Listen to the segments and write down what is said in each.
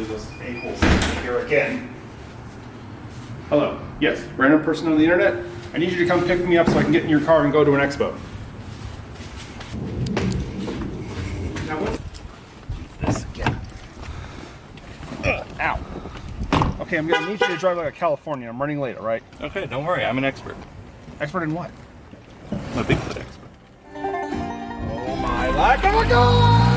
Hopefully those a-holes aren't here again. Hello. Yes, random person on the internet. I need you to come pick me up so I can get in your car and go to an expo. Now what? This again. Ow. Okay, I'm gonna need you to drive like a Californian. I'm running late, all right? Okay, don't worry. I'm an expert. Expert in what? I'm a Bigfoot expert. Oh my lack of a God!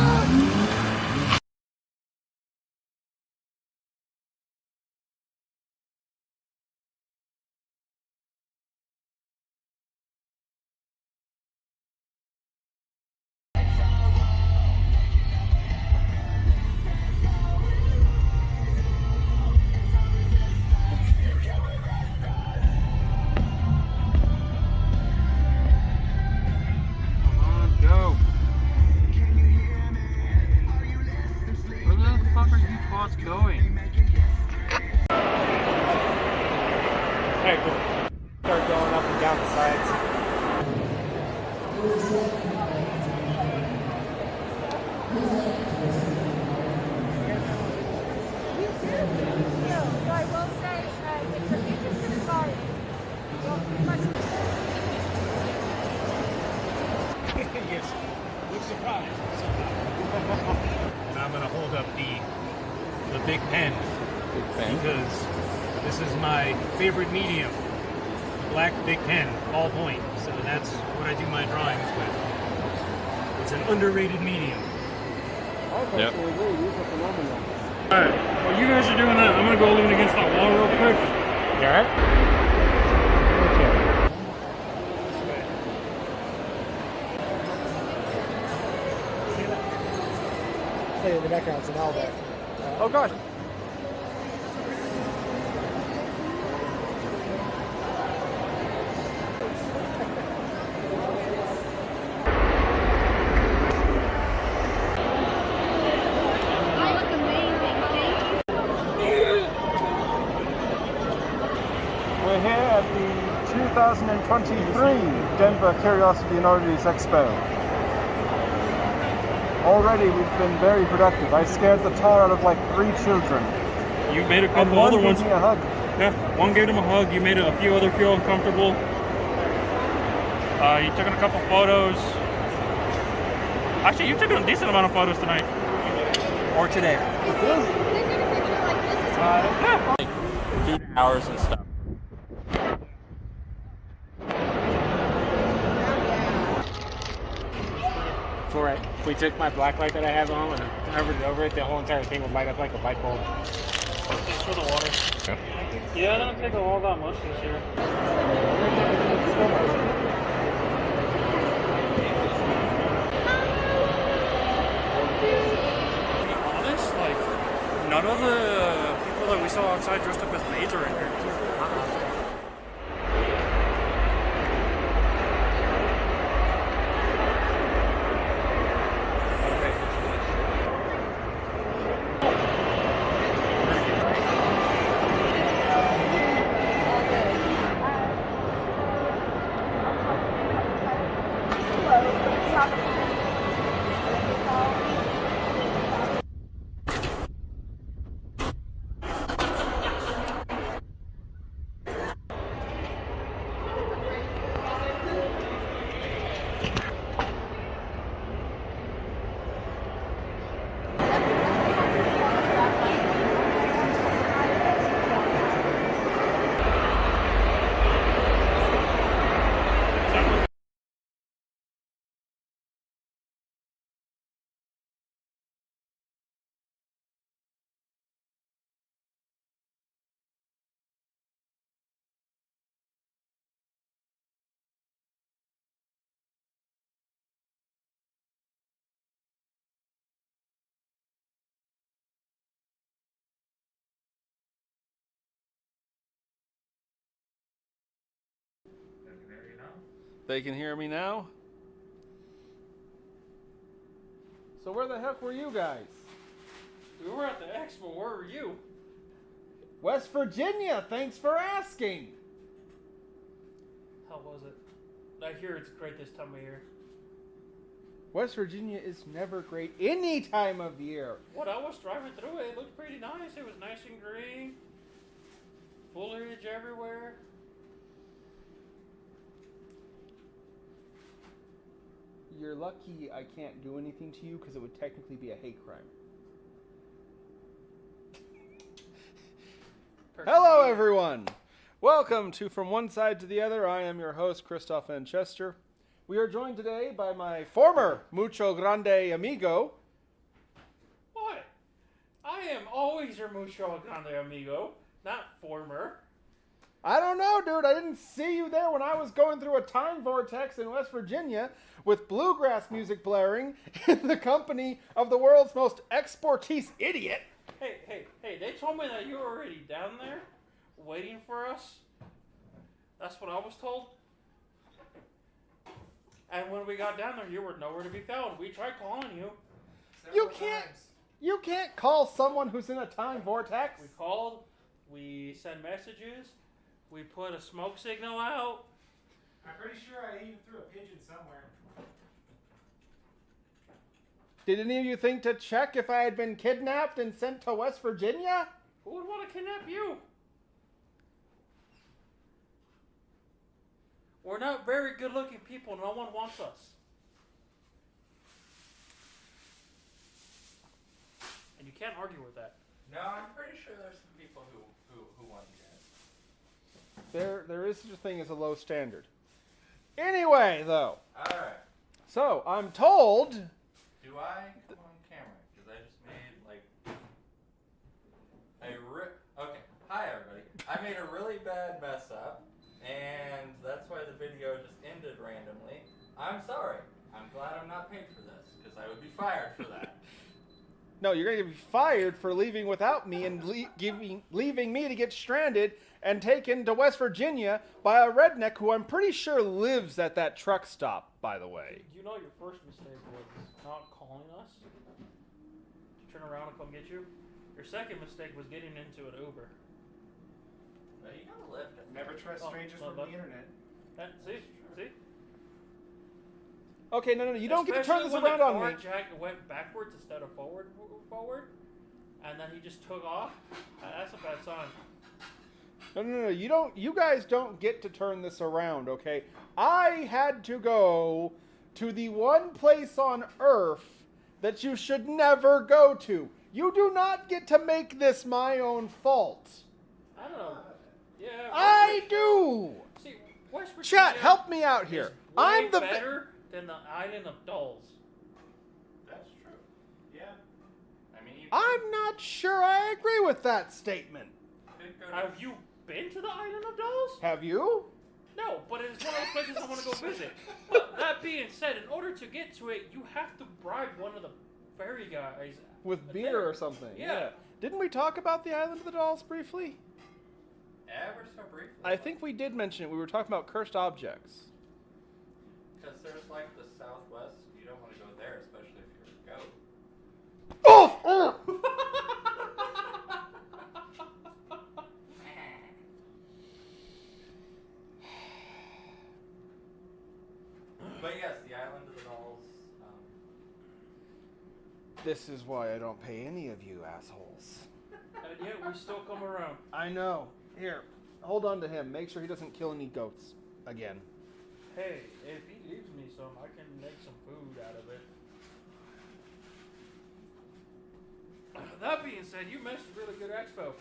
Going. Alright, cool. Start going up and down the sides. So I will say, if the future's going to call you, don't much. Yes. Look surprised. And I'm gonna hold up the big pen, because this is my favorite medium, the black big pen, ballpoint. So that's what I do my drawings with. It's an underrated medium. Yep. Alright, while you guys are doing that, I'm gonna go lean against that wall real quick. You alright? Hey, in the background, it's an owl back. Oh gosh. I look amazing, thank you. We're here at the 2023 Denver Curiosity and Oddities Expo. Already we've been very productive. I scared the tar out of like 3 children. You made a And couple one other gave ones. me a hug. Yeah, one gave him a hug. You made a few other feel uncomfortable. You took a couple photos. Actually, you took a decent amount of photos tonight. Or today. They take a picture like this is Yeah. Like 2 hours and stuff. If we took my black light that I have on and hovered over it, the whole entire thing would light up like a light bulb. Thanks for the water. Yeah, I don't take a all that much this year. To be honest, like, none of the people that we saw outside dressed up as maids are in here. They can hear me now? So where the heck were you guys? We were at the expo. Where were you? West Virginia, thanks for asking. How was it? I hear it's great this time of year. West Virginia is never great any time of year. What? I was driving through it. It looked pretty nice. It was nice and green. Foliage everywhere. You're lucky I can't do anything to you because it would technically be a hate crime. Hello, everyone. Welcome to From One Side to the Other. I am your host, Kristoff N. Chester. We are joined today by my former mucho grande amigo. What? I am always your mucho grande amigo, not former. I don't know, dude. I didn't see you there when I was going through a time vortex in West Virginia with bluegrass music blaring in the company of the world's most exportise idiot. Hey, they told me that you were already down there waiting for us. That's what I was told. And when we got down there, you were nowhere to be found. We tried calling you. You can't call someone who's in a time vortex. We called, we sent messages, we put a smoke signal out. I'm pretty sure I even threw a pigeon somewhere. Did any of you think to check if I had been kidnapped and sent to West Virginia? Who would want to kidnap you? We're not very good looking people. No one wants us. And you can't argue with that. No, I'm pretty sure there's some people who want you guys. There is such a thing as a low standard. Anyway, though. Alright. So, I'm told... Do I come on camera? Because I just made, Okay, hi everybody. I made a really bad mess up, and that's why the video just ended randomly. I'm sorry. I'm glad I'm not paid for this, because I would be fired for that. No, you're going to be fired for leaving without me and leaving me to get stranded and taken to West Virginia by a redneck who I'm pretty sure lives at that truck stop, by the way. You know your first mistake was not calling us to turn around and come get you. Your second mistake was getting into an Uber. No, you gotta lift it. Never trust strangers from the internet. See? Okay, no, you don't get to turn this Especially around when on the me. car jack went backwards instead of forward, and then he just took off. That's a bad sign. No, you guys don't get to turn this around, okay? I had to go to the one place on Earth that you should never go to. You do not get to make this my own fault. I don't know. Yeah. I do! See, West Virginia Chat, help me out here. is I'm way the better than the island of dolls. That's true. Yeah. I mean, you I'm not sure I agree with that statement. could go to... Have you been to the island of dolls? Have you? No, but it's one of the places I want to go visit. But that being said, in order to get to it, you have to bribe one of the ferry guys. With beer there. or something. Yeah. Didn't we talk about the Island of the Dolls briefly? Ever so briefly. I think we did mention it. We were talking about cursed objects. Because there's like the Southwest. You don't want to go there, especially if you're a goat. Oh! But yes, the Island of the Dolls. This is why I don't pay any of you assholes. And yet we still come around. I know. Here, hold on to him. Make sure he doesn't kill any goats again. Hey, if he leaves me some, I can make some food out of it. That being said, you missed a really good expo.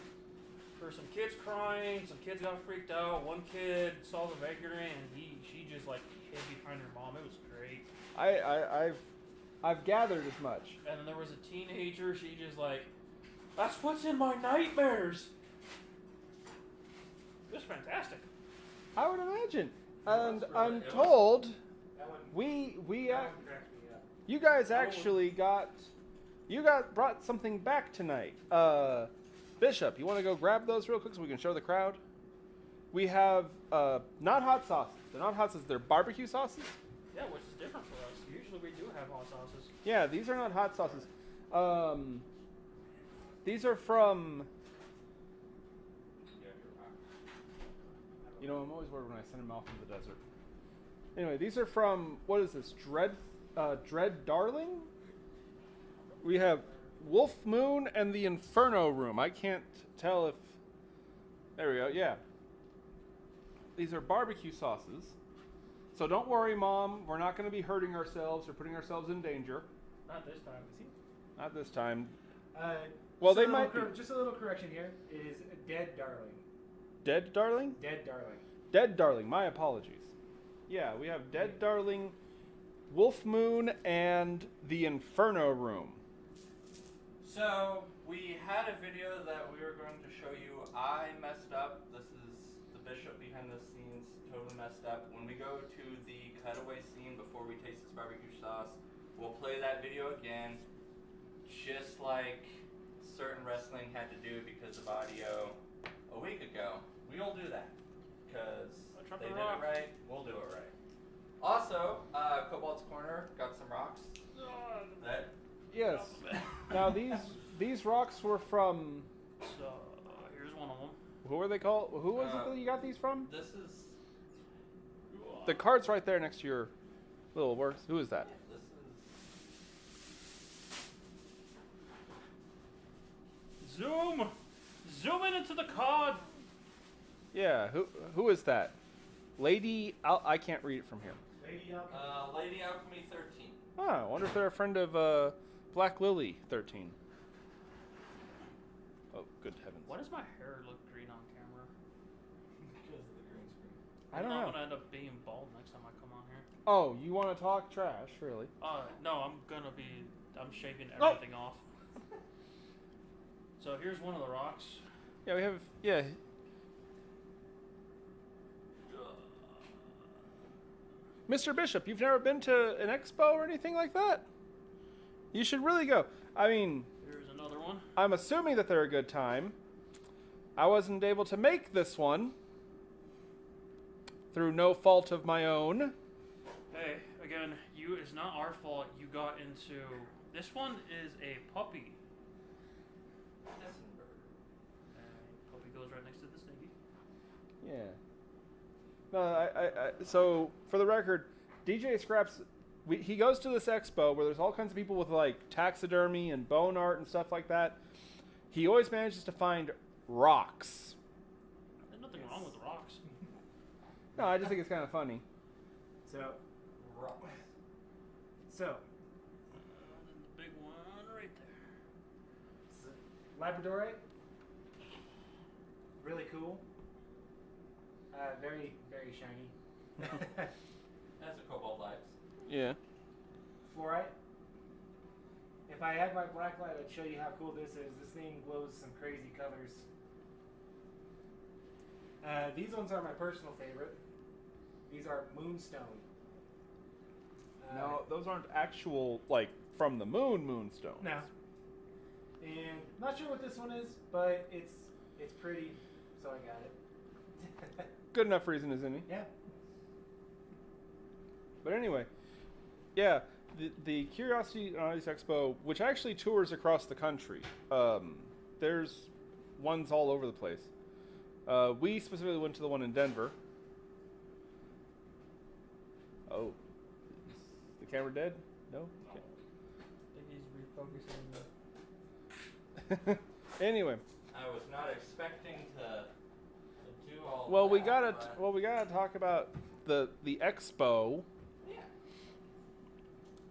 There were some kids crying, some kids got freaked out. One kid saw the vagrant and she just like hid behind her mom. It was great. I've gathered as much. And then there was a teenager, she just like, that's what's in my nightmares. It was fantastic. I would imagine. And really- I'm it was- told That one, we that one cracked me up. you guys actually brought something back tonight. Bishop, you want to go grab those real quick so we can show the crowd? We have not hot sauces. They're not hot sauces. They're barbecue sauces. Yeah, which is different for us. Usually we do have hot sauces. Yeah, these are not hot sauces. These are from. You know, I'm always worried when I send them off into the desert. Anyway, these are from, what is this? Dread Darling. We have Wolf Moon and the Inferno Room. I can't tell if... There we go, yeah. These are barbecue sauces. So don't worry, Mom. We're not going to be hurting ourselves or putting ourselves in danger. Not this time. Not this time. Well, they might be. Just a little correction here. It is Dead Darling. Dead Darling? Dead Darling. Dead Darling. My apologies. Yeah, we have Dead Darling, Wolf Moon, and the Inferno Room. So, we had a video that we were going to show you. I messed up. This is the bishop behind the scenes, totally messed up. When we go to the cutaway scene before we taste this barbecue sauce, we'll play that video again, just like certain wrestling had to do because of audio a week ago. We will do that, because they did it right, we'll do it right. Also, Cobalt's Corner got some rocks. That Yes. Now these rocks were from... So, here's one of them. Who are they called? Who was it that you got these from? this is The card's right there next to your little works. Who is that? this is Zoom in into the card. Yeah, who is that? Lady... I can't read it from here. Lady Alchemy 13. Ah, I wonder if they're a friend of Black Lily 13. Oh, good heavens. Why does my hair look green on camera? Because of the green screen. I don't I'm know. gonna end up being bald next time I come on here. Oh, you want to talk trash, really? No, I'm shaving Oh. everything off. So here's one of the rocks. Yeah, we have... Yeah. Mr. Bishop, you've never been to an expo or anything like that? You should really go. I mean... Here's another one. I'm assuming that they're a good time. I wasn't able to make this one. Through no fault of my own. Hey, again, it's not our fault you got into... This one is a puppy. Puppy goes right next to the snaky. Yeah. No, so, for the record, DJ Scraps, he goes to this expo where there's all kinds of people with, like, taxidermy and bone art and stuff like that. He always manages to find rocks. There's nothing wrong with rocks. No, I just think it's kind of funny. So, Rocks. so The big one right there. Labradorite. Really cool. Very, very shiny. That's a Cobalt Lights. Yeah. Fluorite. If I had my black light, I'd show you how cool this is. This thing glows some crazy colors. These ones are my personal favorite. These are Moonstone. No, those aren't actual, like, from the moonstones. No. And not sure what this one is, but it's pretty, so I got it. Good enough reason, isn't he? Yeah. But anyway, yeah, the Curiosity and Oddities Expo, which actually tours across the country, there's ones all over the place. We specifically went to the one in Denver. Oh, is the camera dead? No? Okay. I think he's refocusing. Anyway, I was not expecting to do all well, that. we gotta talk about the expo. Yeah.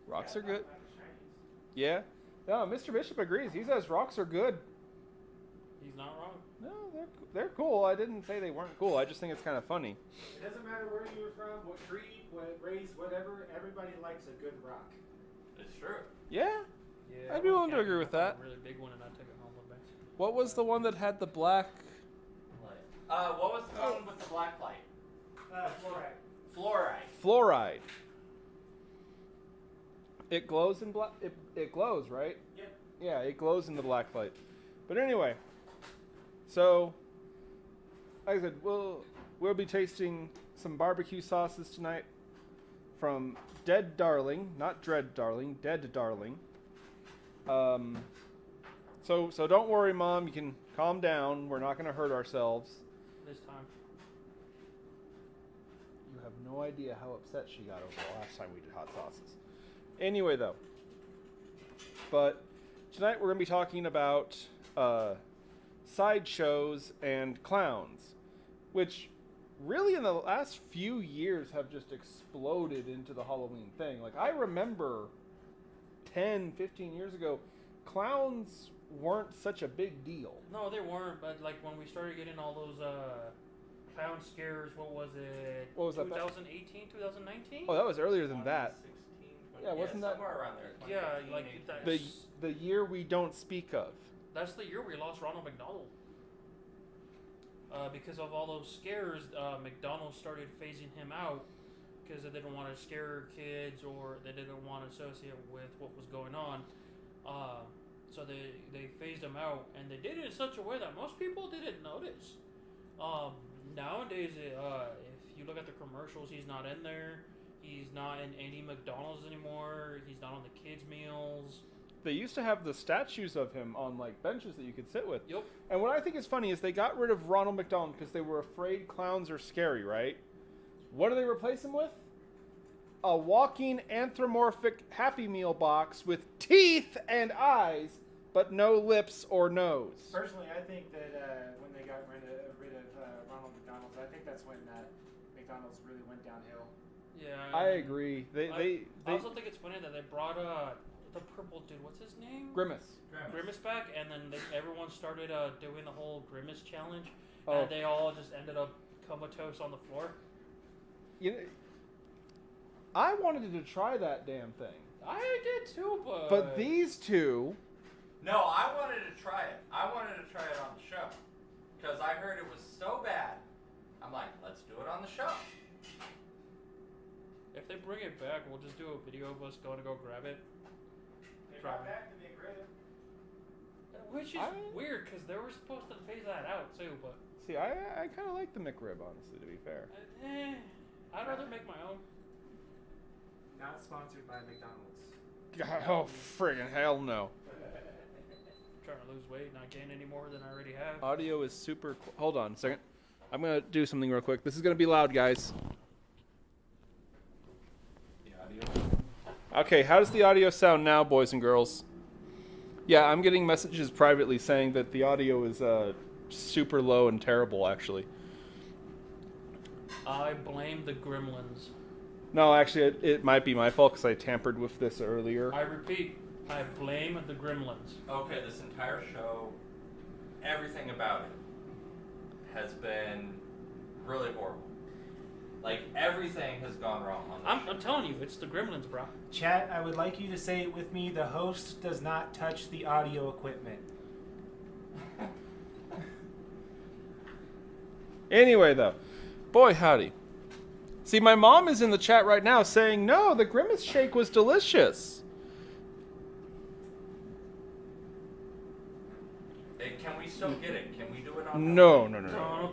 Rocks are good. Yeah. No, Mr. Bishop agrees. He says rocks are good. He's not wrong. No, they're cool. I didn't say they weren't cool. I just think it's kind of funny. It doesn't matter where you were from, what creed, what race, whatever. Everybody likes a good rock. It's true. Yeah. Yeah, I'd be willing to agree with that. A really big one, and I took it home one day. What was the one that had the black? Light. What was the one with the black light? Fluorite. Fluorite. Fluoride. It glows in black. It glows, right? Yep. Yeah, it glows in the black light. But anyway, so like I said, we'll be tasting some barbecue sauces tonight from Dead Darling, not Dread Darling, Dead Darling. So don't worry, Mom. You can calm down. We're not going to hurt ourselves. This time. You have no idea how upset she got over the last time we did hot sauces. Anyway, though. But tonight we're going to be talking about sideshows and clowns, which really in the last few years have just exploded into the Halloween thing. Like, I remember 10, 15 years ago, clowns weren't such a big deal. No, they weren't. But like when we started getting all those clown scares, what was it? What was that? 2018, 2019? Oh, that was earlier than that. 2016, Yeah, wasn't that somewhere around there? Yeah, 2018, like 18. the year we don't speak of? That's the year we lost Ronald McDonald. Because of all those scares, McDonald's started phasing him out because they didn't want to scare kids or they didn't want to associate with what was going on. So they phased him out, and they did it in such a way that most people didn't notice. Nowadays, if you look at the commercials, he's not in there. He's not in any McDonald's anymore. He's not on the kids' meals. They used to have the statues of him on like benches that you could sit with. Yep. And what I think is funny is they got rid of Ronald McDonald because they were afraid clowns are scary, right? What do they replace him with? A walking anthropomorphic Happy Meal box with teeth and eyes, but no lips or nose. Personally, I think that when they got rid of Ronald McDonald's, I think that's when McDonald's really went downhill. Yeah. I agree. I also think it's funny that they brought the purple dude. What's his name? Grimace. Grimace back, and then everyone started doing the whole Grimace challenge, Oh. and they all just ended up comatose on the floor. You know, I wanted to try that damn thing. I did too, But these two... No, I wanted to try it. I wanted to try it on the show. Because I heard it was so bad. I'm like, let's do it on the show. If they bring it back, we'll just do a video of us going to go grab it. They brought back the McRib. Which is weird, because they were supposed to phase that out too, but... See, I kind of like the McRib, honestly, to be fair. I'd rather make my own. Not sponsored by McDonald's. God, oh, friggin' hell no. Trying to lose weight, not gain any more than I already have. Audio is super... Hold on a second. I'm going to do something real quick. This is going to be loud, guys. The audio. Okay, how does the audio sound now, boys and girls? Yeah, I'm getting messages privately saying that the audio is super low and terrible, actually. I blame the gremlins. No, actually, it might be my fault because I tampered with this earlier. I repeat, I blame the gremlins. Okay, this entire show, everything about it has been really horrible. Like, everything has gone wrong on the show. I'm telling you, it's the gremlins, bro. Chat, I would like you to say it with me. The host does not touch the audio equipment. Anyway, though, boy howdy. See, my mom is in the chat right now saying, no, the Grimace shake was delicious. Hey, can we still get it? Can we do it on No.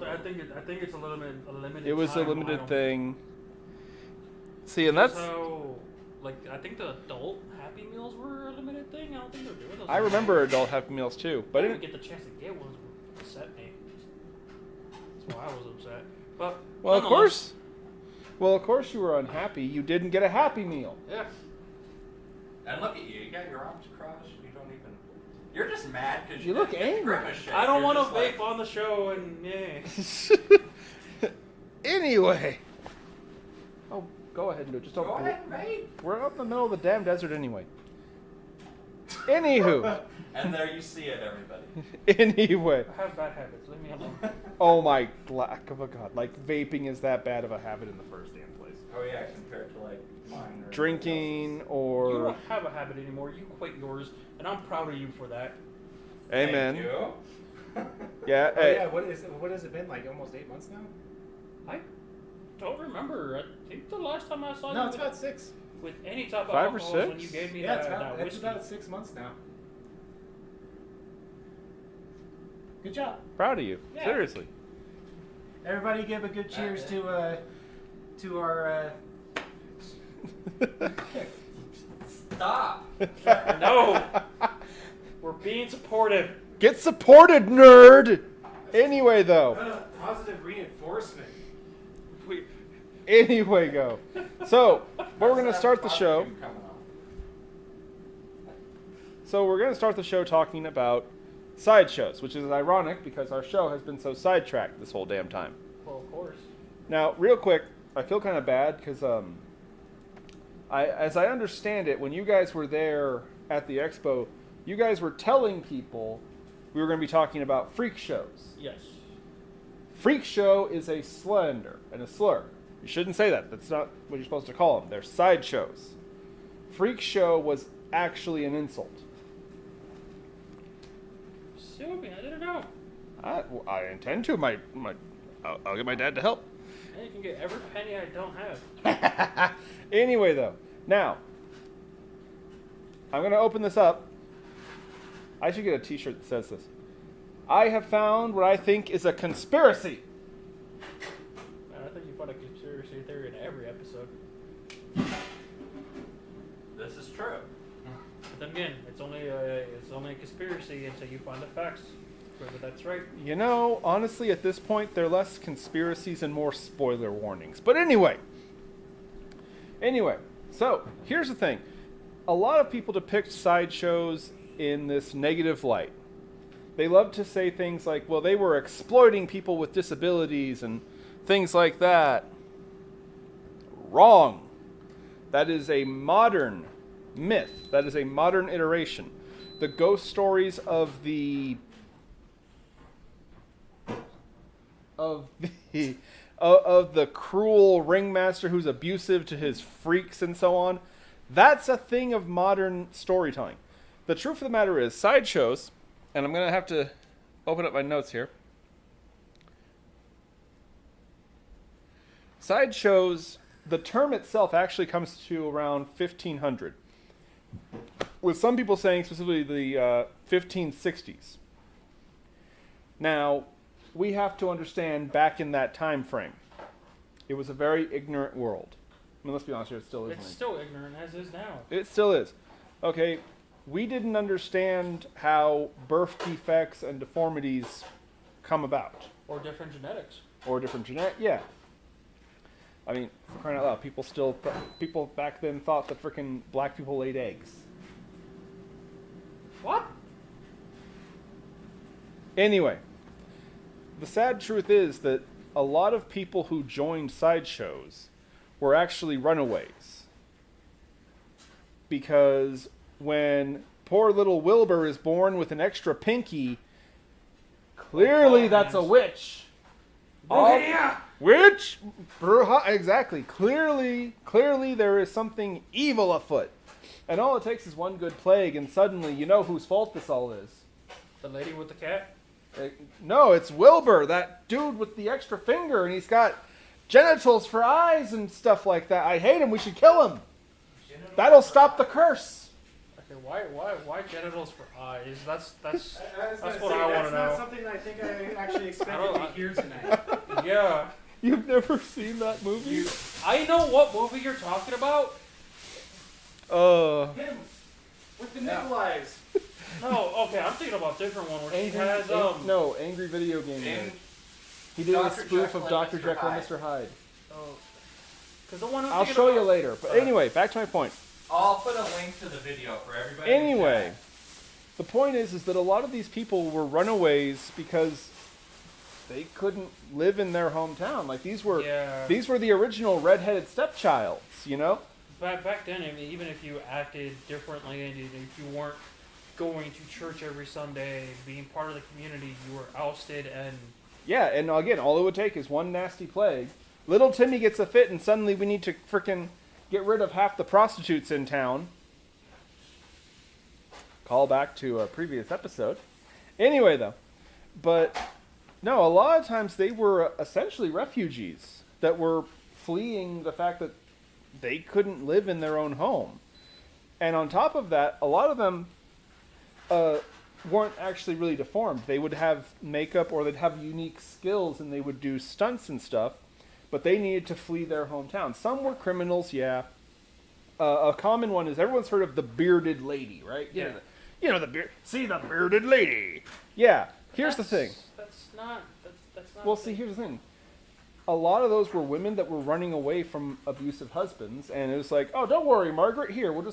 I think it's a limited. It was a time limited item. thing. See, and that's... So, like, I think the adult Happy Meals were a limited thing. I don't think they're doing those. I remember adult Happy Meals too, but I it, didn't get the chance to get ones. Upset me. That's why I was upset. But well, of nonetheless, course you were unhappy. You didn't get a Happy Meal. Yeah. And look at you. You got your arms crossed. You don't even... You're just mad because You look didn't get the angry. Grimace shake. I don't You're want to just vape on the show, and yeah. Anyway. Oh, go ahead and do it. Just don't. Go ahead and vape. We're up in the middle of the damn desert anyway. Anywho. And there you see it, everybody. Anyway. I have bad habits. Leave me alone. Oh my lack of a god. Like, vaping is that bad of a habit in the first damn place. Oh yeah, compared to like mine or Drinking You or... don't have a habit anymore. You quit yours, and I'm proud of you for that. Amen. Thank you. Yeah, Oh, hey. yeah, what has it been, like almost 8 months now? I don't remember. I think the last time I saw No, you it's about 6. with any type of 5 or alcohol was when 6? you gave me Yeah, that it's whiskey. about 6 months now. Good job. Proud of you. Yeah. Seriously. Everybody give a good cheers to our Stop. No, we're being supportive. Get supported, nerd! Anyway, though. positive reinforcement. We, Anyway, go. So, we're going to start the show. Coming on. So we're going to start the show talking about sideshows, which is ironic because our show has been so sidetracked this whole damn time. Well, of course. Now, real quick, I feel kind of bad because as I understand it, when you guys were there at the expo, you guys were telling people we were going to be talking about freak shows. Yes. Freak show is a slander and a slur. You shouldn't say that. That's not what you're supposed to call them. They're sideshows. Freak show was actually an insult. Sue me, I didn't know. I intend to. I'll get my dad to help. And you can get every penny I don't have. Anyway, though, now I'm going to open this up. I should get a T-shirt that says this. I have found what I think is a conspiracy. Man, I think you find a conspiracy theory in every episode. This is true. But then again, it's only a conspiracy until you find the facts. Whether that's right. You know, honestly, at this point, they're less conspiracies and more spoiler warnings. But anyway, so here's the thing. A lot of people depict sideshows in this negative light. They love to say things like, well, they were exploiting people with disabilities and things like that. Wrong. That is a modern myth. That is a modern iteration. The ghost stories of the cruel ringmaster who's abusive to his freaks and so on, that's a thing of modern storytelling. The truth of the matter is, sideshows, and I'm going to have to open up my notes here. Sideshows, the term itself actually comes to around 1500, with some people saying specifically the 1560s. Now, we have to understand back in that time frame, it was a very ignorant world. I mean, let's be honest here, it still is. It's still ignorant as is now. It still is. Okay, we didn't understand how birth defects and deformities come about. Or different genetics. Yeah. I mean, for crying out loud, people back then thought that frickin' black people laid eggs. What? Anyway, the sad truth is that a lot of people who joined sideshows were actually runaways. Because when poor little Wilbur is born with an extra pinky, clearly that's a witch. Witch? Exactly. Clearly there is something evil afoot. And all it takes is one good plague, and suddenly you know whose fault this all is. The lady with the cat? No, it's Wilbur, that dude with the extra finger, and he's got genitals for eyes and stuff like that. I hate him. We should kill him. That'll stop the curse. Okay, why genitals for eyes? That's I was gonna what say, I want that's to not know. something I think I actually expected to hear tonight. Yeah. You've never seen that movie? I know what movie you're talking about. Him with the Nikolais. No, okay, I'm thinking about a different one where she has Angry Video Game Nerd. And He did a Dr. spoof Jekyll of and Dr. Mr. Jekyll and Hyde. Mr. Hyde. because the one I'm I'll thinking show you about- later. But anyway, back to my point. I'll put a link to the video for everybody. in the Anyway, chat. the point is that a lot of these people were runaways because they couldn't live in their hometown. Like these were the original redheaded stepchilds, you know? Back then, I mean, even if you acted differently and if you weren't going to church every Sunday, being part of the community, you were ousted and... Yeah, and again, all it would take is one nasty plague. Little Timmy gets a fit and suddenly we need to frickin' get rid of half the prostitutes in town. Call back to a previous episode. Anyway, though. But, no, a lot of times they were essentially refugees that were fleeing the fact that they couldn't live in their own home. And on top of that, a lot of them weren't actually really deformed. They would have makeup or they'd have unique skills and they would do stunts and stuff, but they needed to flee their hometown. Some were criminals, yeah. A common one is everyone's heard of the bearded lady, right? Yeah. You know the bearded lady. Yeah. Here's the thing. That's not... Well, see, here's the thing. A lot of those were women that were running away from abusive husbands, and it was like, oh, don't worry, Margaret. Here, we'll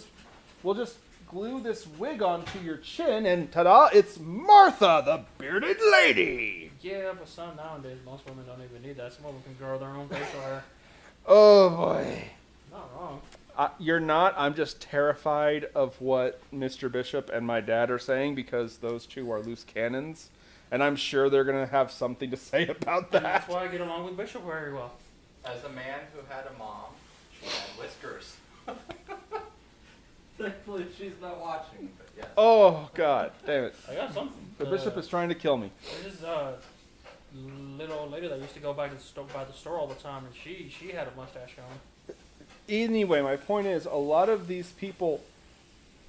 just glue this wig onto your chin, and ta-da, it's Martha, the bearded lady. Yeah, but some nowadays, most women don't even need that. Some of them can grow their own facial hair. Oh boy. Not wrong. You're not. I'm just terrified of what Mr. Bishop and my dad are saying because those two are loose cannons, and I'm sure they're gonna have something to say about that. And that's why I get along with Bishop very well. As a man who had a mom, she had whiskers. Thankfully, she's not watching, but yes. Oh God, damn it! I got something. The bishop is trying to kill me. There's this little old lady that used to go by the store all the time, and she had a mustache going. Anyway, my point is, a lot of these people,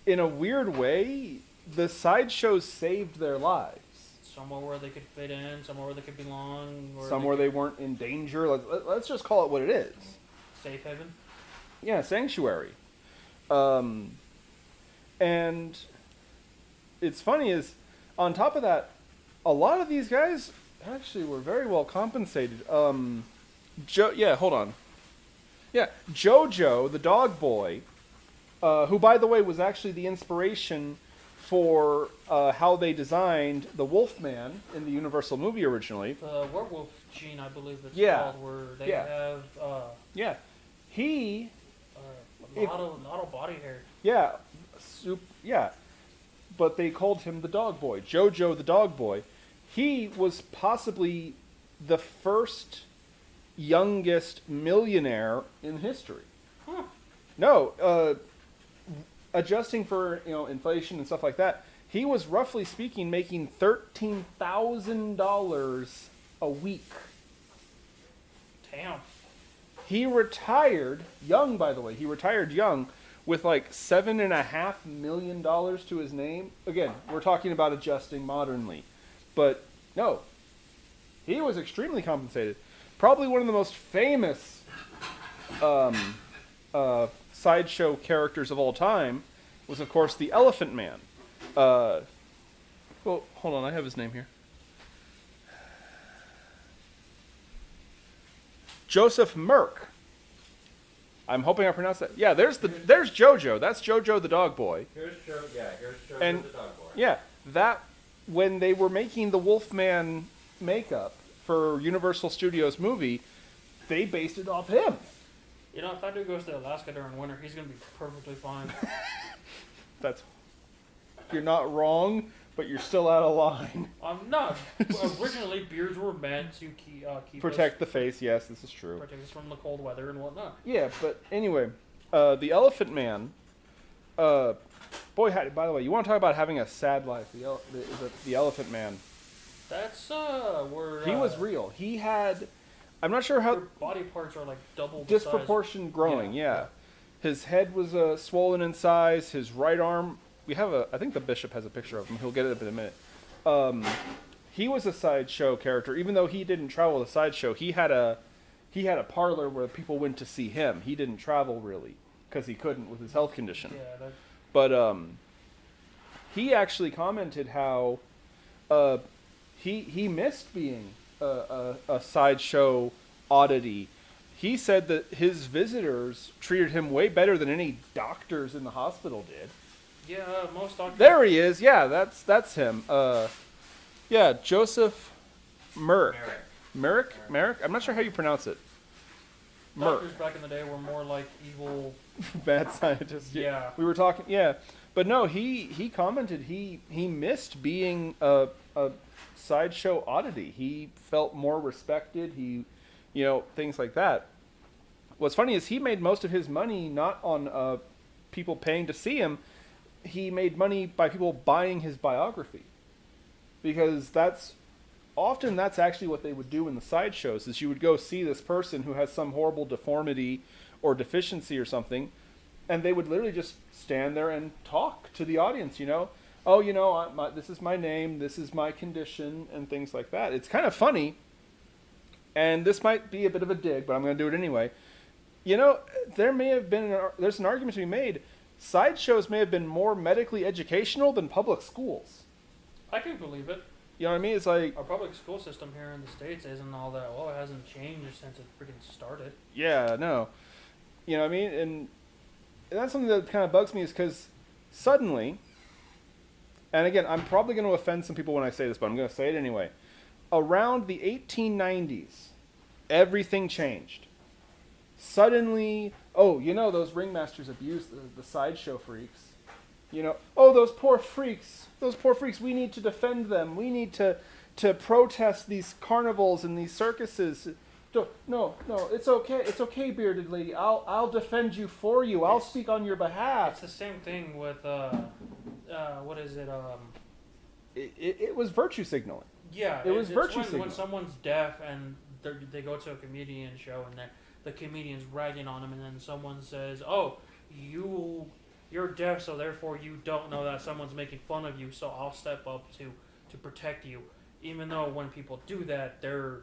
in a weird way, the sideshows saved their lives. Somewhere where they could fit in, somewhere where they could belong. Somewhere they weren't in danger. Let's just call it what it is. Safe haven. Yeah, sanctuary. And it's funny is, on top of that, a lot of these guys actually were very well compensated. Hold on. Yeah, Jojo, the dog boy, who, by the way, was actually the inspiration for how they designed the Wolfman in the Universal movie originally. The werewolf gene, I believe it's Yeah. called, where they have Yeah, he. a lot of body hair. Yeah, but they called him the dog boy, Jojo the dog boy. He was possibly the first youngest millionaire in history. Huh. No, adjusting for inflation and stuff like that, he was roughly speaking making $13,000 a week. Damn. He retired young, by the way. He retired young with like $7.5 million to his name. Again, we're talking about adjusting modernly. But no, he was extremely compensated. Probably one of the most famous sideshow characters of all time was, of course, the Elephant Man. Well, hold on, I have his name here. Joseph Merck. I'm hoping I pronounced that. Yeah, there's Jojo. That's Jojo the dog boy. Here's Jojo And- the dog boy. Yeah, that when they were making the Wolfman makeup for Universal Studios movie, they based it off him. You know, if that dude goes to Alaska during winter, he's gonna be perfectly fine. You're not wrong, but you're still out of line. I'm not. Originally, beards were meant to keep Protect the face. Yes, this is true. protect us from the cold weather and whatnot. Yeah, but anyway, the Elephant Man. Boy, by the way, you want to talk about having a sad life? The Elephant Man. That's where He was real. He had. I'm not sure how. Their body parts are like double the Disproportion growing. Yeah. His head was swollen in size. His right arm. I think the bishop has a picture of him. He'll get it up in a minute. He was a sideshow character, even though he didn't travel the sideshow. He had a parlor where people went to see him. He didn't travel really because he couldn't with his health condition. Yeah. But he actually commented how he missed being a sideshow oddity. He said that his visitors treated him way better than any doctors in the hospital did. Yeah, most doctors. There he is. Yeah, that's him. Yeah, Joseph Merck. Merrick? I'm not sure how you pronounce it. Doctors back in the day were more like evil. Bad scientists. Yeah. We were talking. Yeah, but no, he commented he missed being a sideshow oddity. He felt more respected. Things like that. What's funny is he made most of his money not on people paying to see him. He made money by people buying his biography, because that's actually what they would do in the sideshows. Is you would go see this person who has some horrible deformity or deficiency or something, and they would literally just stand there and talk to the audience. This is my name, this is my condition, and things like that. It's kind of funny, and this might be a bit of a dig, but I'm going to do it anyway. There may have been there's an argument to be made. Sideshows may have been more medically educational than public schools. I can believe it. You know what I mean? It's like Our public school system here in the States isn't all that well. It hasn't changed since it freaking started. yeah, no. You know what I mean? And that's something that kind of bugs me is because Suddenly, and again, I'm probably going to offend some people when I say this, but I'm going to say it anyway. Around the 1890s, everything changed. Suddenly, those ringmasters abused the sideshow freaks. Those poor freaks, we need to defend them. We need to protest these carnivals and these circuses. No, it's okay, bearded lady. I'll defend you for you. I'll speak on your behalf. It's the same thing with what is it? It was virtue signaling. Yeah, it was virtue signaling. When someone's deaf and they go to a comedian show and the comedian's ragging on them, and then someone says, "Oh, you're deaf, so therefore you don't know that someone's making fun of you. So I'll step up to protect you." Even though when people do that, they're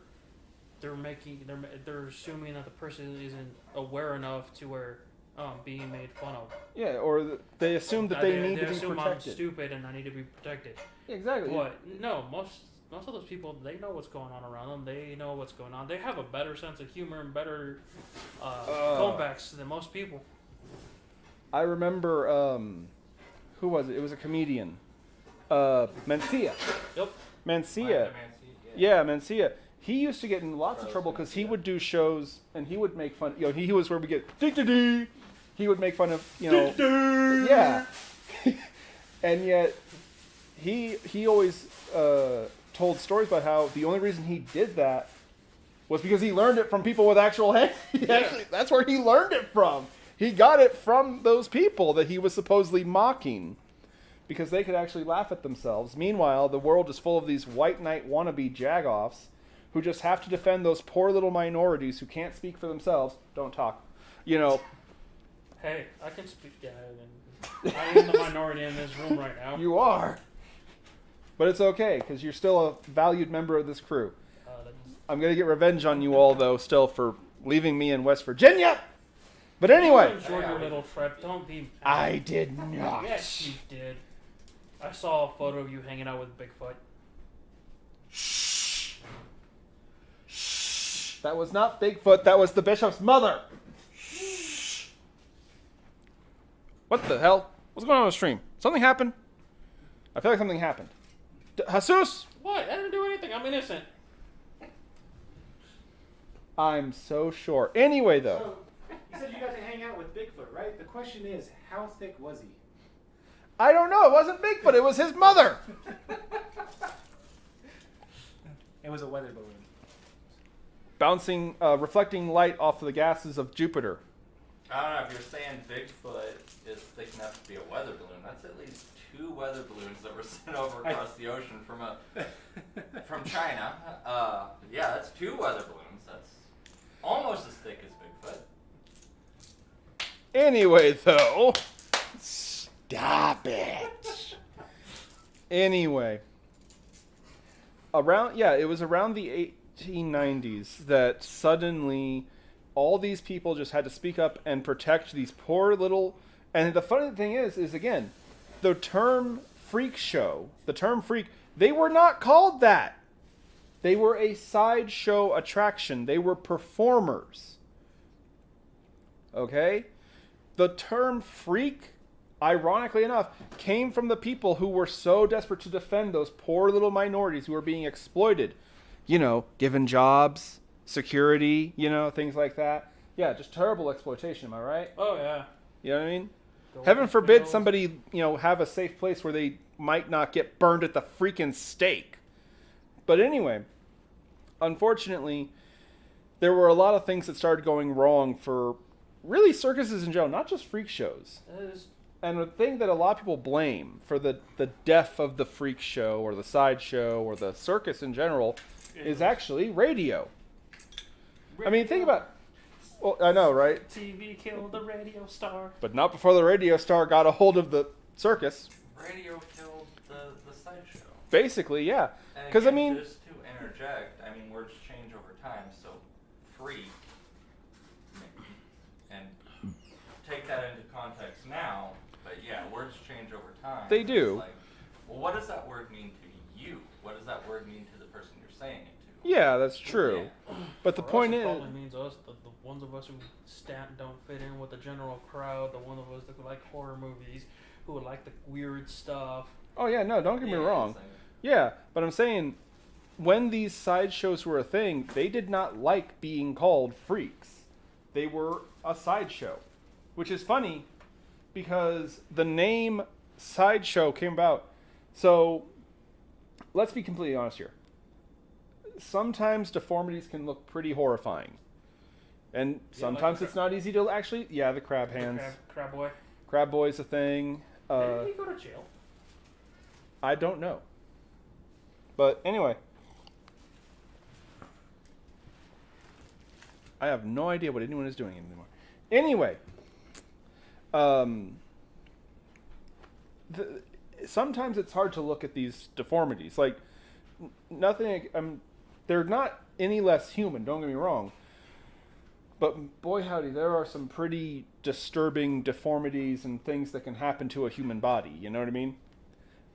assuming that the person isn't aware enough to where being made fun of. Yeah, or they assume that they need to be assume protected. I'm stupid and I need to be protected. Exactly. But no, most of those people, they know what's going on around them. They know what's going on. They have a better sense of humor and better comebacks than most people. I remember, who was it? It was a comedian. Mencia. Yep. Mencia. Yeah, Mencia. He used to get in lots of trouble because he would do shows and he would make fun. He was where we get dee-dee-dee. He would make fun of, yeah. And yet, he always told stories about how the only reason he did that was because he learned it from people with actual hands. Actually, that's where he learned it from. He got it from those people that he was supposedly mocking because they could actually laugh at themselves. Meanwhile, the world is full of these white knight wannabe jagoffs who just have to defend those poor little minorities who can't speak for themselves. Don't talk. Hey, I can speak. Yeah, I am the minority in this room right now. You are. But it's okay, because you're still a valued member of this crew. I'm going to get revenge on you all, though, still, for leaving me in West Virginia. But anyway. You enjoyed your little trip. Don't be... I did not. Yes, you did. I saw a photo of you hanging out with Bigfoot. Shh. Shh. That was not Bigfoot. That was the bishop's mother. Shh. What the hell? What's going on the stream? Something happened? I feel like something happened. Jesus! What? I didn't do anything. I'm innocent. I'm so sure. Anyway, though. So, you said you got to hang out with Bigfoot, right? The question is, how thick was he? I don't know. It wasn't Bigfoot. It was his mother. It was a weather balloon. Bouncing, reflecting light off of the gases of Jupiter. I don't know if you're saying Bigfoot is thick enough to be a weather balloon. That's at least 2 weather balloons that were sent over across the ocean from China. Yeah, that's 2 weather balloons. That's almost as thick as Bigfoot. Anyway, though, stop it. Anyway, it was around the 1890s that suddenly all these people just had to speak up and protect these poor little. And the funny thing is again, the term freak show, the term freak, they were not called that. They were a sideshow attraction. They were performers. Okay? The term freak, ironically enough, came from the people who were so desperate to defend those poor little minorities who were being exploited. Given jobs, security, things like that. Yeah, just terrible exploitation, am I right? Oh, yeah. You know what I mean? Heaven forbid somebody, have a safe place where they might not get burned at the freaking stake. But anyway, unfortunately, there were a lot of things that started going wrong for really circuses in general, not just freak shows. And the thing that a lot of people blame for the death of the freak show or the sideshow or the circus in general is actually radio. I mean, think about... Well, I know, right? TV killed the radio star. But not before the radio star got a hold of the circus. Radio killed the sideshow. Basically, yeah. Because I mean, just to interject, words change over time. So, freak, and take that into context now. But yeah, words change over time. They do. Like, well, what does that word mean to you? What does that word mean to the person you're saying it to? Yeah, that's true. Yeah. But the point is, it probably means us, the ones of us who don't fit in with the general crowd, the one of us that like horror movies. who like the weird stuff. Oh yeah, no, don't get me Yeah, wrong. same. Yeah, but I'm saying when these sideshows were a thing, they did not like being called freaks. They were a sideshow, which is funny because the name sideshow came about. So let's be completely honest here. Sometimes deformities can look pretty horrifying. And sometimes it's not easy to actually... Yeah, the crab hands. Crab boy. Crab boy's a thing. Did he go to jail? I don't know. But anyway. I have no idea what anyone is doing anymore. Anyway. Sometimes it's hard to look at these deformities. Like, nothing... they're not any less human, don't get me wrong. But boy howdy, there are some pretty disturbing deformities and things that can happen to a human body, you know what I mean?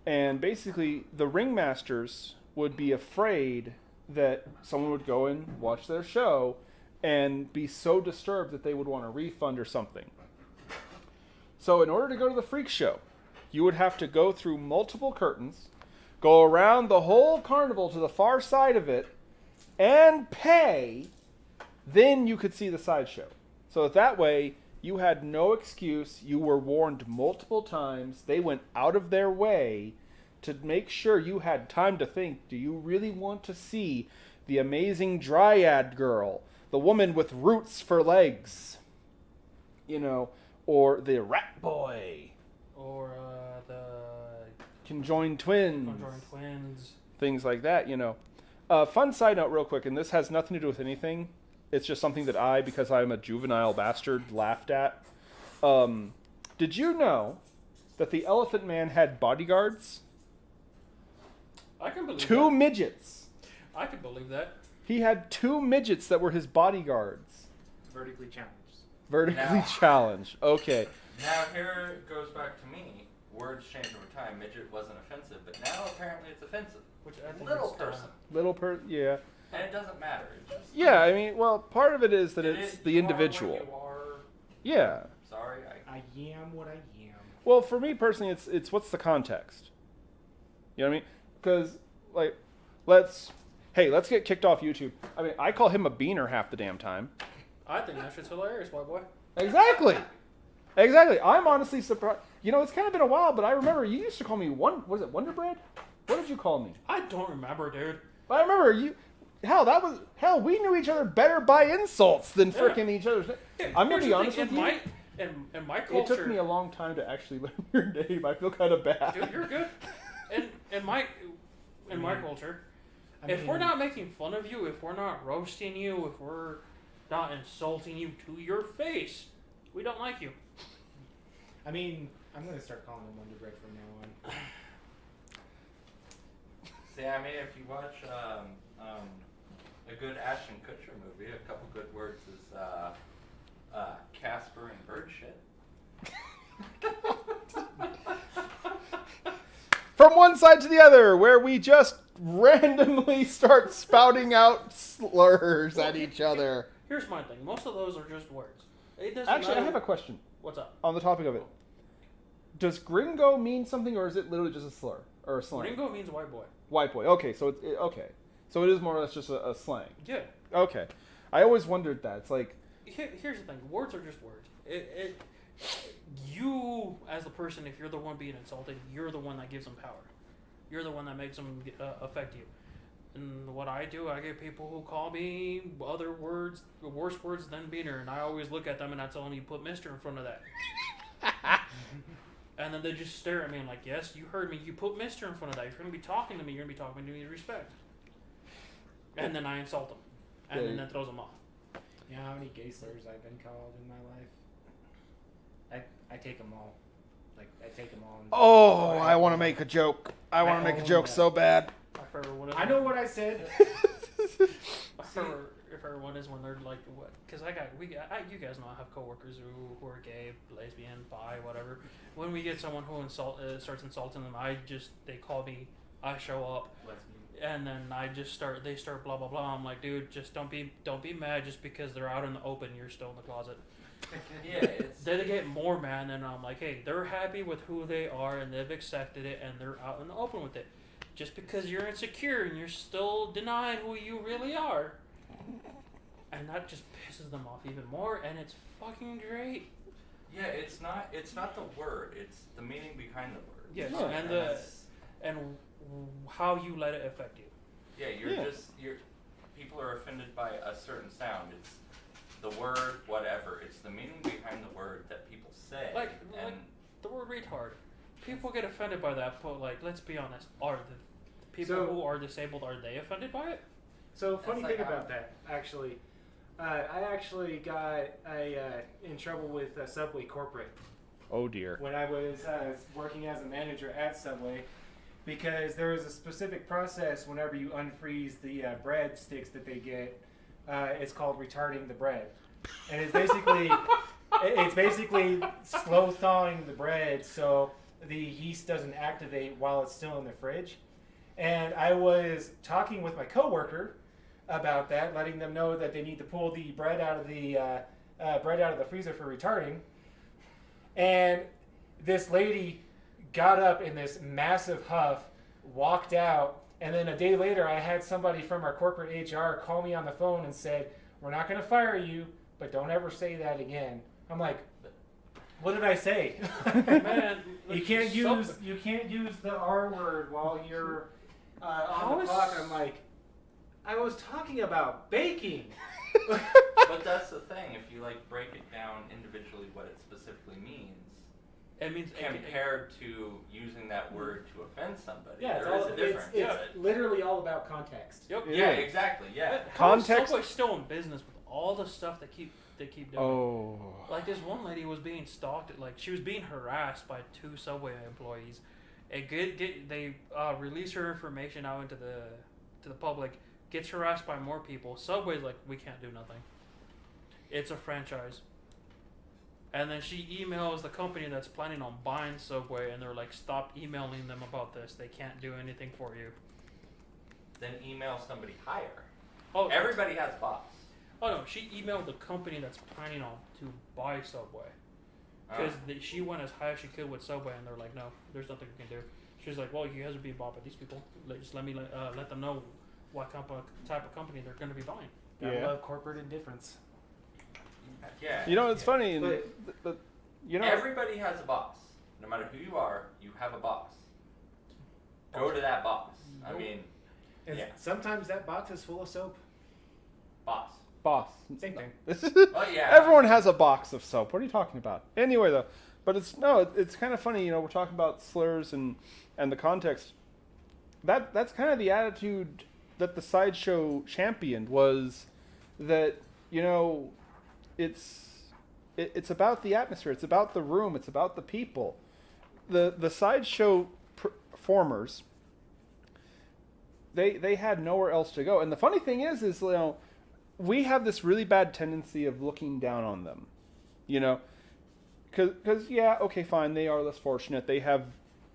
And basically, the ringmasters would be afraid that someone would go and watch their show and be so disturbed that they would want a refund or something. So in order to go to the freak show, you would have to go through multiple curtains, go around the whole carnival to the far side of it, and pay. Then you could see the sideshow. So that way, you had no excuse. You were warned multiple times. They went out of their way to make sure you had time to think, do you really want to see the amazing dryad girl, the woman with roots for legs, you know, or the rat boy, Or the conjoined twins, conjoined twins. things like that, you know. Fun side note real quick, and this has nothing to do with anything. It's just something that I, because I'm a juvenile bastard, laughed at. Did you know that the Elephant Man had bodyguards? I can believe Two that. midgets. I can believe that. He had two midgets that were his bodyguards. Vertically challenged. Vertically Now- challenged. Okay. Now here it goes back to me. Words change over time. Midget wasn't offensive, but now apparently it's offensive. Which I think Little is person. Yeah. And it doesn't matter. It just, Yeah, I mean, well, part of it is that it it's is- the you individual. Are what you are. Yeah. Sorry, I am what I am. Well, for me personally, it's what's the context? You know what I mean? Because, like, let's get kicked off YouTube. I mean, I call him a beaner half the damn time. I think that shit's hilarious, white boy. Exactly. Exactly. I'm honestly surprised. You know, it's kind of been a while, but I remember you used to call me was it Wonder Bread? What did you call me? I don't remember, dude. But I remember you. Hell, we knew each other better by insults than frickin' each other's. I'm gonna Here's be the honest thing, with you. In my It culture, took me a long time to actually learn your name. I feel kind of bad. dude, you're good. In my culture, I if mean, we're not making fun of you, if we're not roasting you, if we're not insulting you to your face, we don't like you. I mean, I'm gonna start calling him Wonder Bread from now on. See, I mean, if you watch a good Ashton Kutcher movie, a couple good words is Casper and bird shit. From one side to the other, where we just randomly start spouting out slurs at each other. Here's my thing. Most of those are just words. It doesn't Actually, I matter. have a question What's up? on the topic of it. Does gringo mean something, or is it literally just a slur or a slang? Gringo means white boy. White boy. Okay, so okay, so it is more or less just a slang. Yeah. Okay, I always wondered that. It's like, Here's the thing. Words are just words. You, as the person, if you're the one being insulted, you're the one that gives them power. You're the one that makes them affect you. And what I do, I get people who call me other words, worse words than beaner, and I always look at them and I tell them, you put Mister in front of that. And then they just stare at me and like, yes, you heard me. You put Mister in front of that. You're going to be talking to me. You're going to be talking to me with respect. And then I insult them. And then that throws them off. You know how many gay slurs I've been called in my life? I take them all. Like, I take them all. oh, I want to make a joke. I want to make a joke so bad. I know what I said. If everyone is when they're like, what? Because you guys know I have coworkers who are gay, lesbian, bi, whatever. When we get someone who starts insulting them, they call me, I show up, and then they start blah blah blah. I'm like, dude, just don't be mad just because they're out in the open. You're still in the closet. Yeah, it's Then they get more mad, and I'm like, hey, they're happy with who they are, and they've accepted it, and they're out in the open with it. Just because you're insecure and you're still denying who you really are, and that just pisses them off even more, and it's fucking great. yeah, it's not the word, it's the meaning behind the word. Yes, Yeah. and how you let it affect you. Yeah, you're people are offended by a certain sound. It's the word, whatever. It's the meaning behind the word that people say. Like and the word retard. People get offended by that, but like, let's be honest, are the people So- who are disabled, are they offended by it? So funny That's thing like about that, actually, I actually got in trouble with Subway corporate Oh dear. when I was working as a manager at Subway, because there is a specific process whenever you unfreeze the bread sticks that they get. It's called retarding the bread, and it's basically slow thawing the bread so the yeast doesn't activate while it's still in the fridge. And I was talking with my coworker about that, letting them know that they need to pull the bread out of the freezer for retarding. And this lady got up in this massive huff, walked out, and then a day later I had somebody from our corporate HR call me on the phone and said, "We're not going to fire you, but don't ever say that again." I'm like, what did I say? Man, you can't use the R word while you're on the clock. I'm like, I was talking about baking. but that's the thing. If you like break it down individually, what it specifically means, it means compared to using that word to offend somebody, Yeah, there is a difference. it's literally all about context. Yep. Yeah, exactly. Yeah. How is Context- Subway still in business with all the stuff they keep doing? Oh. Like this one lady was being stalked. Like she was being harassed by 2 Subway employees. They release her information out into the public. Gets harassed by more people. Subway's like, we can't do nothing. It's a franchise. And then she emails the company that's planning on buying Subway, and they're like, stop emailing them about this. They can't do anything for you. Then email somebody higher. Oh, Everybody has boss. Oh no, she emailed the company that's planning on to buy Subway. Because she went as high as she could with Subway, and they're like, no, there's nothing we can do. She's like, well, you guys are being bought by these people. Just let me let them know what type of company they're going to be buying. I Yeah. love corporate indifference. Yeah. You know, it's funny. But- You know, Everybody has a boss. No matter who you are, you have a boss. Go to that boss. I mean, And yeah. sometimes that box is full of soap. boss. boss. Same thing. Oh yeah. Everyone has a box of soap. What are you talking about? Anyway, though, but it's kind of funny. You know, we're talking about slurs and the context. That's kind of the attitude that the sideshow championed, was that, you know, it's about the atmosphere. It's about the room. It's about the people. The sideshow performers, they had nowhere else to go. And the funny thing is you know, we have this really bad tendency of looking down on them, you know, because yeah, okay, fine, they are less fortunate. They have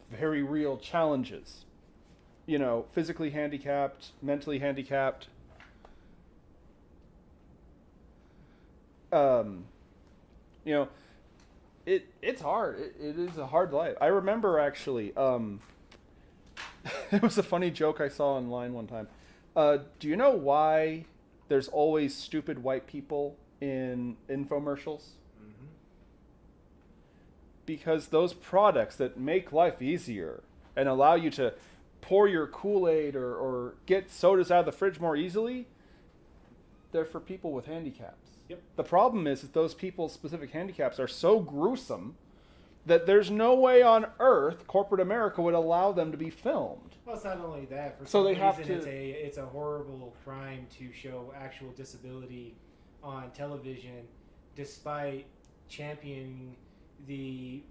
very real challenges, you know, physically handicapped, mentally handicapped. You know, it's hard. It is a hard life. I remember actually, it was a funny joke I saw online one time. Do you know why there's always stupid white people in infomercials? Mm-hmm. Because those products that make life easier and allow you to pour your Kool-Aid or get sodas out of the fridge more easily, they're for people with handicaps. Yep. The problem is that those people's specific handicaps are so gruesome that there's no way on earth corporate America would allow them to be filmed. Well, it's not only that. For So some they have reason, to- it's a horrible crime to show actual disability on television, despite championing the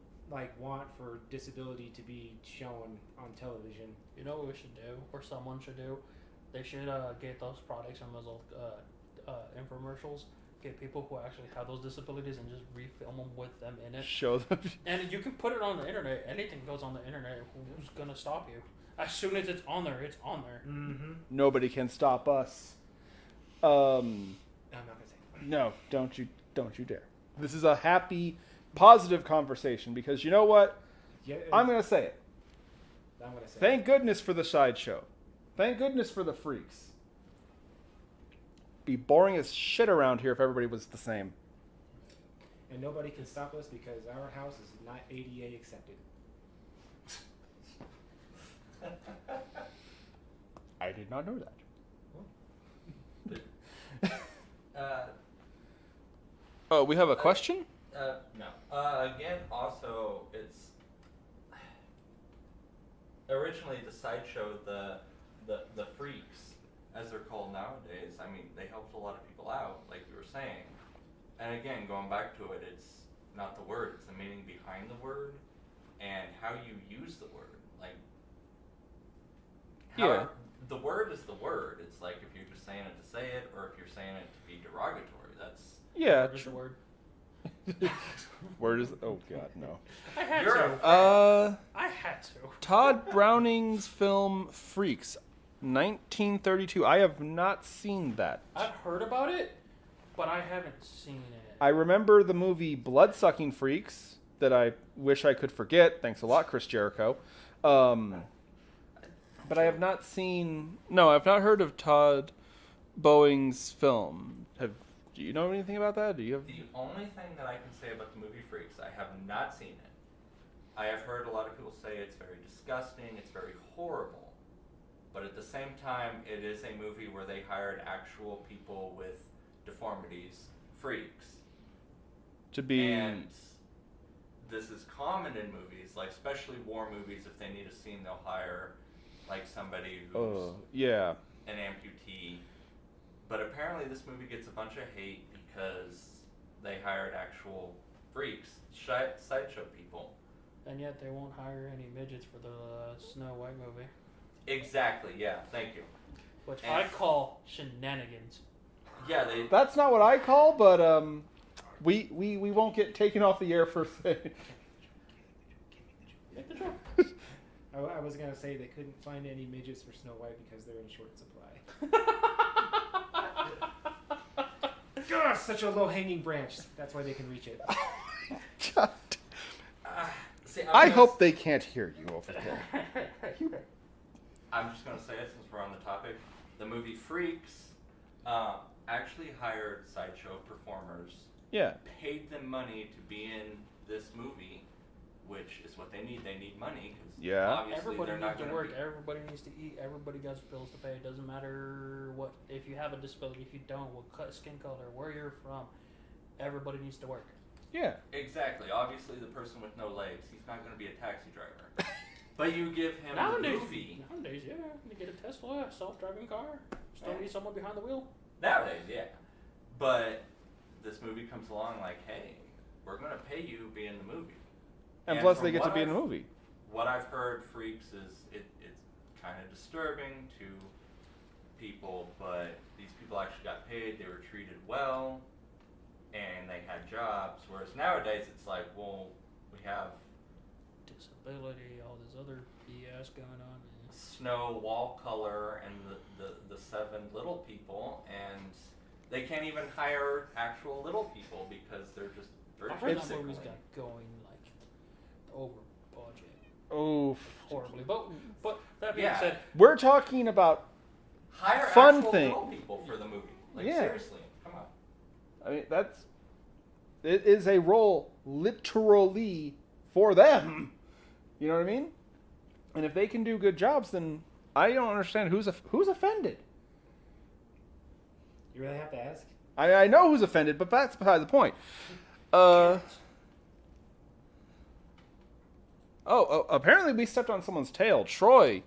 want for disability to be shown on television. You know what we should do, or someone should do? They should get those products from those infomercials. Get people who actually have those disabilities and just refilm them with them in it. Show them. And you can put it on the internet. Anything goes on the internet. Who's gonna stop you? As soon as it's on there, it's on there. Mm-hmm. Nobody can stop us. I'm not gonna say that. No, don't you dare. This is a happy, positive conversation because you know what? Yeah, I'm going to say it. I'm gonna say. Thank goodness for the sideshow. Thank goodness for the freaks. Be boring as shit around here if everybody was the same. And nobody can stop us because our house is not ADA accepted. I did not know that. Oh, we have a question? No. Again, also, it's originally the sideshow, the freaks, as they're called nowadays. I mean, they helped a lot of people out, like you were saying. And again, going back to it, it's not the word; it's the meaning behind the word and how you use the word. Like, Yeah. The word is the word. It's like if you're just saying it to say it, or if you're saying it to be derogatory. That's Yeah. Where's the word? Word is. Oh God, no. I had You're to. I had to. Todd Browning's film Freaks, 1932. I have not seen that. I've heard about it, but I haven't seen it. I remember the movie Bloodsucking Freaks that I wish I could forget. Thanks a lot, Chris Jericho. But I have not seen. No, I've not heard of Todd Boeing's film. Do you know anything about that? Do you have? The only thing that I can say about the movie Freaks, I have not seen it. I have heard a lot of people say it's very disgusting, it's very horrible. But at the same time, it is a movie where they hired actual people with deformities, freaks. To be. And this is common in movies, like especially war movies. If they need a scene, they'll hire like somebody who's Yeah. an amputee. But apparently this movie gets a bunch of hate because they hired actual freaks, sideshow people. And yet they won't hire any midgets for the Snow White movie. Exactly, yeah, thank you. Which And- I call shenanigans. Yeah, they... That's not what I call, but we won't get taken off the air for saying. Make the joke. I was gonna say they couldn't find any midgets for Snow White because they're in short supply. Gosh, such a low-hanging branch. That's why they can reach it. See, I hope they can't hear you over there. I'm just going to say it since we're on the topic. The movie Freaks actually hired sideshow performers, Yeah. paid them money to be in this movie, which is what they need. They need money because Yeah. obviously Everybody they're not needs to going work. be... Everybody needs to eat. Everybody got bills to pay. It doesn't matter what, if you have a disability, if you don't, what skin color, where you're from. Everybody needs to work. Yeah. Exactly. Obviously, the person with no legs, he's not going to be a taxi driver. But you give him the Nowadays, movie. yeah, you get a Tesla, a self-driving car. Still need someone behind the wheel. Nowadays, yeah. But this movie comes along like, hey, we're going to pay you to be in the movie. And plus, from they get to what be in the I've- movie. What I've heard, Freaks, is it's kind of disturbing to people, but these people actually got paid, they were treated well, and they had jobs. Whereas nowadays, it's like, well, we have Disability, all this other BS going on. snow wall color and the 7 little people, and they can't even hire actual little people because they're just I heard virtually that movie's got going like over budget Oh. horribly. But that being Yeah. said, We're talking about. hire Fun actual thing. little people for the movie. Like Yeah. seriously, come on. I mean, it is a role literally for them. You know what I mean? And if they can do good jobs, then I don't understand who's offended. You really have to ask? I know who's offended, but that's beside the point. Apparently we stepped on someone's tail. Troy,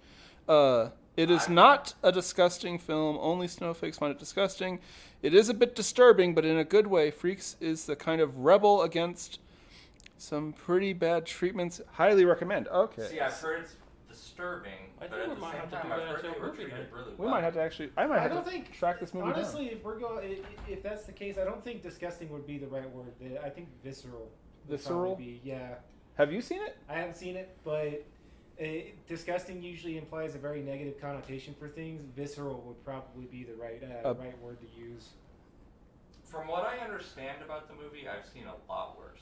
it is not a disgusting film. Only snowflakes find it disgusting. It is a bit disturbing, but in a good way. Freaks is the kind of rebel against some pretty bad treatments. Highly recommend. Okay. See, I've heard it's disturbing, I but think at we the might same have to time, do I've that heard as a they were movie treated night. really We well. might have to actually. I might have don't to think track this movie honestly, down. if we're going, if that's the case, I don't think disgusting would be the right word. I think visceral. Would Visceral? probably be, yeah. Have you seen it? I haven't seen it, but disgusting usually implies a very negative connotation for things. Visceral would probably be the right right word to use. From what I understand about the movie, I've seen a lot worse.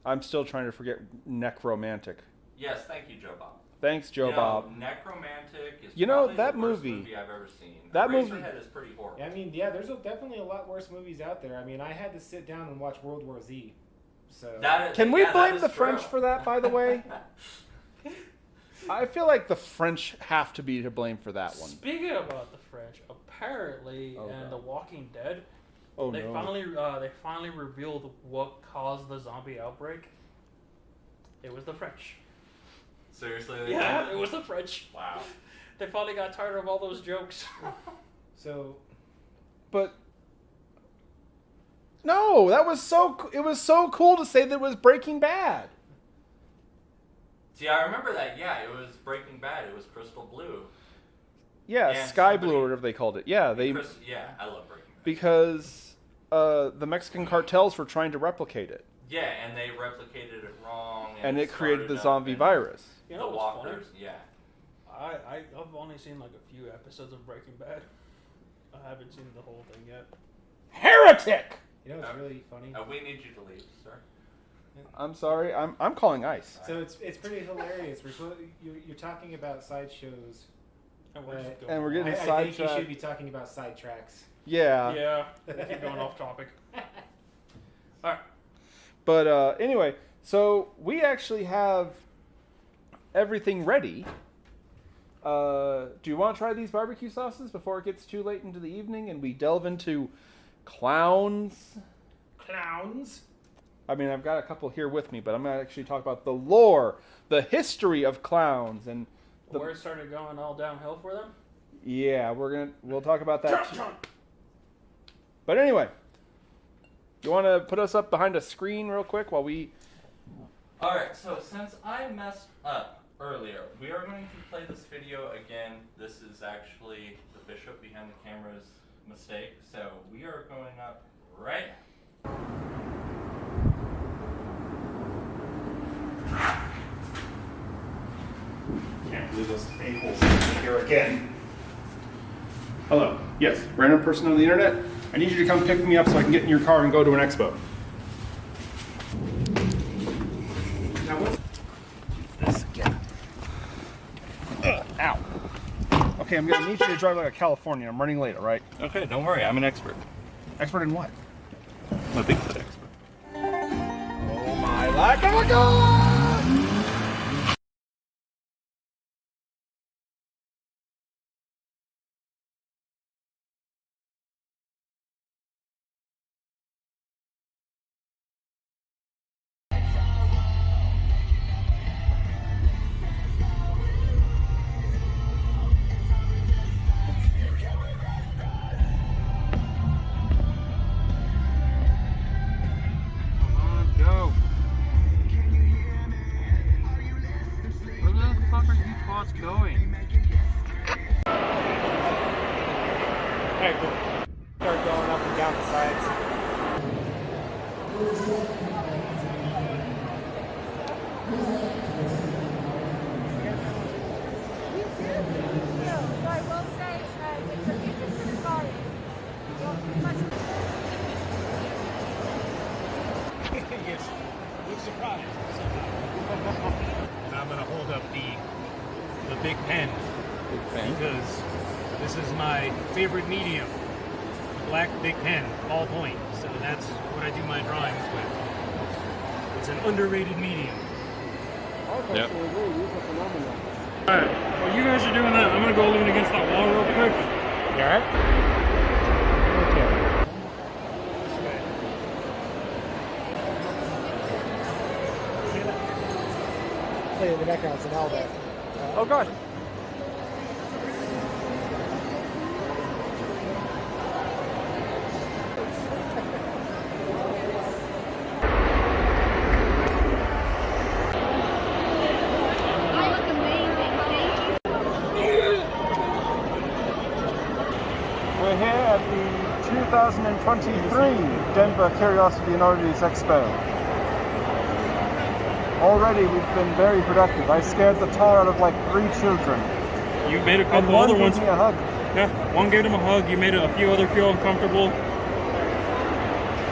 I'm still trying to forget Necromantic. Yes, thank you, Joe Bob. Thanks, Joe Bob. Necromantic is You know, probably that the worst movie I've ever seen. that Eraserhead movie- is pretty horrible. I mean, yeah, there's definitely a lot worse movies out there. I mean, I had to sit down and watch World War Z. So Can we yeah, that blame is the true. French for that, by the way? I feel like the French have to be to blame for that one. Speaking about the French, apparently Oh, in God. The Walking Dead, Oh they no. finally revealed what caused the zombie outbreak. It was the French. Seriously? Yeah, it was the French. Wow. They finally got tired of all those jokes. So But no, that was it was so cool to say that it was Breaking Bad. See, I remember that. Yeah, it was Breaking Bad. It was Crystal Blue. Yeah, And Sky Blue somebody- or whatever they called it. Yeah, Yeah, I love Breaking Bad. because the Mexican cartels were trying to replicate it, Yeah, and they replicated it wrong. and it created the started up zombie and virus. You The know what's funny? walkers, yeah. I've only seen like a few episodes of Breaking Bad. I haven't seen the whole thing yet. Heretic! you know, it's really funny. We need you to leave, sir. I'm sorry, I'm calling ICE. So it's pretty hilarious. You're talking about sideshows. And we're just And we're going. getting I think you sidetracked. should be talking about sidetracks. Yeah. Yeah, we keep going off topic. Alright. But anyway, so we actually have everything ready. Do you want to try these barbecue sauces before it gets too late into the evening and we delve into clowns? Clowns. I mean, I've got a couple here with me, but I'm going to actually talk about the lore, the history of clowns, and Where it started going all downhill for them? yeah, we'll talk about that too. But anyway, you want to put us up behind a screen real quick while we... Alright, so since I messed up earlier, we are going to play this video again. This is actually the bishop behind the camera's mistake, so we are going up right now. Can't believe those a-holes are here again. Hello. Yes, random person on the internet. I need you to come pick me up so I can get in your car and go to an expo. Now what's this again? Ow. Okay, I'm gonna need you to drive like a Californian. I'm running late, all right? Okay, don't worry, I'm an expert. Expert in what? I'm a Bigfoot expert. Oh my lack of a God! Going. Alright, cool. Start going up and down the sides. So I will say, if you're interested in buying, you'll pretty much Yes. With surprise. And I'm gonna hold up the big pen because this is my favorite medium. The black big pen, ballpoint. So that's what I do my drawings with. It's an underrated medium. Alright, while you guys are doing that, I'm gonna go lean against that wall real quick. You alright? Play in the background, it's an Alba. Oh God. I look amazing, thank you. We're here at the 2023 Denver Curiosity and Oddities Expo. Already we've been very productive. I scared the tar out of like 3 children. You made a And couple one other gave ones. me a hug. Yeah, one gave him a hug. You made a few other feel uncomfortable.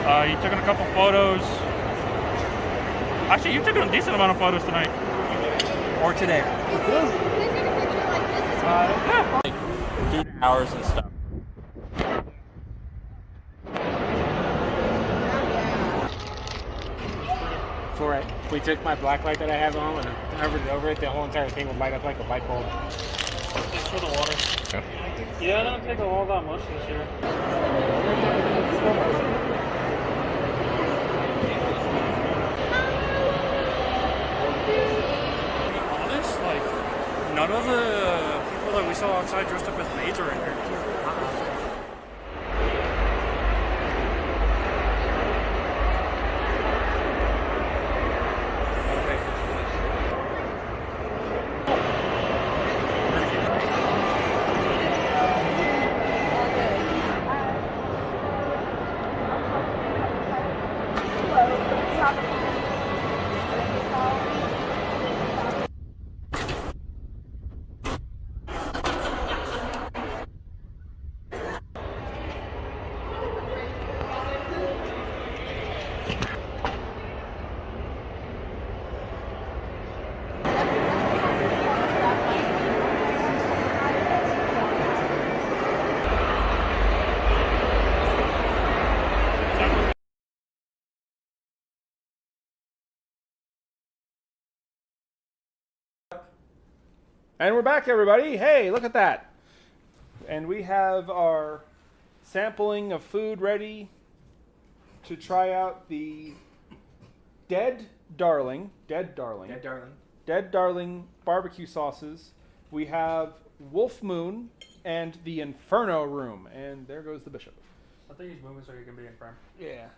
You took a couple photos. Actually, you've taken a decent amount of photos tonight. Or today. Can I take a picture like this? Yeah. Like, 2 hours and stuff. For it, if we took my black light that I have on and hovered it over it, the whole entire thing would light up like a light bulb. Thanks for the water. Yeah, I don't take all that much this year. Honest, like, none of the people that we saw outside dressed up as maids are in here. And we're back, everybody. Hey, look at that. And we have our sampling of food ready to try out the Dead Darling barbecue sauces. We have Wolf Moon and the Inferno Room. And there goes the bishop. I think he's moving so he can be in frame. Yeah.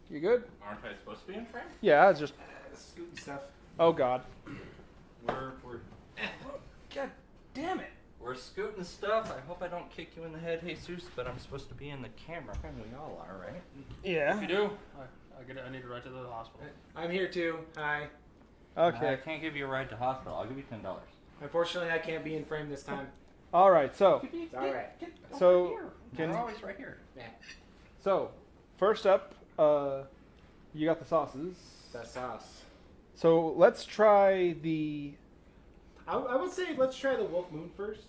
You good? Aren't I supposed to be in frame? Yeah, it's just... Scooting stuff. Oh, God. We're God damn it. We're scooting stuff. I hope I don't kick you in the head, Jesus, but I'm supposed to be in the camera. And we all are, right? Yeah. If you do, I need to ride to the hospital. I'm here too. Hi. Okay. I can't give you a ride to hospital. I'll give you $10. Unfortunately, I can't be in frame this time. All right, so... It's all right. So, We're always right here. Yeah. So, first up, you got the sauces. The sauce. So let's try the... I would say let's try the Wolf Moon first,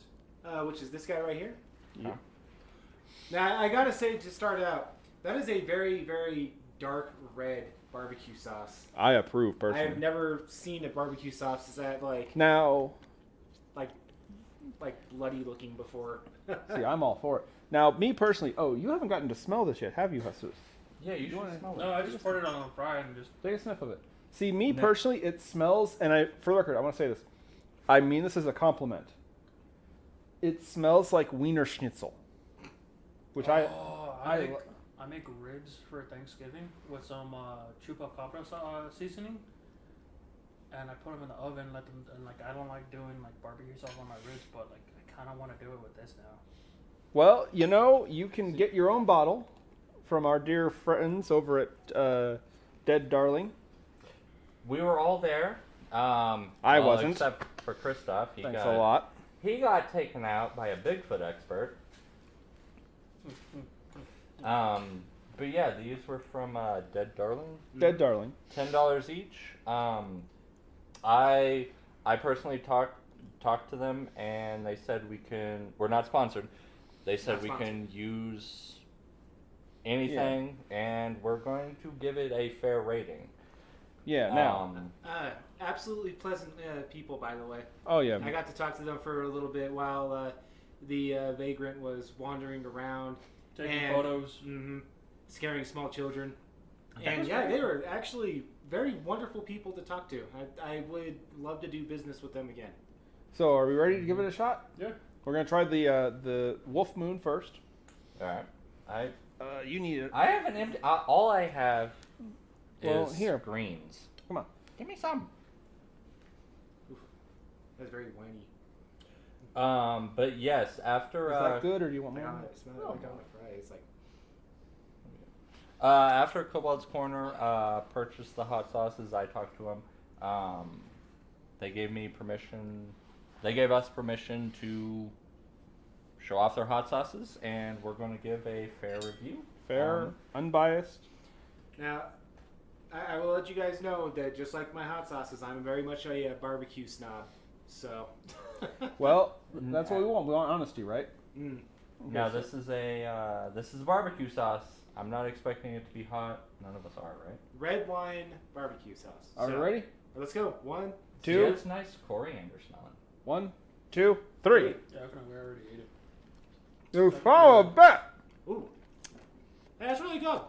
which is this guy right here. Yeah. Now, I gotta say, to start out, that is a very, very dark red barbecue sauce. I approve, I personally. have never seen a barbecue sauce that Now, like bloody looking before. see, I'm all for it. Now, me personally... Oh, you haven't gotten to smell this yet, have you, Jesus? Yeah, you should smell it. No, I just poured it on fry and just... Take a sniff of it. See, me personally, it smells... And for the record, I want to say this. I mean this as a compliment. It smells like Wiener Schnitzel. Which I make ribs for Thanksgiving with some chupacabra seasoning, and I put them in the oven. Let them, and I don't like doing barbecue sauce on my ribs, but I kind of want to do it with this now. Well, you can get your own bottle from our dear friends over at Dead Darling. We were all there. I wasn't. Except for Kristoff. Thanks a lot. He got taken out by a Bigfoot expert. But yeah, these were from Dead Darling. Dead Darling. $10 each. I personally talked to them, and they said we're not sponsored. They said we can use anything, and we're going to give it a fair rating. Yeah, now. Absolutely pleasant people, by the way. Oh, yeah. I got to talk to them for a little bit while the vagrant was wandering around. Taking photos. Scaring small children. And yeah, they were actually very wonderful people to talk to. I would love to do business with them again. So, are we ready to give it a shot? Yeah. We're going to try the Wolf Moon first. All right. You need it. I have an empty... all I have is here. greens. Come on. Give me some. Oof, that's very whiny. But yes, after... Is that good, or do you want Like more? on the, smell it like on the fry. It's like... After Cobalt's Corner purchased the hot sauces, I talked to them. They gave me permission. They gave us permission to show off their hot sauces, and we're going to give a fair review. Fair, unbiased. Now, I will let you guys know that just like my hot sauces, I'm very much a barbecue snob. So. Well, that's what we want. We want honesty, right? Mm. Now this is a barbecue sauce. I'm not expecting it to be hot. None of us are, right? Red wine barbecue sauce. Are we ready? Let's go. 1, Two. Yeah, it's nice coriander smelling. 1, 2, 3. Definitely, I already ate it. You follow bet. Ooh. Hey, that's really good.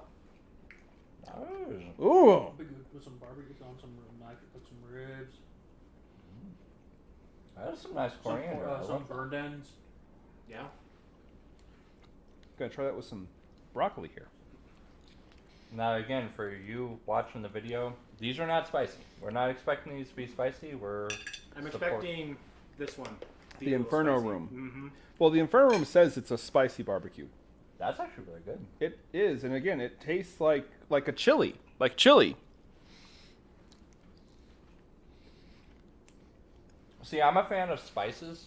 Oh. Ooh. Be good with some barbecue on some knife, put some ribs, That's some nice coriander. I some love that. burned ends. Yeah. Gonna try that with some broccoli here. Now again, for you watching the video, these are not spicy. We're not expecting these to be spicy. I'm expecting this one. The little Inferno spicy. Room. Mm-hmm. Well, the Inferno Room says it's a spicy barbecue. That's actually really good. It is, and again, it tastes like a chili, like chili. See, I'm a fan of spices,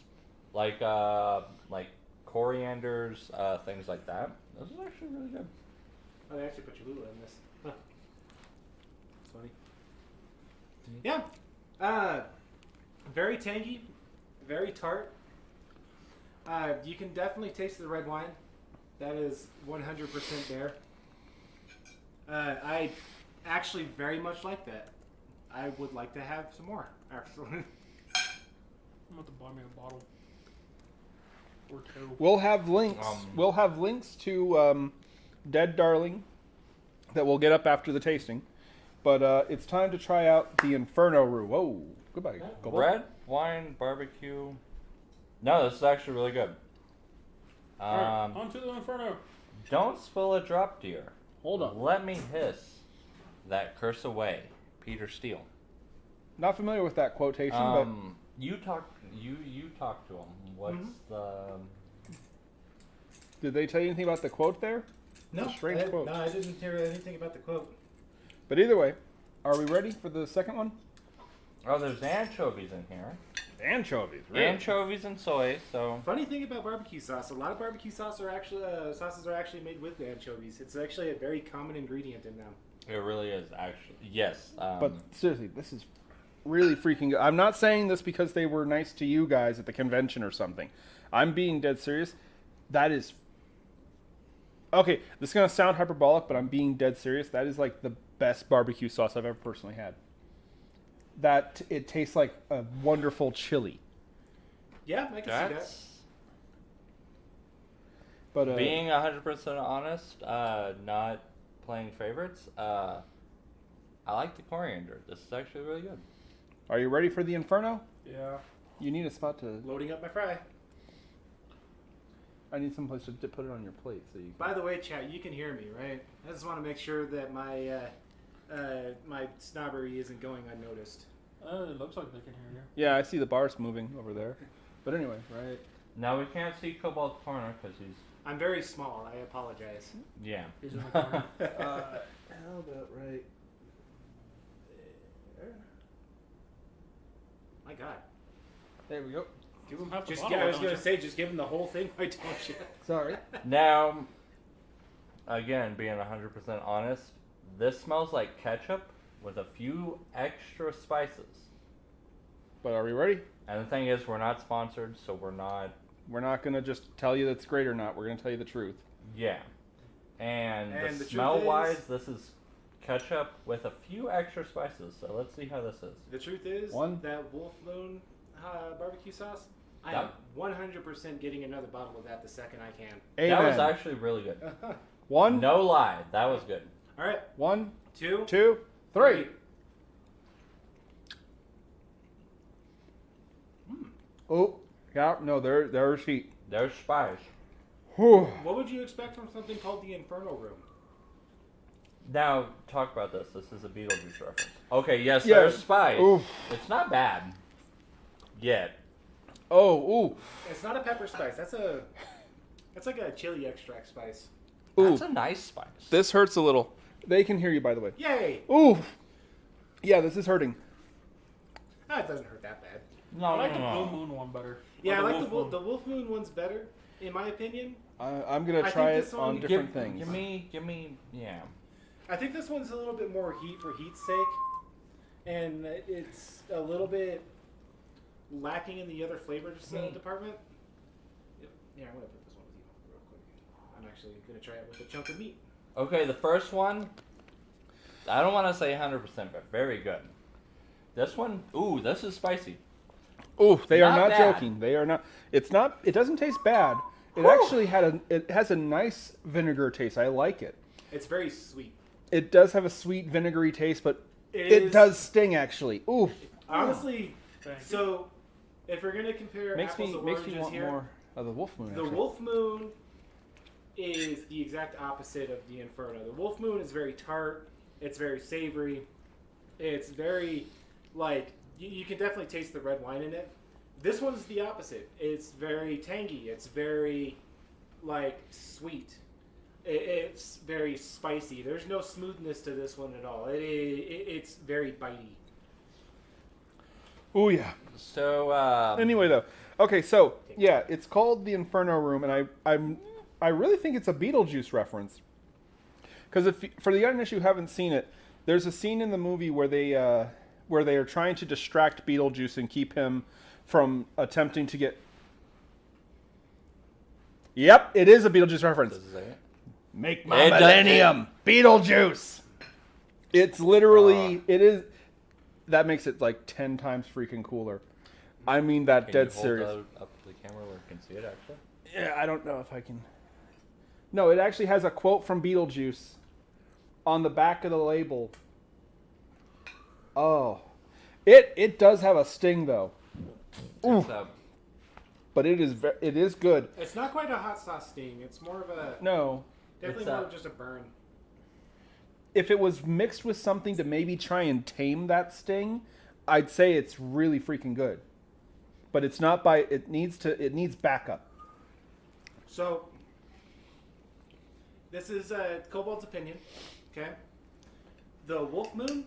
like corianders, things like that. This is actually really good. Oh, they actually put Cholula in this. Huh. That's funny. Yeah. Very tangy, very tart. You can definitely taste the red wine. That is 100% there. I actually very much like that. I would like to have some more, actually. I'm about to buy me a bottle or two. We'll have links. We'll have links to Dead Darling that we'll get up after the tasting. But it's time to try out the Inferno Roux. Whoa, goodbye. Red wine barbecue. No, this is actually really good. Alright, on to the Inferno. Don't spill a drop, dear. Hold on. Let me hiss that curse away, Peter Steele. Not familiar with that quotation, but You talk to him. What's the? did they tell you anything about the quote there? No, It's a strange quote. no, I didn't hear anything about the quote. But either way, are we ready for the second one? Oh, there's anchovies in here. Anchovies, Anchovies and soy. So Funny thing about barbecue sauce, a lot of barbecue sauce are actually sauces are actually made with anchovies. It's actually a very common ingredient in them. it really is actually yes. But seriously, this is really freaking good. I'm not saying this because they were nice to you guys at the convention or something. I'm being dead serious. That is... Okay, this is going to sound hyperbolic, but I'm being dead serious. That is like the best barbecue sauce I've ever personally had. That it tastes like a wonderful chili. Yeah, I can see that. that's But being 100% honest. Not playing favorites. I like the coriander. This is actually really good. are you ready for the Inferno? Yeah. You need a spot to... Loading up my fry. I need someplace to put it on your plate so you can... By the way, chat, you can hear me, right? I just want to make sure that my my snobbery isn't going unnoticed. It looks like they can hear you. Yeah, I see the bars moving over there. But anyway, right... Now we can't see Cobalt's corner because he's I'm very small. I apologize. yeah. He's in the corner. how about right there? My God. There we go. Give him half the Just bottle. I was don't going you? to say, just give him the whole thing. Why don't you? Sorry. Now, again, being 100% honest, this smells like ketchup with a few extra spices. But are we ready? And the thing is, we're not sponsored, so we're not. We're not going to just tell you that's great or not. We're going to tell you the truth. Yeah. And And the the truth smell-wise, is- this is ketchup with a few extra spices. So let's see how this is. The truth is, One. that Wolf Moon barbecue sauce, I That- am 100% getting another bottle of that the second I can. Amen. That was actually really good. One, No lie, that was good. All right, 1, 2, 2, 3. Oh, yeah, no, there's heat. There's spice. Whew. What would you expect from something called the Inferno Room? Now, talk about this. This is a Beetlejuice reference. Okay, yes, Yeah. there's spice. Oof. It's not bad. Yet. Oh, ooh, It's not a pepper spice. That's like a chili extract spice. ooh. That's a nice spice. This hurts a little. They can hear you, by the way. Yay! Ooh. Yeah, this is hurting. Ah, it doesn't hurt that bad. No, I like no, the no. Blue Moon one better. Yeah, I Or like Wolf Moon. the Wolf Moon one's better, in my opinion. I'm going I to try think it this on one- different things. Give me, yeah. I think this one's a little bit more heat for heat's sake, and it's a little bit lacking in the other flavors department. Yep. Yeah, I'm gonna put this one with you real quick. I'm actually gonna try it with a chunk of meat. Okay, the first one, I don't want to say 100%, but very good. This one, ooh, this is spicy. Ooh, they are Not not bad. joking. They are not. It's not. It doesn't taste bad. It Whew. actually it has a nice vinegar taste. I like it. It's very sweet. It does have a sweet vinegary taste, but It it is- does sting actually. Ooh, Honestly, Thank you. so if we're gonna compare makes apples me to makes oranges me want here, more of the Wolf Moon. the actually. Wolf Moon is the exact opposite of the Inferno. The Wolf Moon is very tart. It's very savory. It's very, like, you can definitely taste the red wine in it. This one's the opposite. It's very tangy. It's very, like, sweet. It's very spicy. There's no smoothness to this one at all. It's very bitey. Ooh yeah. So, Anyway though, okay, so yeah, it's called the Inferno Room, and I really think it's a Beetlejuice reference. Because if for the audience who haven't seen it, there's a scene in the movie where they are trying to distract Beetlejuice and keep him from attempting to get. Yep, it is a Beetlejuice reference. this is it. Make my It does- millennium Beetlejuice. It's literally it is. That makes it like 10 times freaking cooler. I mean that Can dead you hold serious. that up to the camera where we can see it, actually? Yeah, I don't know if I can. No, it actually has a quote from Beetlejuice on the back of the label. Oh, it does have a sting though, Ooh. It's, but it is good. It's not quite a hot sauce sting. It's more of a No, definitely It's, more of just a burn. if it was mixed with something to maybe try and tame that sting, I'd say it's really freaking good. But it's not by it needs backup. So this is Cobalt's opinion. Okay, the Wolf Moon,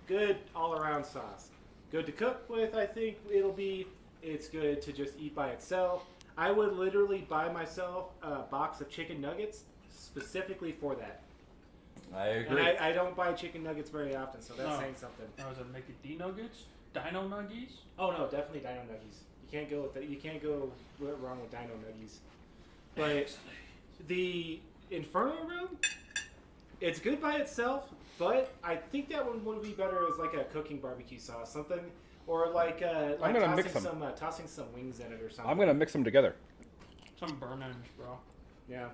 good all-around sauce. Good to cook with. I think it'll be. It's good to just eat by itself. I would literally buy myself a box of chicken nuggets specifically for that. I And agree. I don't buy chicken nuggets very often, so that's No. saying something. Now, is it make it D-Nuggets? Dino Nuggies? Oh no, definitely Dino Nuggies. You can't go with that. You can't go wrong with Dino Nuggies. But the Inferno Room, it's good by itself, but I think that one would be better as like a cooking barbecue sauce, something, or like gonna mix tossing them. tossing some wings in it or something. I'm gonna mix them together. Some burn-ins, bro. Yeah.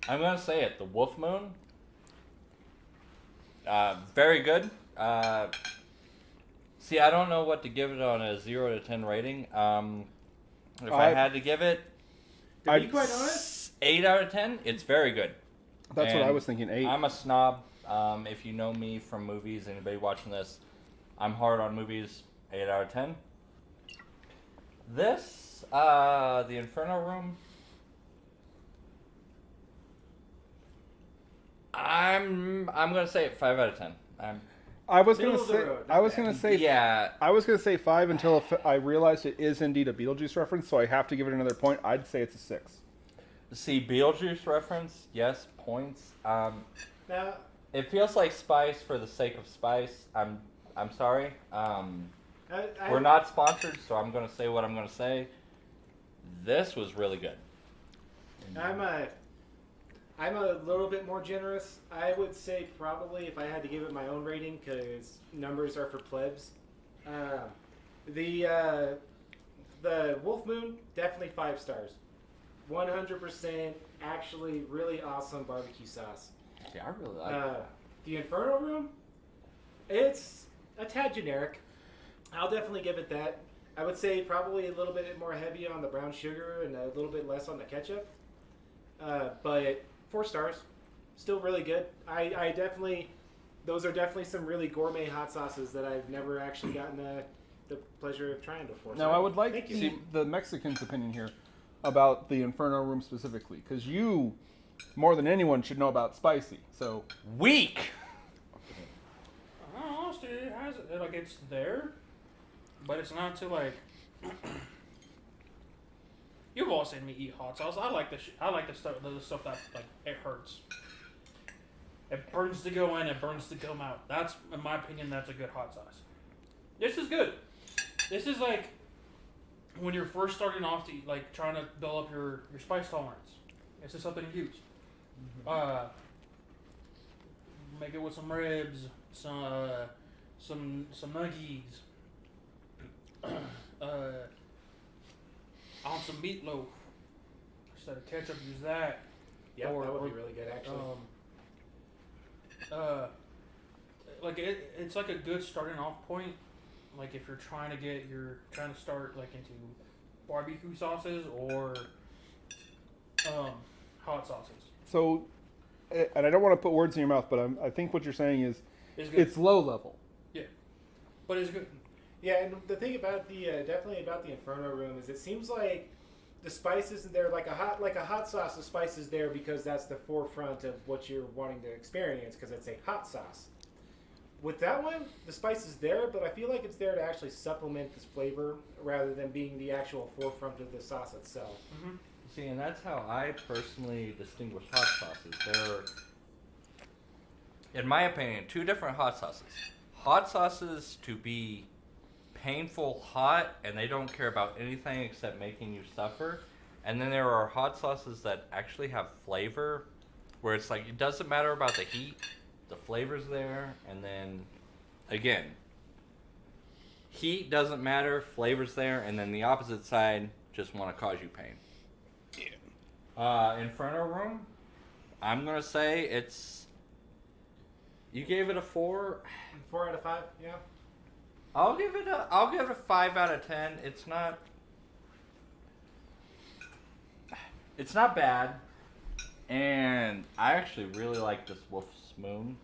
I'm gonna say it. The Wolf Moon, very good. See, I don't know what to give it on a 0 to 10 rating. If I had to give it To be quite honest, 8 out of 10, it's very good. That's what I And was thinking. 8. I'm a snob. If you know me from movies, anybody watching this, I'm hard on movies. 8 out of 10. This, the Inferno Room, I'm gonna say it 5 out of 10. I was Middle gonna of the say. road, I not was bad. gonna say. Yeah, I was gonna say 5 until I realized it is indeed a Beetlejuice reference, so I have to give it another point. I'd say it's a 6. see, Beetlejuice reference, yes, points. now It feels like spice for the sake of spice. I'm sorry. We're not sponsored, so I'm gonna say what I'm gonna say. This was really good. I'm a little bit more generous. I would say probably if I had to give it my own rating, because numbers are for plebs. The Wolf Moon, definitely 5 stars. 100% actually really awesome barbecue sauce. Yeah, I really like it. The Inferno Room, it's a tad generic. I'll definitely give it that. I would say probably a little bit more heavy on the brown sugar and a little bit less on the ketchup. But 4 stars, still really good. I definitely, those are definitely some really gourmet hot sauces that I've never actually gotten the pleasure of trying before. Now, So I would like thank you. the Mexican's opinion here about the Inferno Room specifically, because you, more than anyone, should know about spicy. So, Weak. I don't know, honestly, it has like it's there, but it's not too like. You've all seen me eat hot sauce. I like the stuff that like it hurts. It burns to go in, it burns to come out. That's, in my opinion, that's a good hot sauce. This is good. This is like when you're first starting off to like trying to build up your spice tolerance. This is something to use. Make it with some ribs, some nuggies, on some meatloaf. Instead of ketchup, use that. Yeah, that would be really good actually. Like it's like a good starting off point. Like if you're trying to start like into barbecue sauces or hot sauces. So, and I don't want to put words in your mouth, but I think what you're saying is it's low level. Yeah, but it's good. Yeah, and the thing about the definitely about the Inferno Room is it seems like the spices there, like a hot sauce. The spice is there because that's the forefront of what you're wanting to experience because it's a hot sauce. With that one, the spice is there, but I feel like it's there to actually supplement this flavor rather than being the actual forefront of the sauce itself. Mm-hmm. See, and that's how I personally distinguish hot sauces. There are, in my opinion, two different hot sauces. Hot sauces to be painful hot, and they don't care about anything except making you suffer. And then there are hot sauces that actually have flavor, where it's like, it doesn't matter about the heat, the flavor's there, and then, again, heat doesn't matter, flavor's there, and then the opposite side just want to cause you pain. Inferno Room, I'm gonna say it's. You gave it a 4. 4 out of 5, yeah. I'll give it a 5 out of 10. It's not bad, and I actually really like this Wolf's Moon.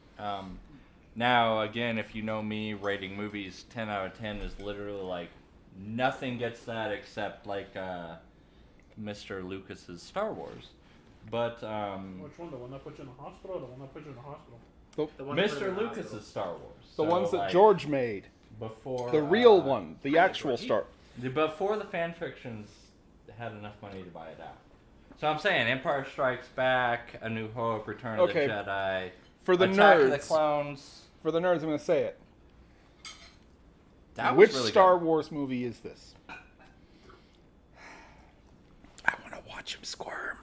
Now, again, if you know me, rating movies 10 out of 10 is literally like nothing gets that except like Mr. Lucas's Star Wars. But Which one? The one that puts you in the hospital, or the one that puts you in the hospital? The one that put it Mr. in the Lucas's hospital. Star Wars. The So, ones that like, George made. before The real one. The actual Star. Before the fan fictions had enough money to buy it out. So I'm saying Empire Strikes Back, A New Hope, Return of Okay. the Jedi, For the Attack of the nerds. Clones. For the nerds, I'm going to say it. That Which was really Star good. Wars movie is this? I want to watch him squirm.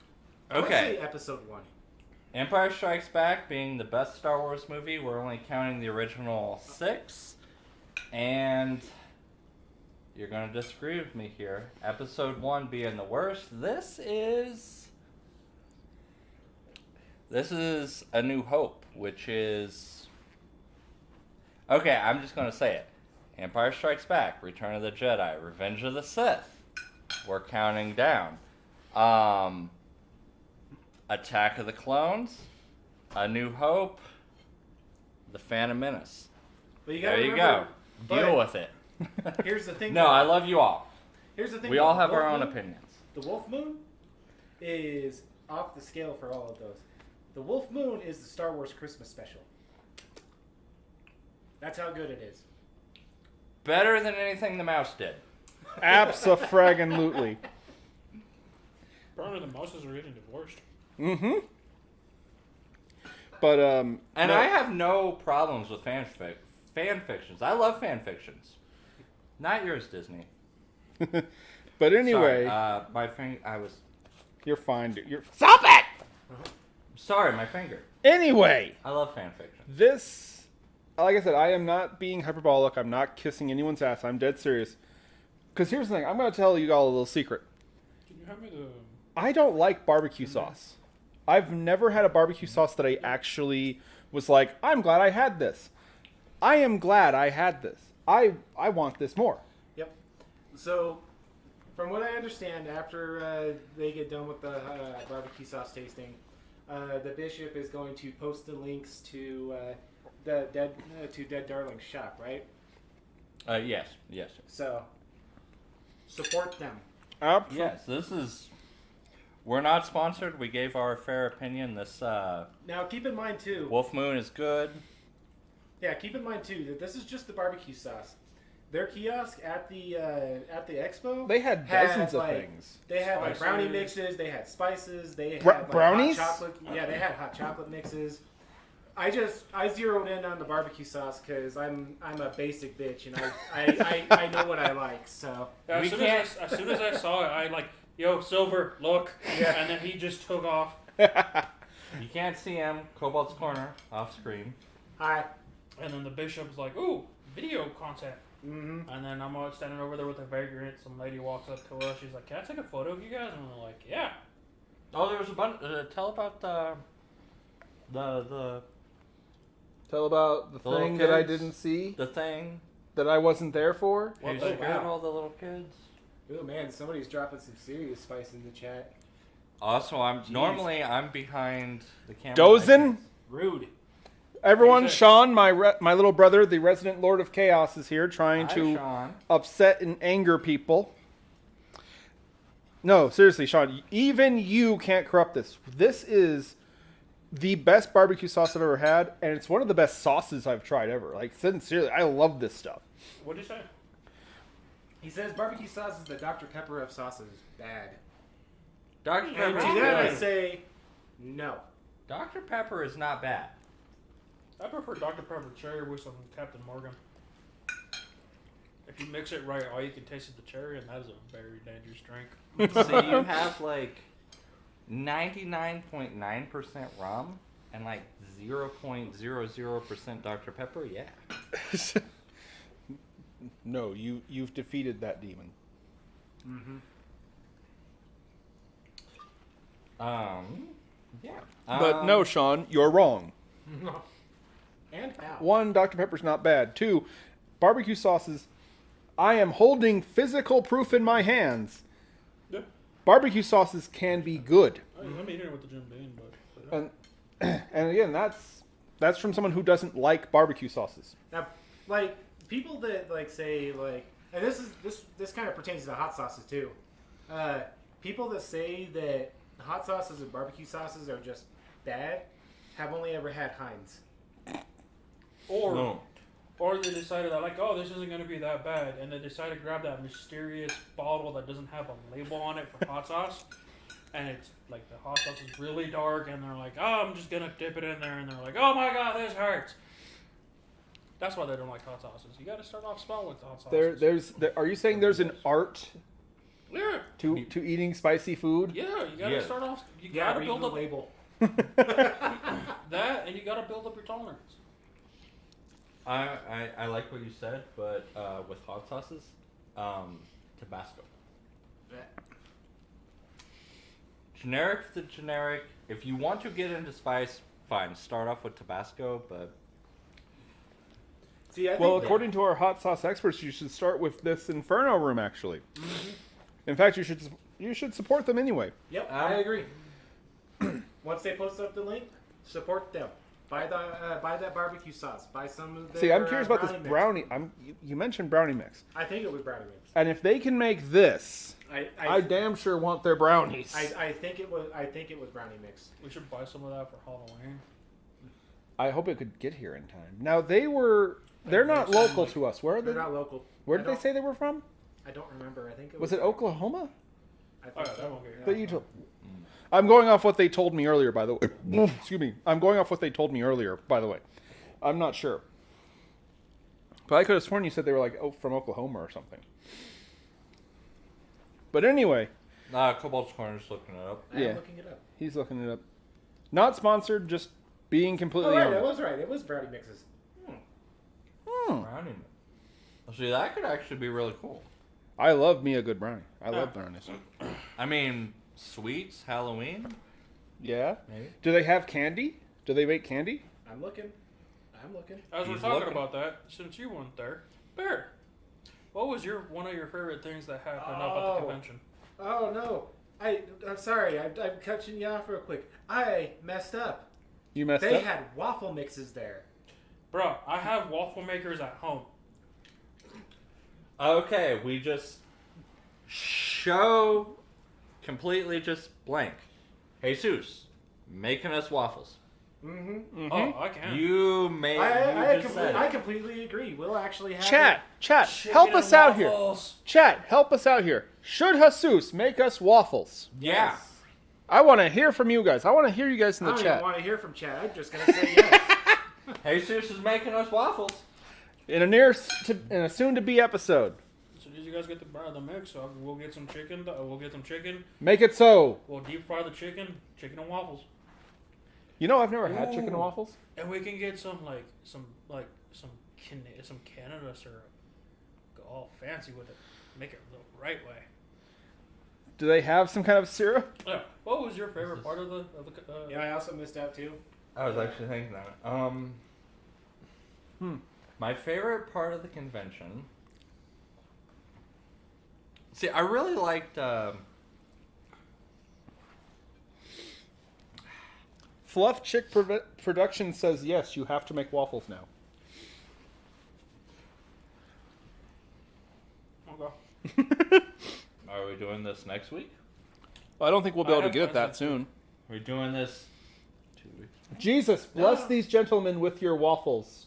I would Okay. say episode 1. Empire Strikes Back being the best Star Wars movie, we're only counting the original 6. And you're going to disagree with me here. Episode 1 being the worst. This is A New Hope, which is... Okay, I'm just going to say it. Empire Strikes Back, Return of the Jedi, Revenge of the Sith. We're counting down. Attack of the Clones, A New Hope, The Phantom Menace. But you gotta There you remember, go. Deal with it. Here's the thing. No, I love you all. Here's the thing. We though, all the have our Wolf own Moon- opinions. The Wolf Moon is off the scale for all of those. The Wolf Moon is the Star Wars Christmas special. That's how good it is. Better than anything the mouse did. Abso-fraggin-lutely. Apparently the mouses are getting divorced. Mm-hmm. But, And no. I have no problems with fan fictions. I love fan fictions. Not yours, Disney. But anyway, Sorry, my finger. you're fine. Dude. Stop it! Sorry, my finger. Anyway, I love fan fiction. this, like I said, I am not being hyperbolic. I'm not kissing anyone's ass. I'm dead serious. Because here's the thing. I'm going to tell you all a little secret. Can you have me the... I don't like barbecue sauce. I've never had a barbecue sauce that I actually was like, I'm glad I had this. I am glad I had this. I want this more. Yep. So, from what I understand, after they get done with the barbecue sauce tasting, the bishop is going to post the links to Dead Darling's shop, right? Yes. So, support them. Yes, this is... We're not sponsored. We gave our fair opinion. This Now, keep in mind too. Wolf Moon is good. Yeah, keep in mind too that this is just the barbecue sauce. Their kiosk at the expo, They had dozens of things. They had like brownie Spices. mixes. They had spices. They had Brownies? Hot chocolate. Yeah, they had hot chocolate mixes. I zeroed in on the barbecue sauce because I'm a basic bitch and I know what I like. So As soon as I saw it, I like, yo, Silver, look. Yeah. And then he just took off. You can't see him. Cobalt's Corner, off screen. hi. And then the bishop's like, ooh, video content. Mm-hmm. And then I'm standing over there with a vagrant. Some lady walks up to us. She's like, can I take a photo of you guys? And we're like, yeah. Oh, there was a bunch. Tell about the Tell about the little thing that I kids. didn't see, the thing. that I wasn't there for. Who's the- scared all the little kids? Oh man, somebody's dropping some serious spice in the chat. Also, Jeez. normally I'm behind the camera. Dozen? Rude. Everyone, What is it? Sean, my little brother, the resident Lord of Chaos, is here trying Hi, to Sean. upset and anger people. No, seriously, Sean, even you can't corrupt this. This is the best barbecue sauce I've ever had, and it's one of the best sauces I've tried ever. Like, sincerely, I love this stuff. What'd you say? He says barbecue sauce is the Dr. Pepper of sauces. Bad. Dr. And Pepper. to that I good. say, no. Dr. Pepper is not bad. I prefer Dr. Pepper cherry with some Captain Morgan. If you mix it right, all you can taste is the cherry, and that is a very dangerous drink. So you have like 99.9% rum and like 0.00% Dr. Pepper? Yeah. No, you've defeated that demon. Mm-hmm. Yeah. But no, Sean, you're wrong. And how? One, Dr. Pepper's not bad. Two, barbecue sauces, I am holding physical proof in my hands. Yeah. Barbecue sauces can be good. I'm eating it with the Jim Beam, but And again, that's from someone who doesn't like barbecue sauces. Now, like people that like say like, and this kind of pertains to hot sauces too. People that say that hot sauces and barbecue sauces are just bad have only ever had Heinz. or No. or they decided that like, oh, this isn't going to be that bad, and they decided to grab that mysterious bottle that doesn't have a label on it for hot sauce, and it's like the hot sauce is really dark, and they're like, oh, I'm just gonna dip it in there, and they're like, oh my god, this hurts. That's why they don't like hot sauces. You got to start off small with hot sauces. Are you saying there's an art Yeah, to eating spicy food? yeah, you got to Yeah. start off. You Yeah, got to read build the up label. that, and you got to build up your tolerance. I like what you said, but with hot sauces, Tabasco. Generic to generic. If you want to get into spice, fine. Start off with Tabasco, but See, I Well, think according to our hot sauce experts, you should start with this Inferno room. Actually, in fact, you should support them anyway. Yep, I agree. Once they post up the link, support them. Buy that barbecue sauce. Buy some of their See, I'm curious about this mix. brownie. You mentioned brownie mix, I think it was brownie mix. and if they can make this, I I damn sure want their brownies. I think it was brownie mix. We should buy some of that for Halloween. I hope it could get here in time. Now they're not local to us. Where are They're they? not local. Where I did they don't- say they were from? I don't remember. I think it Was it Oklahoma? I think Oh, yeah, so. that won't get here. That you told. I'm going off what they told me earlier, by the way. Excuse me. I'm going off what they told me earlier, by the way. I'm not sure. But I could have sworn you said they were like from Oklahoma or something. But anyway, Cobalt's Corner's looking it up. I'm Yeah. looking it up. he's looking it up. Not sponsored, just being completely Oh, right, I honest. was right. It was brownie mixes. Brownie mix. See, that could actually be really cool. I love me a good brownie. I love brownies. I mean, sweets, Halloween, Yeah. maybe. Do they have candy? Do they make candy? I'm looking. As we're He's talking looking. about that, since you weren't there, Bear, what was one of your favorite things that happened up at the convention? Oh no. I'm sorry. I'm cutting you off real quick. I messed up. You messed They up? had waffle mixes there. Bro, I have waffle makers at home. Okay, we just show completely just blank. Jesus, making us waffles. Mm-hmm. Oh, I can. You made. I you just said it. completely agree. We'll actually have Chat, Chicken help and us out here. waffles. Chat, help us out here. Should Jesus make us waffles? Yeah. Yes. I want to hear from you guys. I want to hear you guys in I the don't chat. even want to hear from chat. I'm just gonna say yes. Jesus is making us waffles. In a soon-to-be episode. As soon as you guys get the mix, we'll get some chicken. We'll get some chicken. Make it so. We'll deep fry the chicken and waffles. You know, I've never had chicken and waffles. And we can get some Canada syrup. Go all fancy with it. Make it the right way. Do they have some kind of syrup? Yeah. What was your favorite part of the? Yeah, I also missed out too. I was actually thinking that. My favorite part of the convention. See, I really liked. Fluff Chick Production says yes. You have to make waffles now. Okay. Are we doing this next week? Well, I don't think we'll be able to get it that next soon. We're doing this 2 weeks. Jesus, bless these gentlemen with your waffles.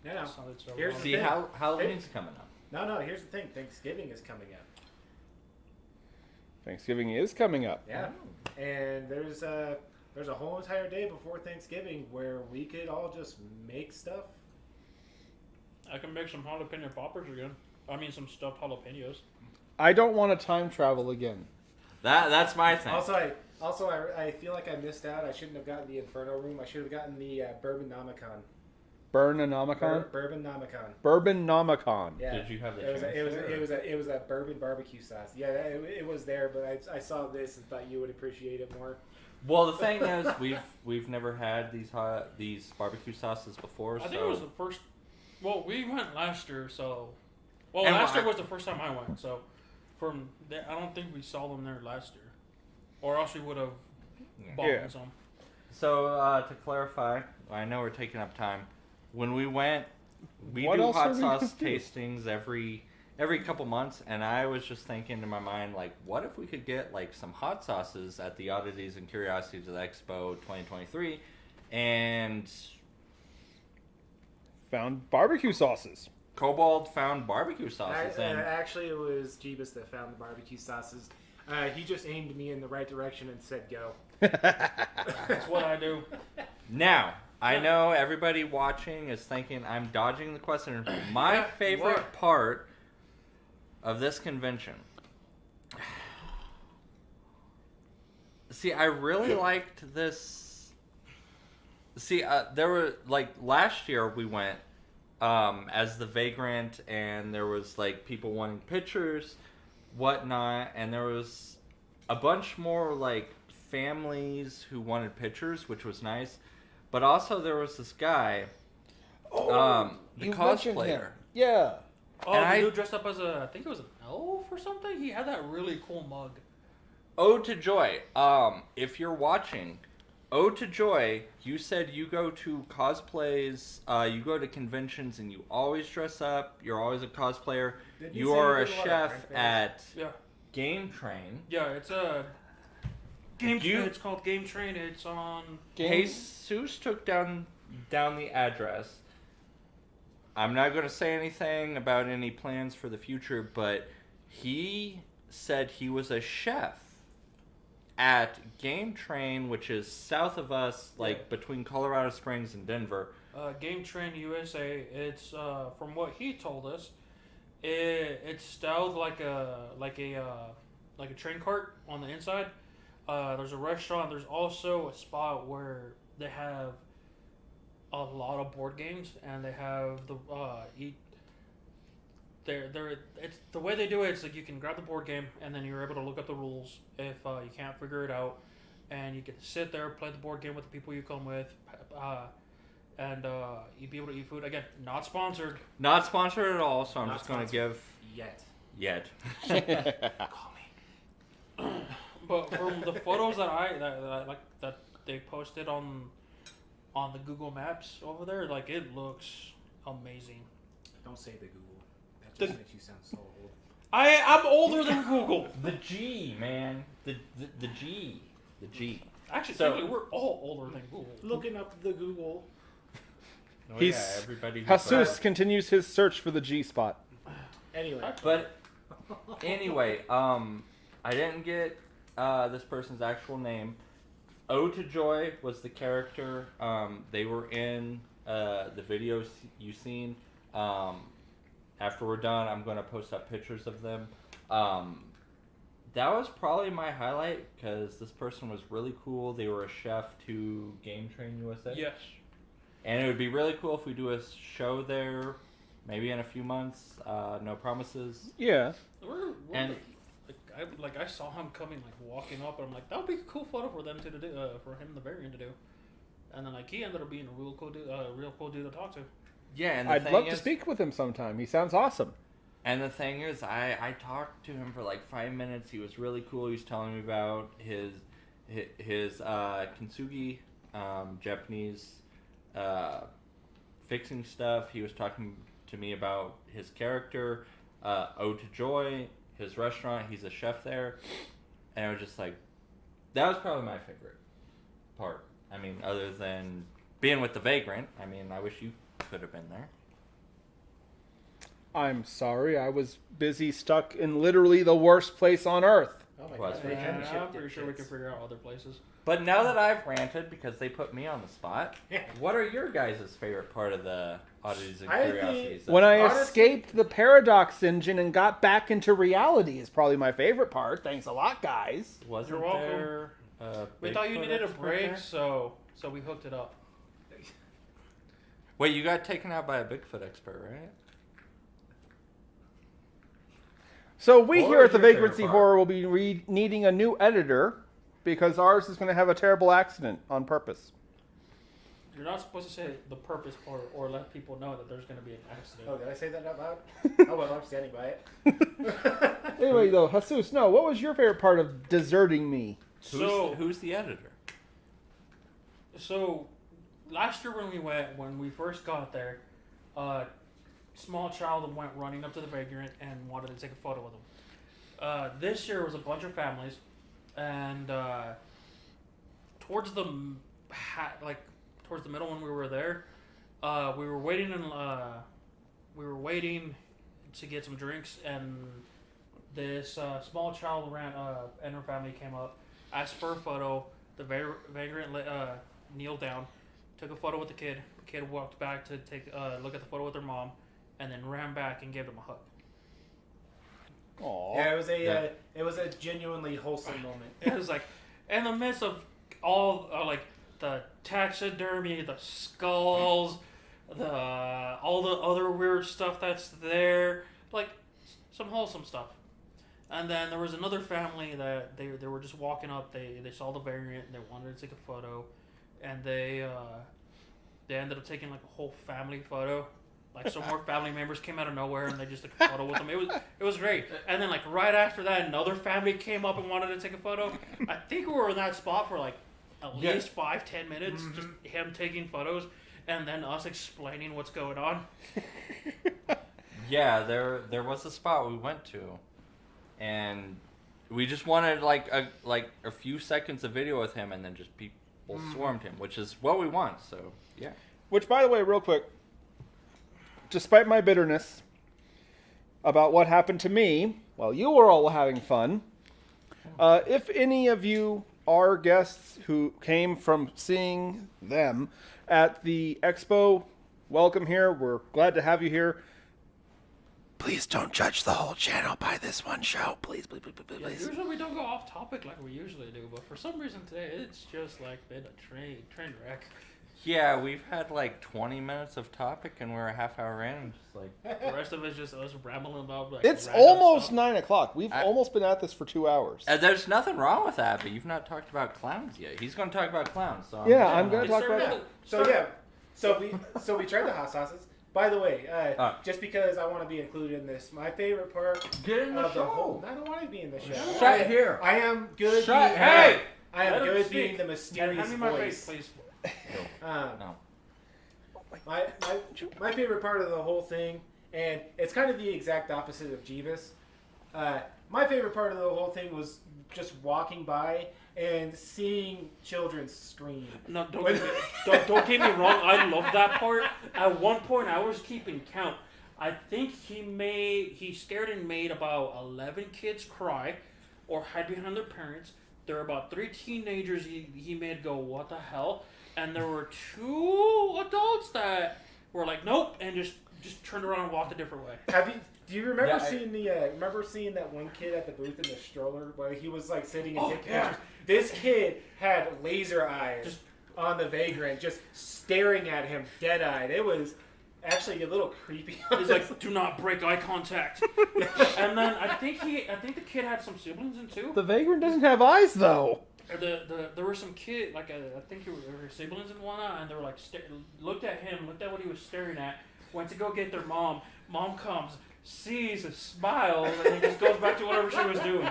No. Sounded so Here's wrong. See, Halloween's coming up. No. Here's the thing. Thanksgiving is coming up. Thanksgiving is coming up. Yeah. And there's a whole entire day before Thanksgiving where we could all just make stuff. I can make some jalapeno poppers again. I mean, some stuffed jalapenos. I don't want to time travel again. That's my thing. Also, I feel like I missed out. I shouldn't have gotten the Inferno Room. I should have gotten the Bourbonomicon. Bourbonomicon? Bourbonomicon. Bourbonomicon. Yeah. Did you have the chance? It was a bourbon barbecue sauce. Yeah, it was there, but I saw this and thought you would appreciate it more. Well, the thing is, we've never had these barbecue sauces before. I think it was the first. Well, we went last year, so. Well, And last year was the first time I went, so from there, I don't think we saw them there last year, or else we would have bought some. So to clarify, I know we're taking up time. When we went, we What do else hot are we sauce gonna do? tastings every couple months, and I was just thinking in my mind, like, what if we could get like some hot sauces at the Oddities and Curiosities of the Expo 2023, and Found barbecue sauces. Kobold found barbecue sauces, and Actually, it was Jeebus that found the barbecue sauces. He just aimed me in the right direction and said go. That's what I do. now I know everybody watching is thinking I'm dodging the question. My favorite part of this convention. See, I really liked this. See, there were like last year we went as the Vagrant, and there was like people wanting pictures, whatnot, and there was a bunch more like families who wanted pictures, which was nice. But also there was this guy, the you mentioned him. cosplayer. Yeah. Oh, And the I- dude dressed up as I think it was an elf or something. He had that really cool mug. Ode to Joy. If you're watching, Ode to Joy, you said you go to cosplays, you go to conventions, and you always dress up. You're always a cosplayer. Didn't you You say are you a did a lot of chef prank things? at Yeah, Game Train. yeah. It's a game. You- It's called Game Train. It's on. Jesus took down the address. I'm not going to say anything about any plans for the future, but he said he was a chef at Game Train, which is south of us, like between Colorado Springs and Denver. Game Train USA. It's from what he told us, it's styled like a train cart on the inside. There's a restaurant. There's also a spot where they have a lot of board games, and they have the it's the way they do it. It's like you can grab the board game, and then you're able to look up the rules if you can't figure it out, and you can sit there, play the board game with the people you come with, and you'd be able to eat food. Again, not sponsored. Not sponsored at all, so I'm Not just going to sponsored. give Yet. Call me. But from the photos that I like that they posted on the Google Maps over there, like it looks amazing. Don't say the Google. That just makes you sound so old. I'm older than Google. The G, man. The G. The G. Actually, So- technically, we're all older than Google. Looking up the Google. Oh, He's yeah, everybody. Jesus continues his search for the G spot. Anyway. But anyway, I didn't get this person's actual name. Ode to Joy was the character. They were in the videos you've seen. After we're done, I'm going to post up pictures of them. That was probably my highlight because this person was really cool. They were a chef to Game Train USA. Yes. And it would be really cool if we do a show there, maybe in a few months. No promises. Yeah. We're And- I saw him coming, like walking up, and I'm like, that would be a cool photo for them to do, for him and the variant to do. And then like he ended up being a real cool dude to talk to. Yeah, and the I'd thing love is, to speak with him sometime. He sounds awesome. And the thing is, I talked to him for like 5 minutes. He was really cool. He was telling me about his kintsugi, Japanese fixing stuff. He was talking to me about his character, Ode to Joy, his restaurant. He's a chef there. And I was just like, that was probably my favorite part. I mean, other than being with the Vagrant. I mean, I wish you could have been there. I'm sorry, I was busy stuck in literally the worst place on earth. Oh my Was god. for they had And shipped I'm pretty it, sure we kids. can figure out other places. But now that I've ranted because they put me on the spot, what are your guys' favorite part of the Oddities and I think Curiosities? When I Honestly- escaped the Paradox engine and got back into reality is probably my favorite part. Thanks a lot, guys. Wasn't You're welcome. there a We thought you Bigfoot needed a expert break, there? so we hooked it up. Wait, you got taken out by a Bigfoot expert, right? So we What here was at the your favorite Vagrancy part? Horror will be needing a new editor because ours is going to have a terrible accident on purpose. You're not supposed to say the purpose part or let people know that there's going to be an accident. Oh, did I say that out loud? Oh well, I'm standing by it. Anyway, though, Jesus, no, what was your favorite part of deserting me? Who's the editor? So last year when we first got there, small child went running up to the Vagrant and wanted to take a photo with him. This year was a bunch of families, and towards the middle when we were there, we were waiting to get some drinks, and this small child and her family came up, asked for a photo. The Vagrant kneeled down, took a photo with the kid. The kid walked back to take a look at the photo with her mom, and then ran back and gave them a hug. Aww. Yeah, it was a genuinely wholesome moment. It was like, in the midst of all like the taxidermy, the skulls, all the other weird stuff that's there, like some wholesome stuff. And then there was another family that they were just walking up. They saw the Variant and they wanted to take a photo, and they ended up taking like a whole family photo. Like some more family members came out of nowhere and they just took a photo with them. It was great. And then like right after that, another family came up and wanted to take a photo. I think we were in that spot for like at least 5-10 minutes, just him taking photos and then us explaining what's going on. Yeah, there was a spot we went to, and we just wanted like a few seconds of video with him, and then just people swarmed him, which is what we want. So yeah. Which, by the way, real quick, despite my bitterness about what happened to me while you were all having fun, if any of you are guests who came from seeing them at the expo, welcome here. We're glad to have you here. Please don't judge the whole channel by this one show. Please, please, please, please, Yeah, please. usually we don't go off topic like we usually do, but for some reason today it's just like been a train wreck. Yeah, we've had like 20 minutes of topic, and we're a half hour in, and just like The rest of it's just us rambling about like It's random almost stuff. 9 o'clock. We've almost been at this for 2 hours. there's nothing wrong with that, but you've not talked about clowns yet. He's going to talk about clowns, so Yeah, I'm gonna It's talk starting about to- So we tried the hot sauces. By the way, Ah. just because I want to be included in this, my favorite part get in the of the show. whole. I don't want to be in the show. Shut here. I am good. Shut. being, Hey. I am Let him good speak. being the And mysterious hand me my voice. face, please. No. My favorite part of the whole thing, and it's kind of the exact opposite of Jeebus. My favorite part of the whole thing was just walking by and seeing children scream. No, don't get me wrong. I love that part. At one point, I was keeping count. I think he scared and made about 11 kids cry or hide behind their parents. there were about 3 teenagers he made go, what the hell? And there were 2 adults that were like, nope, and just turned around and walked a different way. Do you remember Yeah, seeing that one kid at the booth in the stroller where he was like sitting and taking yeah. pictures? This kid had laser eyes Just- on the vagrant, just staring at him dead-eyed. It was actually a little creepy. He's like, do not break eye contact. And then I think the kid had some siblings in too. The vagrant doesn't have eyes, though. There were some kid, like I think there were siblings and whatnot, and they were like looked at him, looked at what he was staring at, went to go get their mom. Mom comes, sees, smiles, and then just goes back to whatever she was doing.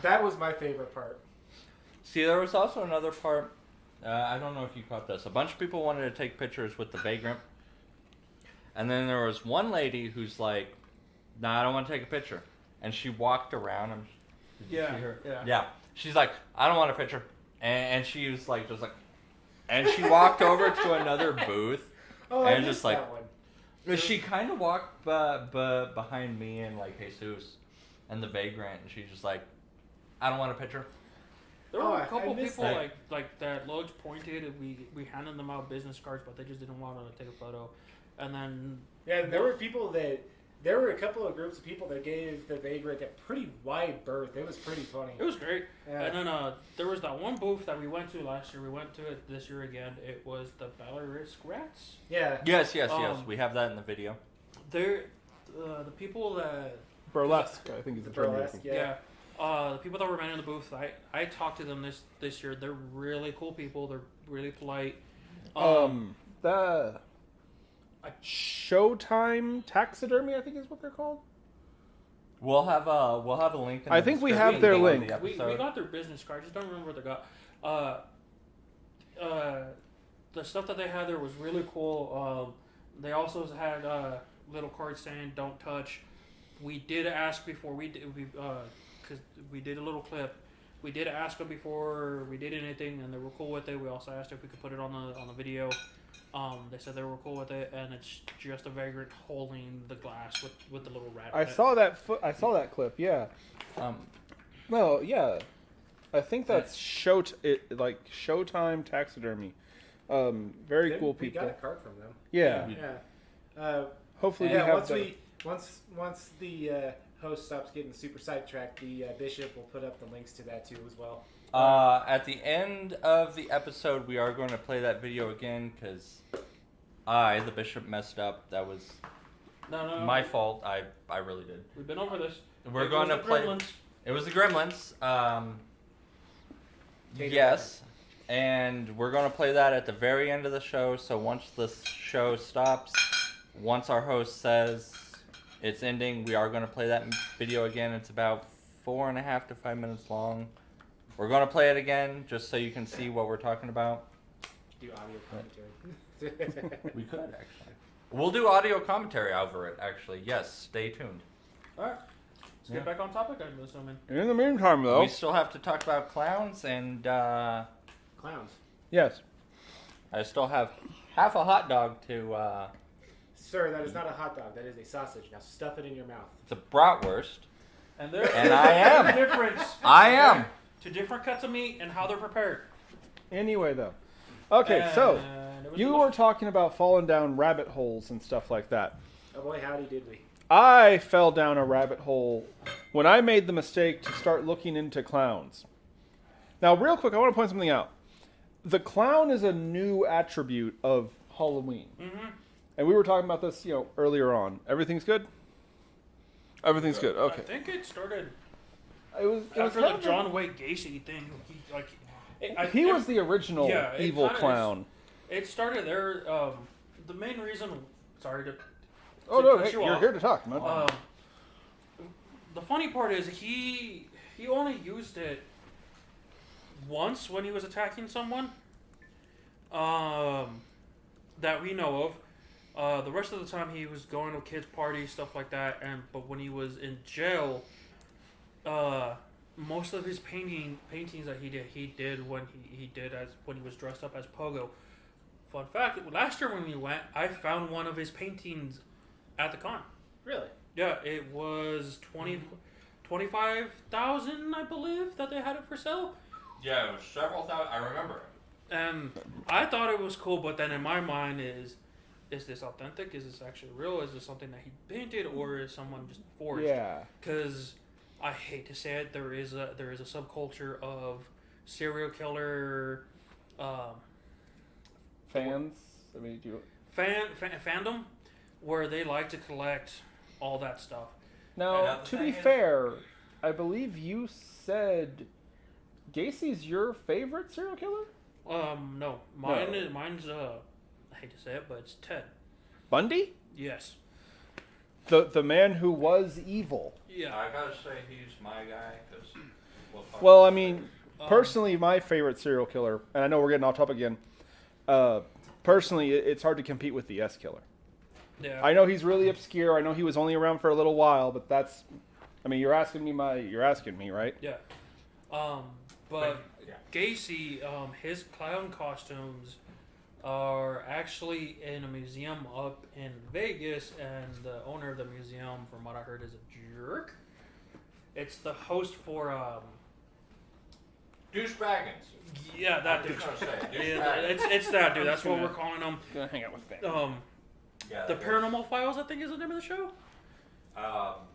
That was my favorite part. See, there was also another part. I don't know if you caught this. A bunch of people wanted to take pictures with the vagrant. And then there was one lady who's like, nah, I don't want to take a picture. And she walked around. Did you see her? Yeah. She's like, I don't want a picture. And she was like, just like, and she walked over to another booth. Oh, I and missed just like, that one. she kind of walked behind me and like Jesus and the vagrant. And she's just like, I don't want a picture. There were a I couple missed people that. like that loads pointed, and we handed them out business cards, but they just didn't want to take a photo. And then There were a couple of groups of people that gave the vagrant a pretty wide berth. It was pretty funny. it was great. Yeah. And then there was that one booth that we went to last year. We went to it this year again. It was the Belarus Rats. Yeah. Yes. We have that in the video. They're the people that Burlesque, I think is the term. Burlesque, yeah. the people that were manning the booth. I talked to them this year. They're really cool people. They're really polite. The Showtime Taxidermy, I think is what they're called. We'll have a link. In I the think we description have their of link. the We episode. got their business cards. Just don't remember what they got. The stuff that they had there was really cool. They also had little cards saying "Don't touch." We did ask before because we did a little clip. We did ask them before we did anything, and they were cool with it. We also asked if we could put it on the video. They said they were cool with it, and it's just a vagrant holding the glass with the little rat. I in it. saw that. I saw that clip. Yeah. Um, No. Yeah. I think that's Showtime Taxidermy. Very cool We people. got a card from them. Yeah. Yeah. Hopefully we Yeah. have Once the host stops getting super sidetracked, the bishop will put up the links to that too as well. at the end of the episode, we are going to play that video again because the bishop, messed up. That was No. my fault. I really did. We've been over this. We're It going was to the play. Gremlins. It was the Gremlins. Yes. And we're going to play that at the very end of the show. So once the show stops, once our host says it's ending, we are going to play that video again. It's about 4.5 to 5 minutes long. We're going to play it again just so you can see what we're talking about. Do audio commentary. We could, actually. We'll do audio commentary over it, actually. Yes, stay tuned. All right. Let's get back on topic, I'm assuming. In the meantime, though. We still have to talk about clowns, and Clowns. Yes. I still have half a hot dog to... Sir, that is not a hot dog. That is a sausage. Now stuff it in your mouth. It's a bratwurst. And there And I am. is a difference. I am. To different cuts of meat and how they're prepared. Anyway, though. Okay, so And it was you delicious. were talking about falling down rabbit holes and stuff like that. Oh boy, howdy did we. I fell down a rabbit hole when I made the mistake to start looking into clowns. Now, real quick, I want to point something out. The clown is a new attribute of Halloween. Mm-hmm. And we were talking about this, earlier on. Everything's good? Everything's good. Okay. I think it started It was after kind the of John Wayne Gacy thing. he was the original Yeah, it evil kinda clown. It started there. The main reason. Sorry to. Oh to no, cut hey, you you're off. here to talk, man. The funny part is he only used it once when he was attacking someone. That we know of. The rest of the time he was going to kids' parties, stuff like that. But when he was in jail, most of his paintings that he did when he was dressed up as Pogo. Fun fact: last year when we went, I found one of his paintings at the con. Really? Yeah, it was $25,000, I believe, that they had it for sale. Yeah, it was several thousand. I remember it. And I thought it was cool, but then in my mind is this authentic? Is this actually real? Is this something that he painted, or is someone just forged? Yeah. Because I hate to say it, there is a subculture of serial killer Fans? I mean, do you... fandom where they like to collect all that stuff. Now, to be fair, I believe you said Gacy's your favorite serial killer? No, mine's I hate to say it, but it's Ted Bundy? Yes. The man who was evil. Yeah. I gotta say he's my guy because. Well, I mean, personally, my favorite serial killer, and I know we're getting off topic again. Personally, it's hard to compete with the S killer. Yeah. I know he's really obscure. I know he was only around for a little while, but that's. I mean, you're asking me, right? Yeah. But Gacy, his clown costumes are actually in a museum up in Vegas, and the owner of the museum, from what I heard, is a jerk. It's the host for Douchebaggins. Yeah, that dude. It's that dude. That's what we're calling him. Gonna hang out with that. Yeah, the Paranormal Files, I think, is the name of the show.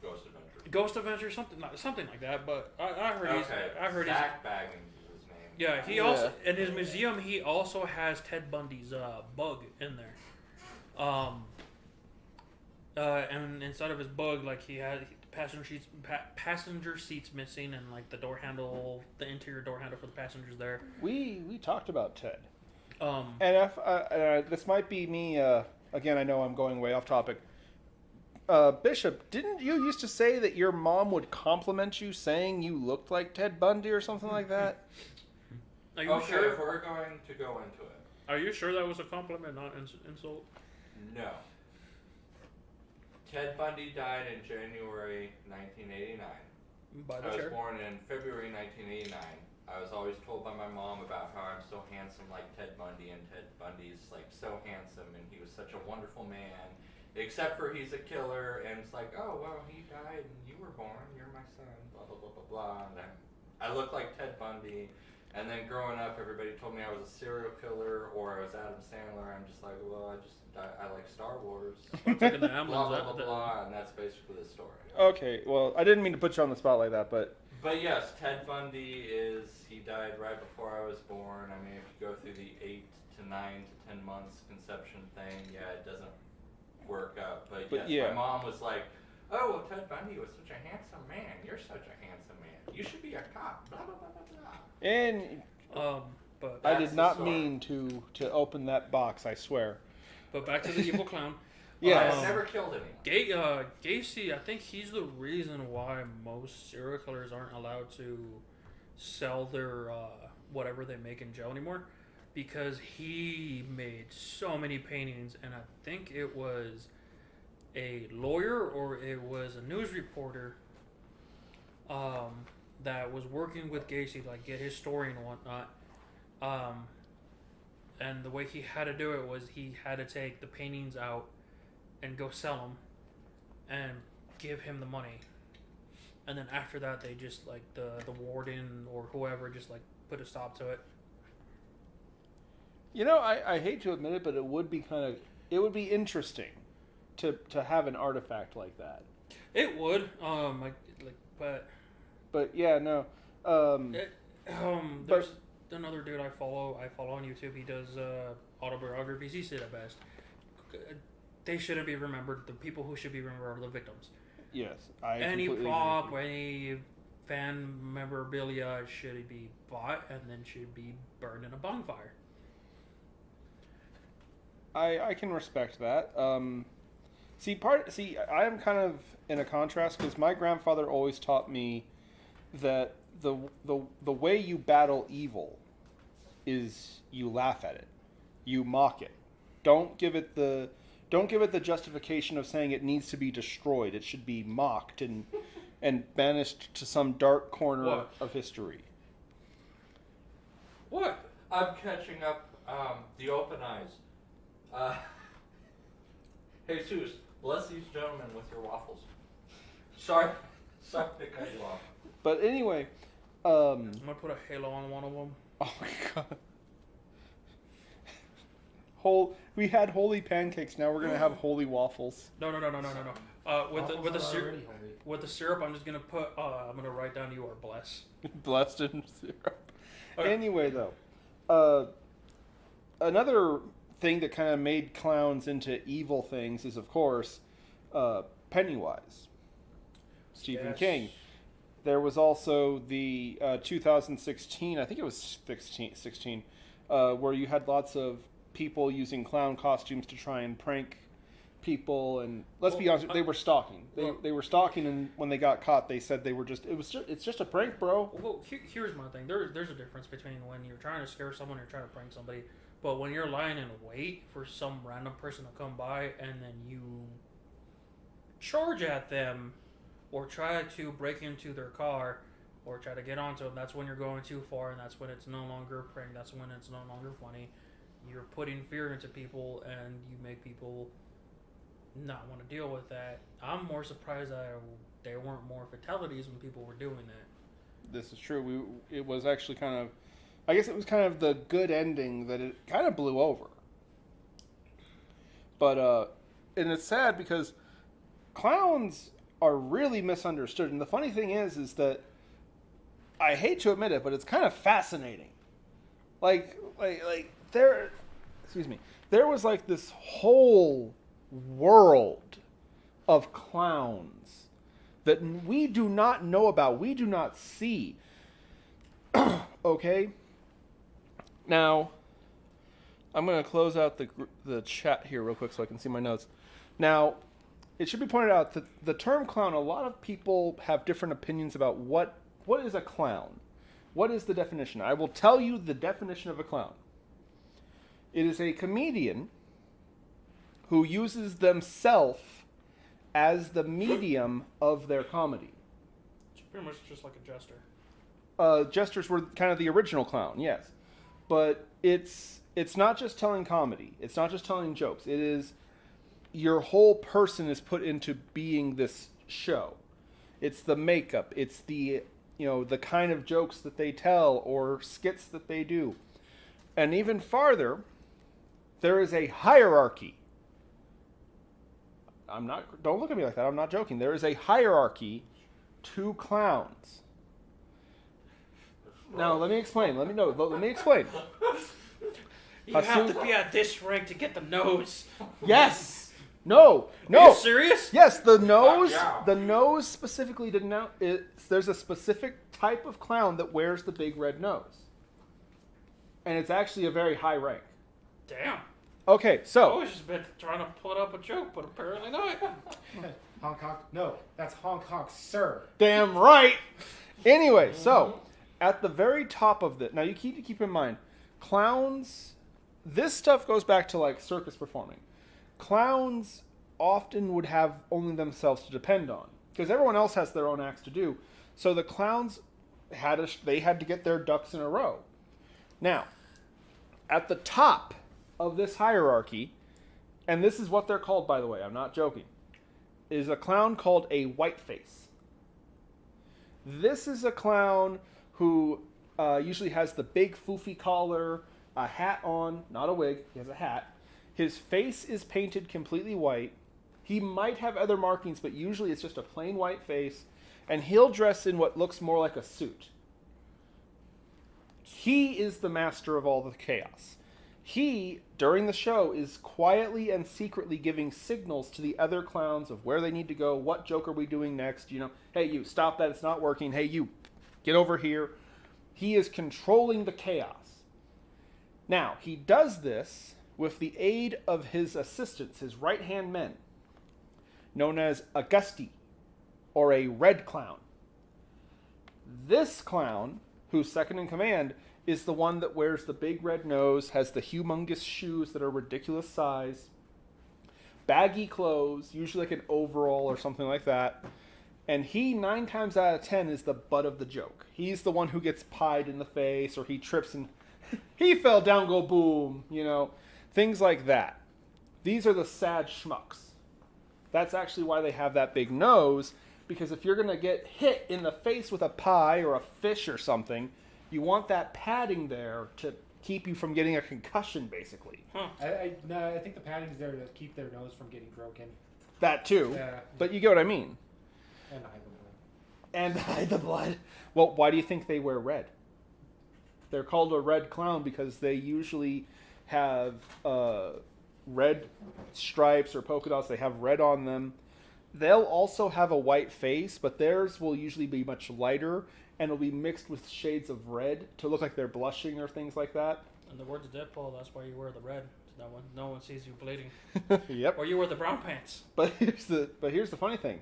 Ghost Adventure. Ghost Adventure, something like that. But I heard Zach Baggins is his name. Yeah, he also in his museum he also has Ted Bundy's bug in there. And inside of his bug, like he had passenger seats missing, and like the interior door handle for the passengers there. We talked about Ted. And if this might be me again, I know I'm going way off topic. Bishop, didn't you used to say that your mom would compliment you, saying you looked like Ted Bundy or something like that? Are you Okay, sure? if we're going to go into it. Are you sure that was a compliment, not insult? No. Ted Bundy died in January 1989. By the I was chair. born in February 1989. I was always told by my mom about how I'm so handsome like Ted Bundy, and Ted Bundy's like so handsome, and he was such a wonderful man, except for he's a killer, and it's like, oh, well, he died and you were born, you're my son, blah, blah, blah, blah, blah. And I look like Ted Bundy, and then growing up, everybody told me I was a serial killer, or I was Adam Sandler. I'm just like, well, I like Star Wars. blah, blah, blah, blah, and that's basically the story. Okay, well, I didn't mean to put you on the spot like that, but yes, Ted Bundy he died right before I was born. I mean, if you go through the 8 to 9 to 10 months conception thing, yeah, it doesn't work out. But yes, yeah. My mom was like, oh, well, Ted Bundy was such a handsome man. You're such a handsome man. You should be a cop. Blah, blah, blah, blah, blah. And but I did not mean to open that box, I swear. But back to the evil clown. Yeah, I never killed anyone. Gacy, I think he's the reason why most serial killers aren't allowed to sell their whatever they make in jail anymore, because he made so many paintings, and I think it was a lawyer or it was a news reporter that was working with Gacy to like get his story and whatnot. And the way he had to do it was he had to take the paintings out and go sell them and give him the money. And then after that, they just like the warden or whoever just like put a stop to it. You know, I hate to admit it, but it would be interesting to have an artifact like that. It would, But yeah, no. There's another dude I follow on YouTube. He does autobiographies. He said it best. They shouldn't be remembered. The people who should be remembered are the victims. Yes, any prop, any fan memorabilia should be bought and then should be burned in a bonfire. I can respect that. I am kind of in a contrast because my grandfather always taught me that the way you battle evil is you laugh at it, you mock it. Don't give it the justification of saying it needs to be destroyed. It should be mocked and banished to some dark corner of history. What? I'm catching up. The open eyes. Jesus, bless these gentlemen with your waffles. Sorry Sorry to cut you off. But anyway, I'm gonna put a halo on one of them. oh my god. We had holy pancakes. Now we're gonna have holy waffles. No. With the syrup, I'm just gonna put. I'm gonna write down "You are blessed." Blessed in syrup. Okay. Anyway, though, another thing that kind of made clowns into evil things is, of course, Pennywise, Stephen Yes. King. There was also the 2016, I think it was 16, where you had lots of people using clown costumes to try and prank people, and let's be honest, they were stalking. They were stalking, and when they got caught, they said it's just a prank, bro. Well, here's my thing. There's a difference between when you're trying to scare someone or trying to prank somebody, but when you're lying in wait for some random person to come by and then you charge at them or try to break into their car or try to get onto them, that's when you're going too far, and that's when it's no longer a prank. That's when it's no longer funny. You're putting fear into people, and you make people not want to deal with that. I'm more surprised that there weren't more fatalities when people were doing that. This is true. It was actually kind of, I guess it was kind of the good ending that it kind of blew over. But and it's sad because clowns are really misunderstood, and the funny thing is that I hate to admit it, but it's kind of fascinating. Like there, excuse me, there was like this whole world of clowns that we do not know about, we do not see. Okay? Now, I'm going to close out the chat here real quick so I can see my notes. Now, it should be pointed out that the term clown, a lot of people have different opinions about what is a clown. What is the definition? I will tell you the definition of a clown. It is a comedian who uses themselves as the medium of their comedy. It's pretty much just like a jester. Jesters were kind of the original clown, yes. But it's not just telling comedy. It's not just telling jokes. It is your whole person is put into being this show. It's the makeup. It's the the kind of jokes that they tell or skits that they do. And even farther, there is a hierarchy. Don't look at me like that. I'm not joking. There is a hierarchy to clowns. Now, let me explain. Let me explain. You have to be at this rank to get the nose. Yes. No. Are you serious? Yes, the nose specifically there's a specific type of clown that wears the big red nose. And it's actually a very high rank. Damn. Okay, I so was just been trying to put up a joke, but apparently not. Hong Kong? No, that's Hong Kong, sir. damn right. Anyway, so at the very top of now you keep in mind, clowns, this stuff goes back to like circus performing. Clowns often would have only themselves to depend on because everyone else has their own acts to do. So the clowns had to get their ducks in a row. Now, at the top of this hierarchy, and this is what they're called, by the way, I'm not joking, is a clown called a whiteface. This is a clown who usually has the big foofy collar, a hat on, not a wig, he has a hat. His face is painted completely white. He might have other markings, but usually it's just a plain white face, and he'll dress in what looks more like a suit. He is the master of all the chaos. He, during the show, is quietly and secretly giving signals to the other clowns of where they need to go, what joke are we doing next, hey, you, stop that, it's not working, hey, you, get over here. He is controlling the chaos. Now, he does this with the aid of his assistants, his right-hand men, known as Augusti, or a red clown. This clown, who's second in command, is the one that wears the big red nose, has the humongous shoes that are ridiculous size, baggy clothes, usually like an overall or something like that, and he, 9 times out of 10, is the butt of the joke. He's the one who gets pied in the face, or he trips and he fell down, go boom, things like that. These are the sad schmucks. That's actually why they have that big nose, Because if you're going to get hit in the face with a pie or a fish or something, you want that padding there to keep you from getting a concussion, basically. Huh. No, I think the padding's there to keep their nose from getting broken. That too. Yeah. But you get what I mean. And hide the blood. And hide the blood. Well, why do you think they wear red? They're called a red clown because they usually have red stripes or polka dots. They have red on them. They'll also have a white face, but theirs will usually be much lighter and it'll be mixed with shades of red to look like they're blushing or things like that. In the words of Deadpool, that's why you wear the red. So no one sees you bleeding. Yep. Or you wear the brown pants. But here's the funny thing.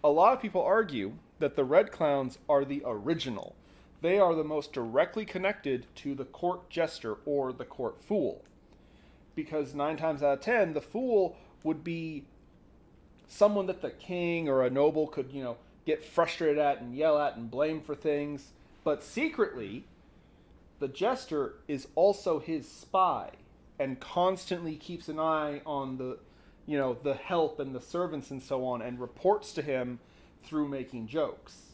A lot of people argue that the red clowns are the original. They are the most directly connected to the court jester or the court fool. Because 9 times out of 10, the fool would be someone that the king or a noble could, get frustrated at and yell at and blame for things. But secretly, the jester is also his spy and constantly keeps an eye on the help and the servants and so on and reports to him through making jokes.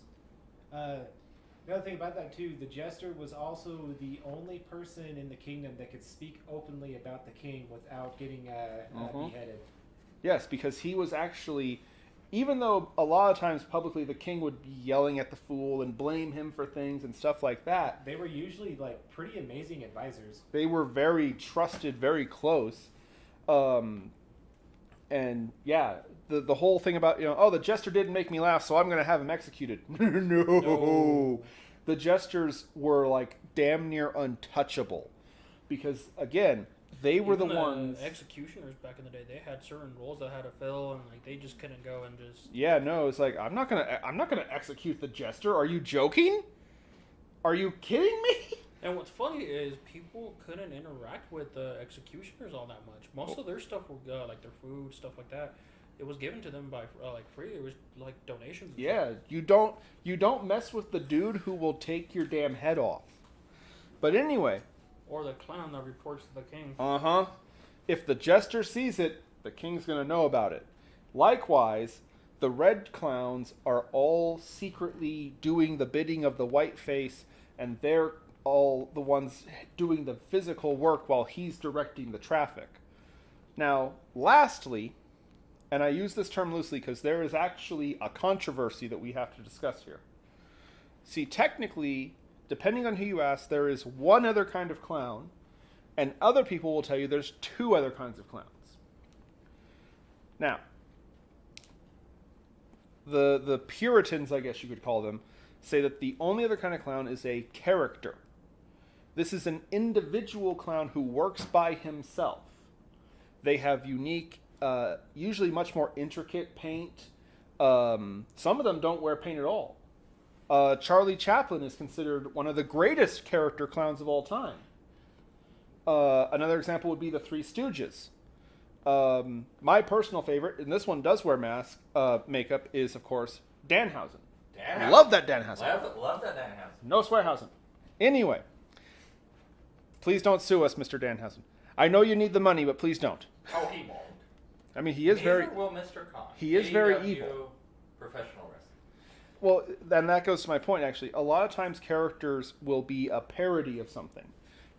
Another thing about that too, the jester was also the only person in the kingdom that could speak openly about the king without getting beheaded. Yes, because he was actually, even though a lot of times publicly the king would be yelling at the fool and blame him for things and stuff like that, they were usually like pretty amazing advisors. They were very trusted, very close. And yeah, the whole thing about, the jester didn't make me laugh, so I'm going to have him executed. No. The jesters were like damn near untouchable. Because again, they were Even the ones. Executioners back in the day, they had certain roles that had to fill, and like they just couldn't go and just. Yeah, no, it's like I'm not gonna execute the jester. Are you joking? Are you kidding me? And what's funny is people couldn't interact with the executioners all that much. Most of their stuff were like their food, stuff like that. It was given to them by free. It was like donations. Yeah, you don't mess with the dude who will take your damn head off. But anyway. Or the clown that reports to the king. If the jester sees it, the king's going to know about it. Likewise, the red clowns are all secretly doing the bidding of the white face, and they're all the ones doing the physical work while he's directing the traffic. Now, lastly, and I use this term loosely because there is actually a controversy that we have to discuss here. See, technically, depending on who you ask, there is one other kind of clown, and other people will tell you there's 2 other kinds of clowns. Now, the Puritans, I guess you could call them, say that the only other kind of clown is a character. This is an individual clown who works by himself. They have unique, usually much more intricate paint. Some of them don't wear paint at all. Charlie Chaplin is considered one of the greatest character clowns of all time. Another example would be the Three Stooges. My personal favorite, and this one does wear makeup, is, of course, Danhausen. Love that Danhausen. Love that Danhausen. No swearhausen. Anyway, please don't sue us, Mr. Danhausen. I know you need the money, but please don't. Oh, he won't. I mean, he is Neither very... will Mr. Khan. He is very AEW evil. Professional wrestling. Well, then that goes to my point, actually. A lot of times characters will be a parody of something.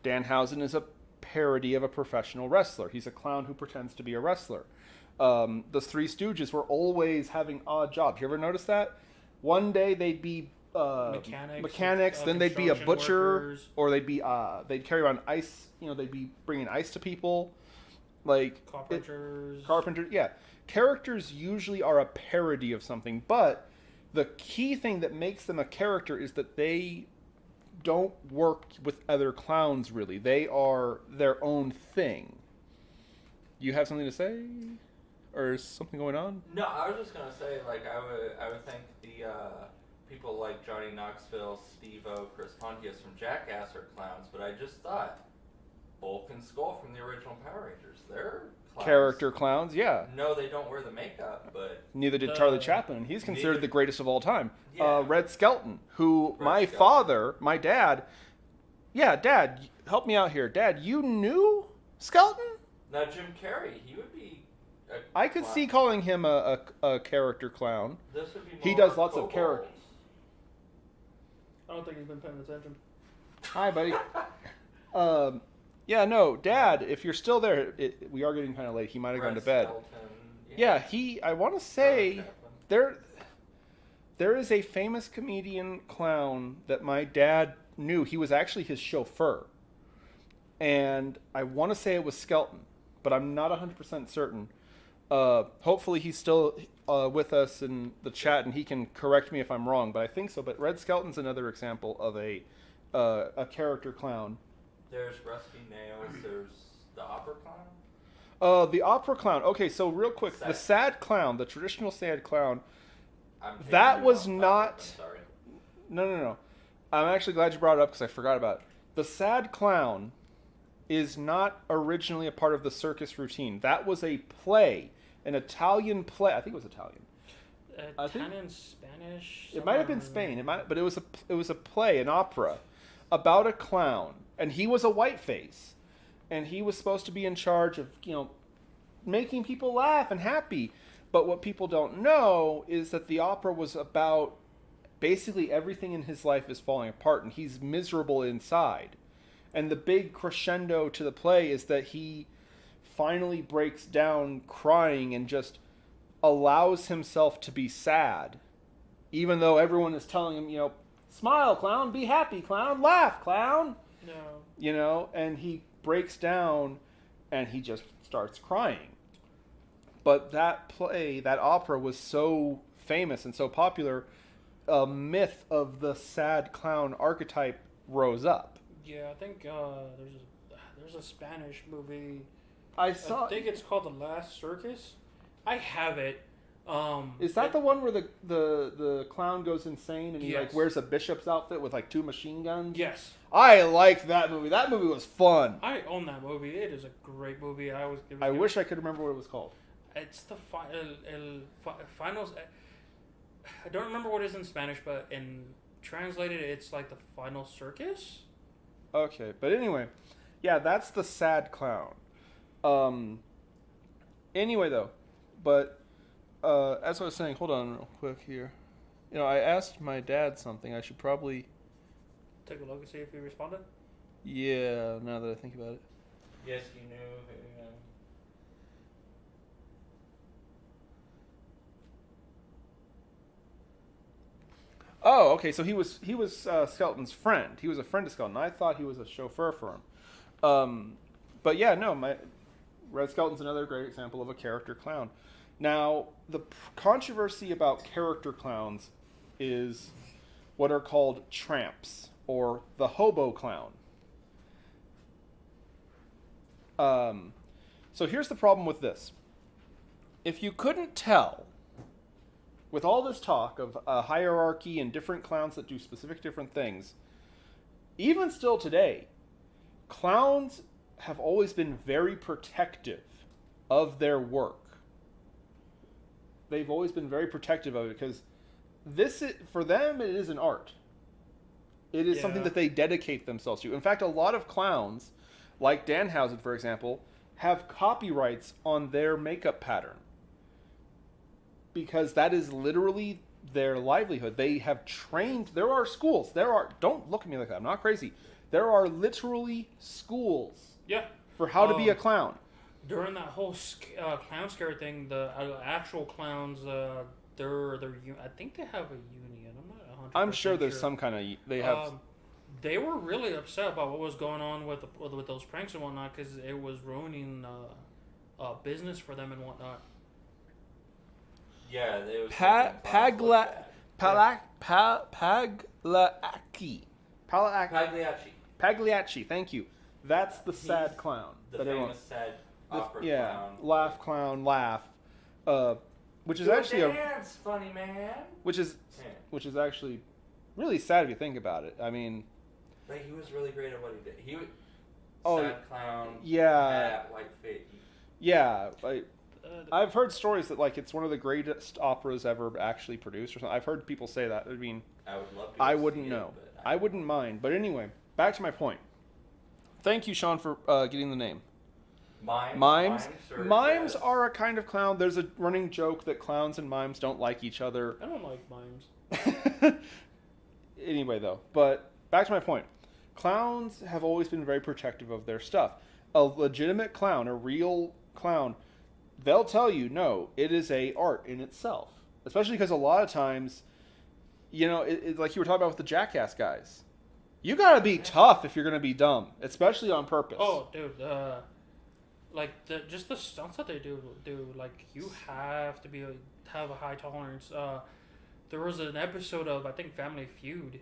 Danhausen is a parody of a professional wrestler. He's a clown who pretends to be a wrestler. The Three Stooges were always having odd jobs. You ever notice that? One day they'd be mechanics, then they'd be a butcher, workers. or they'd carry around ice. They'd be bringing ice to people. Like Carpenters. Yeah. Characters usually are a parody of something, but the key thing that makes them a character is that they don't work with other clowns, really. They are their own thing. You have something to say? Or is something going on? No, I was just going to say, I would think the people like Johnny Knoxville, Steve-O, Chris Pontius from Jackass are clowns, but I just thought Bulk and Skull from the original Power Rangers, they're clowns. Character clowns, yeah. No, they don't wear the makeup, but... Neither did Charlie Chaplin, and he's considered the greatest of all time. Yeah. Red Skelton, who my dad, help me out here. Dad, you knew Skelton? Now, Jim Carrey, he would be I could see calling him a character clown. This would be He more does lots of kobolds. characters. I don't think he's been paying attention. Hi, buddy. Yeah, no, Dad, if you're still there, we are getting kind of late. He might have gone to bed. Skeleton, I want to say there is a famous comedian clown that my dad knew. He was actually his chauffeur. And I want to say it was Skelton, but I'm not 100% certain. Hopefully he's still with us in the chat and he can correct me if I'm wrong, but I think so. But Red Skelton's another example of a character clown. There's Rusty Nails. There's the opera clown. The opera clown. Okay, so real quick, the sad clown, the traditional sad clown, that was not... Sorry. No. I'm actually glad you brought it up because I forgot about it. The sad clown is not originally a part of the circus routine. That was a play, an Italian play. I think it was Italian. Italian, Spanish. It might have been Spain. But it was a play, an opera, about a clown, and he was a whiteface, and he was supposed to be in charge of making people laugh and happy. But what people don't know is that the opera was about basically everything in his life is falling apart, and he's miserable inside. And the big crescendo to the play is that he finally breaks down crying and just allows himself to be sad. Even though everyone is telling him, smile, clown, be happy, clown, laugh, clown. No. And he breaks down and he just starts crying. But that play, that opera was so famous and so popular, a myth of the sad clown archetype rose up. Yeah, I think there's a Spanish movie. I think it's called The Last Circus. I have it. Is that the one where the clown goes insane and he Yes. wears a bishop's outfit with 2 machine guns? Yes. I liked that movie. That movie was fun. I own that movie. It is a great movie. I wish I could remember what it was called. It's the finals. I don't remember what it is in Spanish, but in translated, it's like the final circus. Okay, but anyway, yeah, that's the sad clown. Anyway, though, but as I was saying, hold on real quick here. I asked my dad something. I should probably take a look and see if he responded. Yeah, now that I think about it. Yes, you knew. Oh, okay. So he was Skelton's friend. He was a friend of Skelton. I thought he was a chauffeur for him. But yeah, no. Red Skelton's another great example of a character clown. Now, the controversy about character clowns is what are called tramps or the hobo clown. So here's the problem with this. If you couldn't tell, with all this talk of a hierarchy and different clowns that do specific different things, even still today, clowns have always been very protective of their work. They've always been very protective of it because for them, it is an art. It is something that they dedicate themselves to. In fact, a lot of clowns, like Danhausen, for example, have copyrights on their makeup pattern. Because that is literally their livelihood. They have trained. There are schools. Don't look at me like that. I'm not crazy. There are literally schools. Yeah. For how to be a clown. During that whole clown scare thing, the actual clowns, I think they have a union. I'm not 100%. I'm sure there's some kind of. They have. They were really upset about what was going on with those pranks and whatnot because it was ruining business for them and whatnot. Yeah, they was Pagliacci, thank you. That's the sad clown. The famous sad opera clown. Laugh clown, laugh. Which is actually dance, funny man. Which is actually really sad if you think about it. I mean, but he was really great at what he did. He was sad clown. Yeah. White face. Yeah, I've heard stories that it's one of the greatest operas ever actually produced or something. I've heard people say that. I mean, I would love to. I wouldn't know. I wouldn't mind. But anyway, back to my point. Thank you, Sean, for getting the name. Mimes. sure, Mimes yes. are a kind of clown. There's a running joke that clowns and mimes don't like each other. I don't like mimes. Anyway, though, but back to my point. Clowns have always been very protective of their stuff. A legitimate clown, a real clown, they'll tell you, no, it is a art in itself. Especially because a lot of times, you know, like you were talking about with the Jackass guys. You gotta be tough if you're gonna be dumb, especially on purpose. Oh, dude, like just the stunts that they do, like you have to have a high tolerance. There was an episode of I think Family Feud,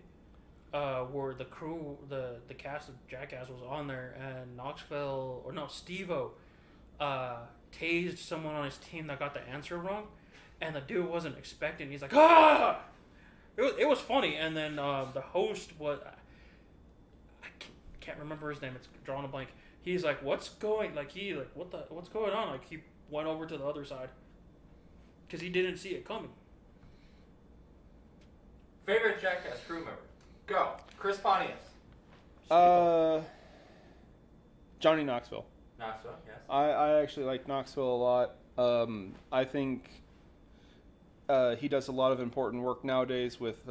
where the crew, the cast of Jackass was on there, and Steve-O, tased someone on his team that got the answer wrong, and the dude wasn't expecting. He's like, ah! It was funny, and then the host was. I can't remember his name. It's drawing a blank. He's like, what's going on? Like he went over to the other side because he didn't see it coming. Favorite Jackass crew member? Go. Chris Pontius. Johnny Knoxville. Knoxville, yes. I actually like Knoxville a lot. I think he does a lot of important work nowadays with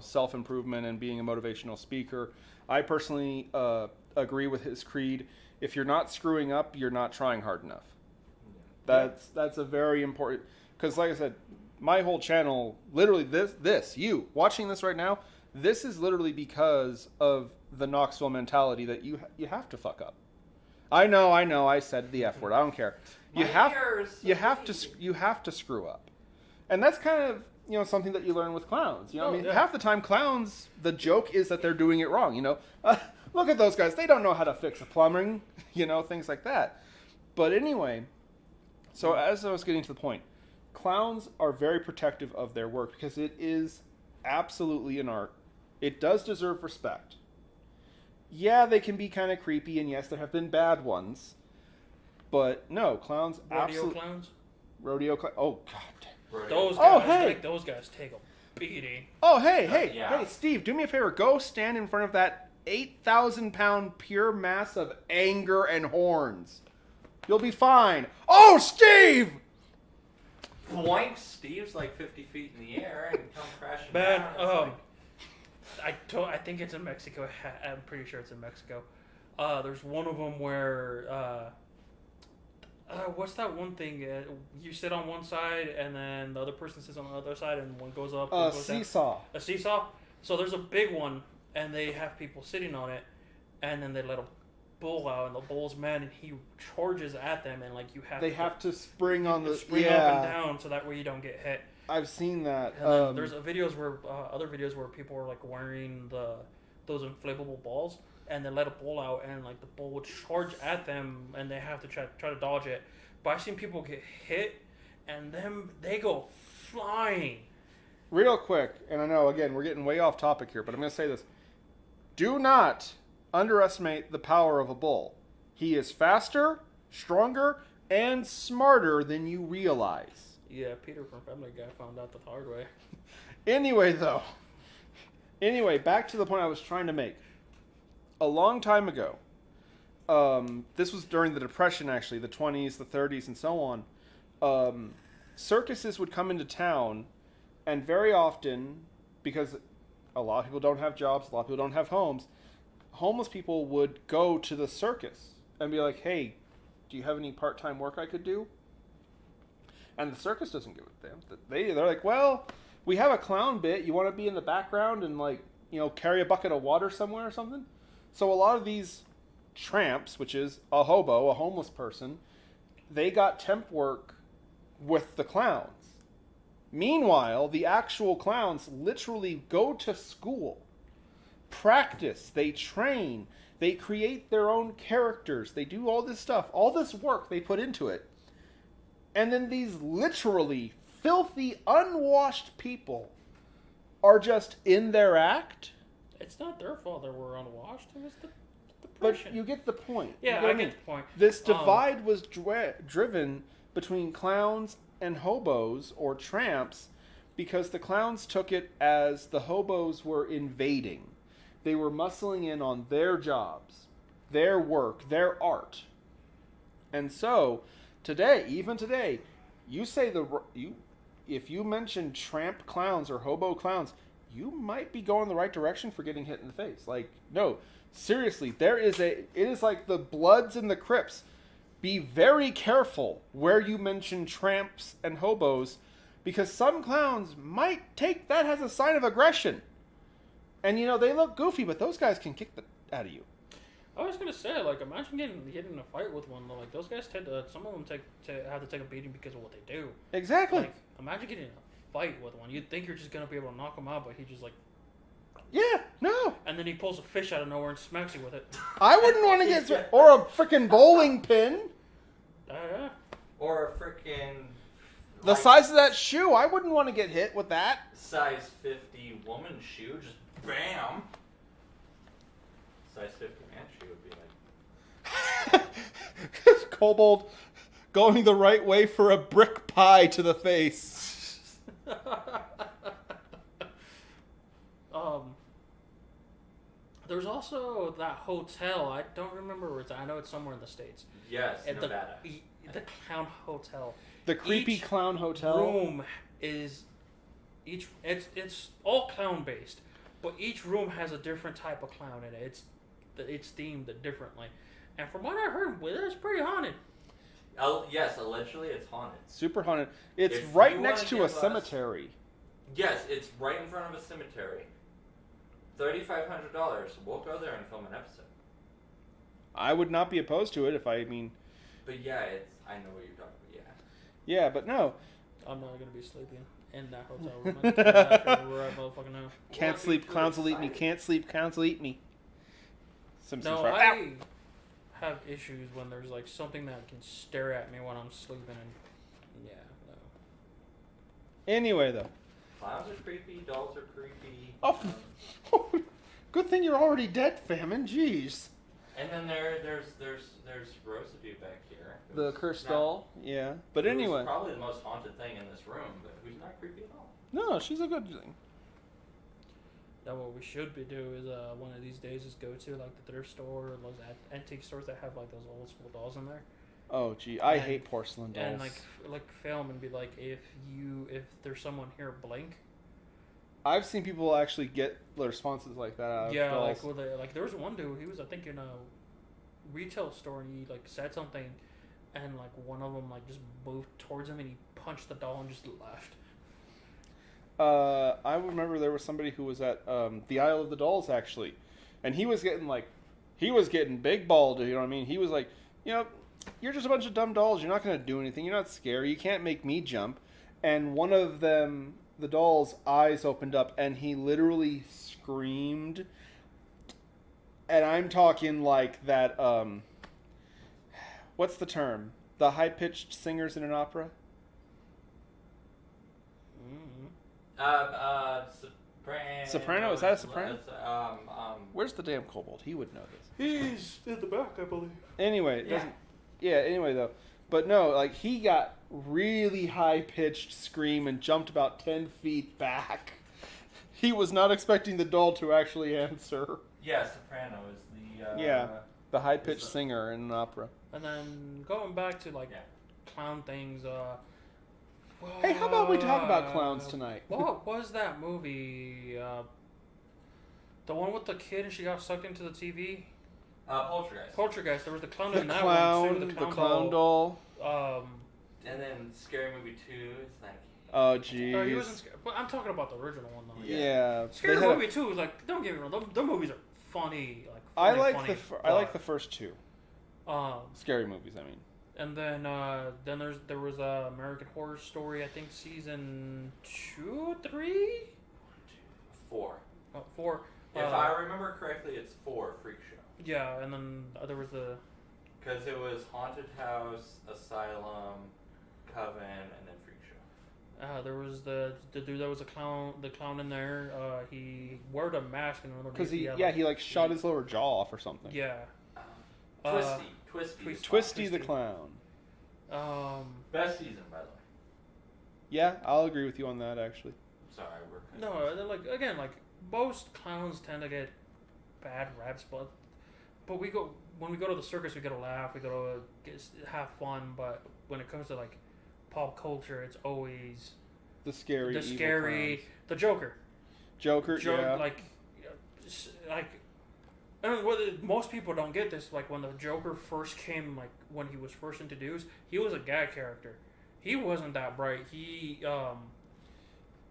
self-improvement and being a motivational speaker. I personally agree with his creed. If you're not screwing up, you're not trying hard enough. That's a very important, because like I said, my whole channel, literally you watching this right now, this is literally because of the Knoxville mentality that you have to fuck up. I know, I said the F word. I don't care. You have to screw up. And that's kind of, something that you learn with clowns. Half the time clowns, the joke is that they're doing it wrong, Look at those guys. They don't know how to fix a plumbing, things like that. But anyway, so as I was getting to the point, clowns are very protective of their work because it is absolutely an art. It does deserve respect. Yeah, they can be kind of creepy, and yes, there have been bad ones. But no, clowns absolutely... Rodeo clowns? Oh, God. Those guys take a beating. Oh, hey, Steve, do me a favor. Go stand in front of that 8,000-pound pure mass of anger and horns. You'll be fine. Oh, Steve! Boink, Steve's like 50 feet in the air and come crashing down. Man, I think it's in Mexico. I'm pretty sure it's in Mexico. There's one of them where... what's that one thing? You sit on one side, and then the other person sits on the other side, and one goes up. One goes seesaw. Down. A seesaw. So there's a big one, and they have people sitting on it, and then they let a bull out, and the bull's mad, and he charges at them, and like you have. They have to spring on the spring up and down, so that way you don't get hit. I've seen that. And then there's other videos where people are like wearing those inflatable balls. And they let a bull out, and like the bull would charge at them, and they have to try to dodge it. But I've seen people get hit, and then they go flying. Real quick, and I know again we're getting way off topic here, but I'm going to say this: do not underestimate the power of a bull. He is faster, stronger, and smarter than you realize. Yeah, Peter from Family Guy found out the hard way. Anyway, back to the point I was trying to make. A long time ago, this was during the Depression, actually, the 20s, the 30s, and so on. Circuses would come into town, and very often, because a lot of people don't have jobs, a lot of people don't have homes, homeless people would go to the circus and be like, hey, do you have any part-time work I could do? And the circus doesn't give it to them. They're like, well, we have a clown bit. You want to be in the background and carry a bucket of water somewhere or something? So a lot of these tramps, which is a hobo, a homeless person, they got temp work with the clowns. Meanwhile, the actual clowns literally go to school, practice, they train, they create their own characters, they do all this stuff, all this work they put into it. And then these literally filthy, unwashed people are just in their act. It's not their fault they were unwashed. It was the depression. But you get the point. Yeah, I get the point. This divide was driven between clowns and hobos or tramps because the clowns took it as the hobos were invading. They were muscling in on their jobs, their work, their art. And so, today, even today, you say if you mention tramp clowns or hobo clowns, you might be going the right direction for getting hit in the face. Like, no, seriously, it is like the Bloods and the Crips. Be very careful where you mention tramps and hobos, because some clowns might take that as a sign of aggression. And, they look goofy, but those guys can kick the out of you. I was gonna say, like, imagine getting hit in a fight with one. Like, those guys tend to, some of them have to take a beating because of what they do. Exactly. Like, imagine getting in a fight with one. You'd think you're just gonna be able to knock him out, but he just like. Yeah, no. And then he pulls a fish out of nowhere and smacks you with it. I wouldn't want to get or a freaking bowling pin. Yeah. Or a freaking The size of that shoe, I wouldn't want to get hit with that. size 50 woman shoe, just bam. Size 50 man shoe would be like. Kobold going the right way for a brick pie to the face. There's also that hotel. I don't remember where it's at. I know it's somewhere in the States. Yes, At Nevada. The clown hotel. The creepy clown hotel. Room is it's all clown based, but each room has a different type of clown in it. It's themed differently, and from what I heard, it's pretty haunted. Yes, allegedly it's haunted. Super haunted. It's If right you next wanna to a give us- cemetery. Yes, it's right in front of a cemetery. $3,500. We'll go there and film an episode. I would not be opposed to it if I mean. But yeah, I know what you're talking about. Yeah. Yeah, but no. I'm not gonna be sleeping in that hotel room. I can tell you that right motherfucking now. Can't sleep, clowns will eat me. Can't sleep, clowns will eat me. Simpsons No, right. I have issues when there's like something that can stare at me when I'm sleeping, and yeah, no. Anyway, though. Clowns are creepy. Dolls are creepy. Oh, good thing you're already dead, Famine. Jeez. And then there's Rosadoo back here. The cursed doll. Yeah. But anyway. Who's probably the most haunted thing in this room, but who's not creepy at all. No, she's a good thing. Now what we should be do is one of these days is go to like the thrift store or those antique stores that have like those old school dolls in there. Oh, gee. I hate porcelain dolls. And like film and be like, if there's someone here, blink. I've seen people actually get responses like that out of Yeah, dolls. like there was one dude. He was I think in a retail store and he like said something, and like one of them like just moved towards him and he punched the doll and just left. I remember there was somebody who was at the Isle of the Dolls actually, and he was getting big balled. You know what I mean? He was like, you're just a bunch of dumb dolls. You're not going to do anything. You're not scary. You can't make me jump. And one of them, the doll's eyes opened up, and he literally screamed. And I'm talking like that. What's the term? The high-pitched singers in an opera. Soprano. Soprano? Is that a soprano? Where's Where's the damn kobold? He would know this. He's in the back, I believe. Anyway, it doesn't. Yeah. Anyway, though, but no, like he got really high-pitched scream and jumped about 10 feet back. He was not expecting the doll to actually answer. Yeah, soprano is the. The high-pitched singer in an opera. And then going back to like clown things. Hey, how about we talk about clowns tonight? What was that movie? The one with the kid and she got sucked into the TV? Poltergeist. Poltergeist. There was the clown The in that clown, one too. the clown doll. And then Scary Movie 2 is like. Oh, jeez. He wasn't scared. But I'm talking about the original one though. Yeah. Scary Movie 2 is like, don't get me wrong, the movies are funny. Like I funny, like the first two. Um, Scary movies, I mean. And then there was a American Horror Story, I think season 2, 3? 4. 4. If I remember correctly, it's 4 Freak Show. Yeah, and then there was the. Because it was Haunted House, Asylum, Coven, and then Freak Show. There was the dude that was the clown in there. He wore a mask and Because he like shot his lower jaw off or something. Yeah. Twisty the clown. Best season, by the way. Yeah, I'll agree with you on that actually. Sorry, we're No, they're like most clowns tend to get bad raps, but but when we go to the circus, we get to laugh, we go to have fun. But when it comes to like pop culture, it's always The scary, evil clowns. the Joker. Joker, yeah. Like, I mean, most people don't get this. Like when the Joker first came, like when he was first introduced, he was a gag character. He wasn't that bright.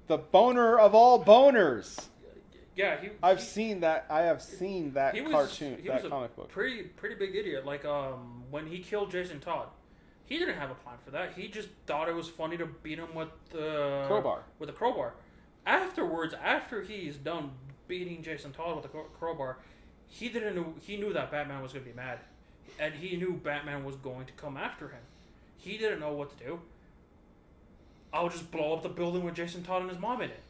The boner of all boners. Yeah, I've seen that. I have seen that cartoon, he that was comic book. Pretty big idiot. Like when he killed Jason Todd, he didn't have a plan for that. He just thought it was funny to beat him with the Crowbar. With a crowbar. Afterwards, after he's done beating Jason Todd with a crowbar, he knew that Batman was going to be mad, and he knew Batman was going to come after him. He didn't know what to do. I'll just blow up the building with Jason Todd and his mom in it.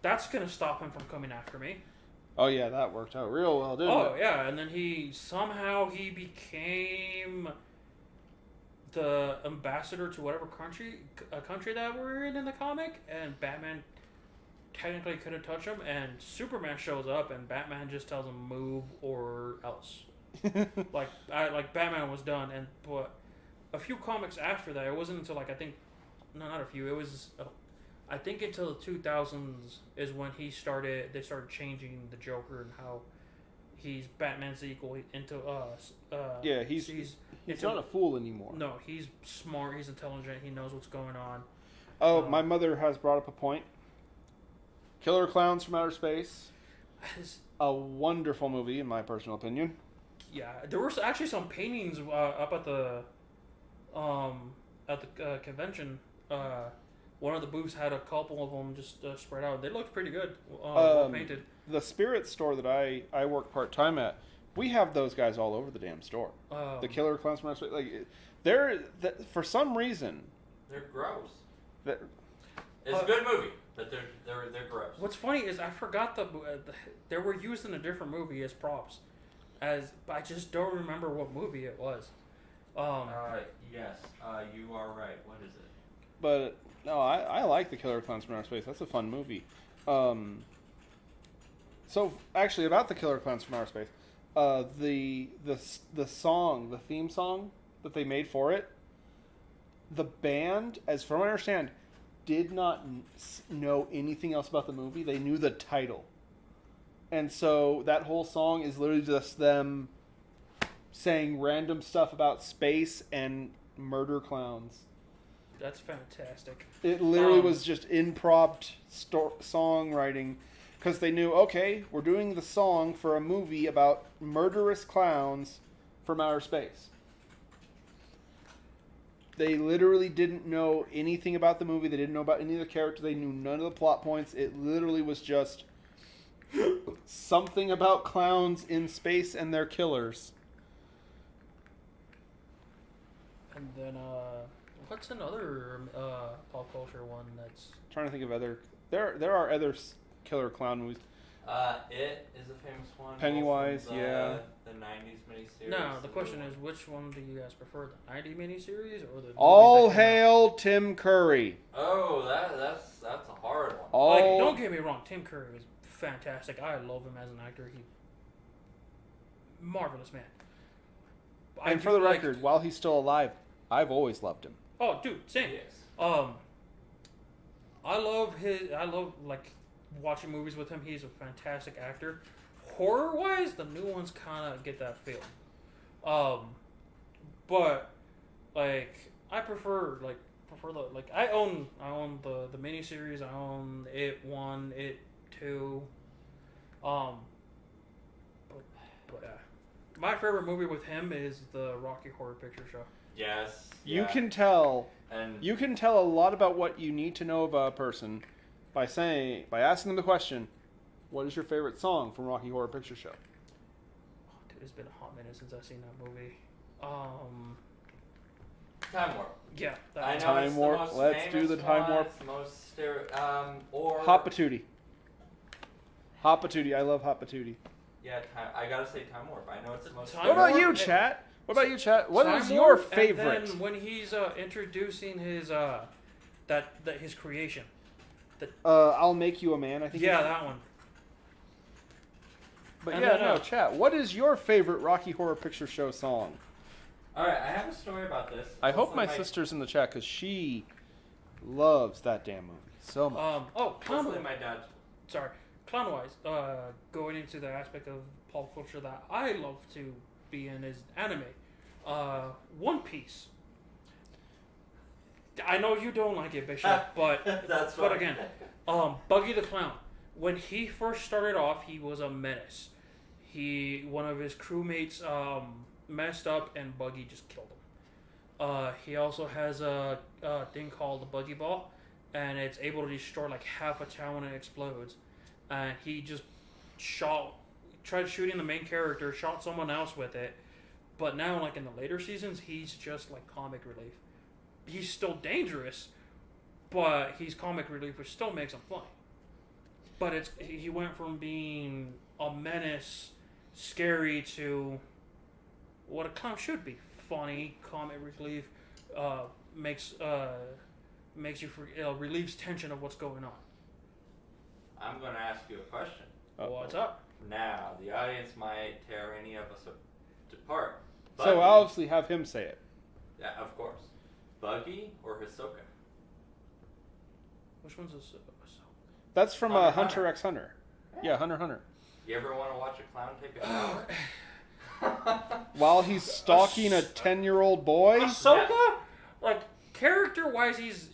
That's going to stop him from coming after me. Oh yeah, that worked out real well, didn't it? Oh yeah, and then he became the ambassador to whatever country that we're in the comic, and Batman technically couldn't touch him, and Superman shows up, and Batman just tells him move or else. like Batman was done, but a few comics after that, it wasn't until like not a few. It was I think until the 2000s is when they started changing the Joker and how he's Batman's equal into yeah, he's not a fool anymore. No, he's smart, he's intelligent, he knows what's going on. Oh, my mother has brought up a point. Killer Clowns from Outer Space. A wonderful movie, in my personal opinion. Yeah, there were actually some paintings up at the convention. One of the booths had a couple of them just spread out. They looked pretty good, well painted. The Spirit store that I work part-time at, we have those guys all over the damn store. The Killer Clowns from Outer Space. Like, for some reason... They're gross. It's a good movie, but they're gross. What's funny is I forgot they were used in a different movie as props. I just don't remember what movie it was. Yes, you are right. What is it? But no, I like the Killer Clowns from Outer Space. That's a fun movie. So actually, about the Killer Clowns from Outer Space, the song, the theme song that they made for it, the band, as from what I understand, did not know anything else about the movie. They knew the title, and so that whole song is literally just them saying random stuff about space and murder clowns. That's fantastic. It literally was just improv songwriting, because they knew, okay, we're doing the song for a movie about murderous clowns from outer space. They literally didn't know anything about the movie. They didn't know about any of the characters. They knew none of the plot points. It literally was just something about clowns in space and their killers. And then, what's another pop culture one that's... I'm trying to think of other... There are other killer clown movies. It is a famous one. Pennywise, yeah. The 90s miniseries. No, the question is, which one do you guys prefer? The 90s miniseries or the... All hail Tim Curry. Oh, that's a hard one. Like, don't get me wrong, Tim Curry was fantastic. I love him as an actor. Marvelous man. And for the record, while he's still alive, I've always loved him. Oh, dude, same. Yes. I love like watching movies with him. He's a fantastic actor. Horror wise, the new ones kind of get that feel. But like I prefer the I own the miniseries. I own It 1, It 2. But my favorite movie with him is the Rocky Horror Picture Show. Yes. You can tell. And you can tell a lot about what you need to know about a person by asking them the question, "What is your favorite song from Rocky Horror Picture Show?" Oh, dude, it's been a hot minute since I've seen that movie. Time Warp. Yeah. I know Time it's Warp. The most Let's do the Time one, Warp. It's the most or Hot Patootie. Hot Patootie. I love Hot Patootie. Yeah, I gotta say Time Warp. I know it's the most. What about you, chat? What is your favorite? And then when he's introducing his his creation. I'll Make You a Man. I think. Yeah, that one. But And yeah, then, no, chat. What is your favorite Rocky Horror Picture Show song? Alright, I have a story about this. I hope my Hopefully sister's in the chat because she loves that damn movie so much. Hopefully my dad. Sorry, clown-wise, going into the aspect of pop culture that I love to be in is anime. One Piece. I know you don't like it, Bishop, but That's but fine. again, Buggy the Clown. When he first started off, he was a menace. One of his crewmates messed up, and Buggy just killed him. He also has a thing called the Buggy Ball, and it's able to destroy like half a town when it explodes. And he just tried shooting the main character, shot someone else with it. But now, like in the later seasons, he's just like comic relief. He's still dangerous, but he's comic relief, which still makes him funny. But he went from being a menace, scary, to what a clown should be: funny, comic relief, makes you relieves tension of what's going on. I'm going to ask you a question. What's up? Now, the audience might tear any of us apart. So I'll obviously have him say it. Yeah, of course. Buggy or Hisoka? Which one's this? That's from Hunter, Hunter Hunter. x Hunter. Yeah, Hunter. You ever want to watch a clown take a shower? While he's stalking a 10-year-old boy. Ahsoka, like character-wise,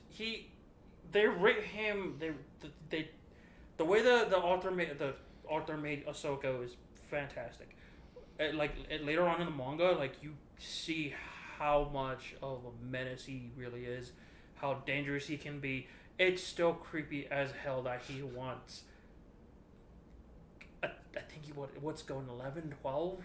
they rate him. The way the author made Ahsoka is fantastic. Later on in the manga, like you see how much of a menace he really is, how dangerous he can be. It's still creepy as hell that he wants. I think what's going 11, 12?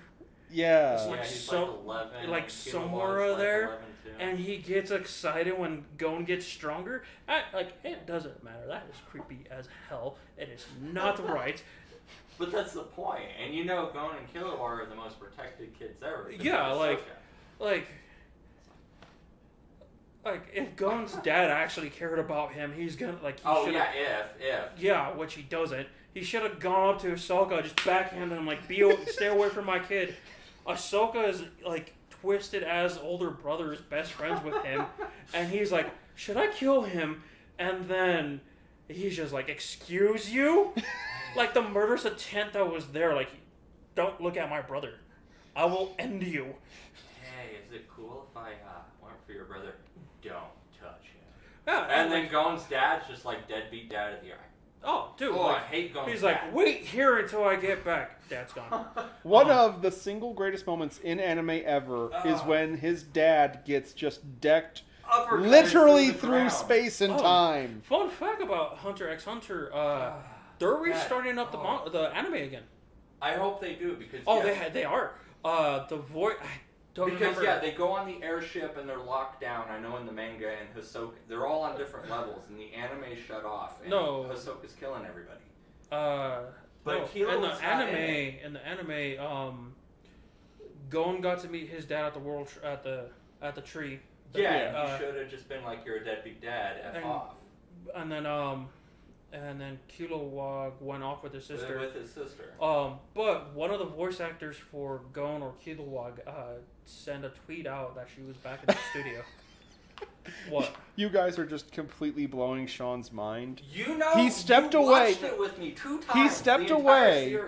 Yeah. It's like he's so, like 11. like and somewhere Kilowatt's there, 11 too. and he gets excited when Gon gets stronger. It doesn't matter. That is creepy as hell. It is not right. But that's the point. And you know Gon and Killua are the most protected kids ever. because Yeah, of like if Gon's dad actually cared about him, he's gonna if. which he doesn't. He should have gone up to Ahsoka, just backhanded him, like, stay away from my kid. Ahsoka is, like, twisted as older brother is best friends with him, and he's like, should I kill him? And then he's just like, excuse you? Like, the murderous intent that was there, like, don't look at my brother. I will end you. Hey, is it cool if I went for your brother? Don't touch him. Yeah, And then Gon's dad's just like deadbeat dad of the eye. oh, dude. Oh, like, I hate Gon's he's dad. like, wait here until I get back. Dad's gone. One of the single greatest moments in anime ever is when his dad gets just decked Uppercut literally into the through ground. space and Oh. time. Fun fact about Hunter x Hunter, they're restarting up the anime again. I hope they do because Oh, they are. The voice. I don't because remember. they go on the airship and they're locked down. I know in the manga and Hisoka, they're all on different levels, and the anime shut off. And No. Hisoka's killing everybody. But no, Kilo in the was not anime, Gon got to meet his dad at the at the tree. Yeah, you should have just been like, you're a deadbeat dad. F off. And then Kilowog went off with his sister. With his sister. But one of the voice actors for Gon or Kilowog sent a tweet out that she was back in the studio. What? You guys are just completely blowing Sean's mind. You know, He stepped you away. watched it with me 2 times. He stepped the entire away.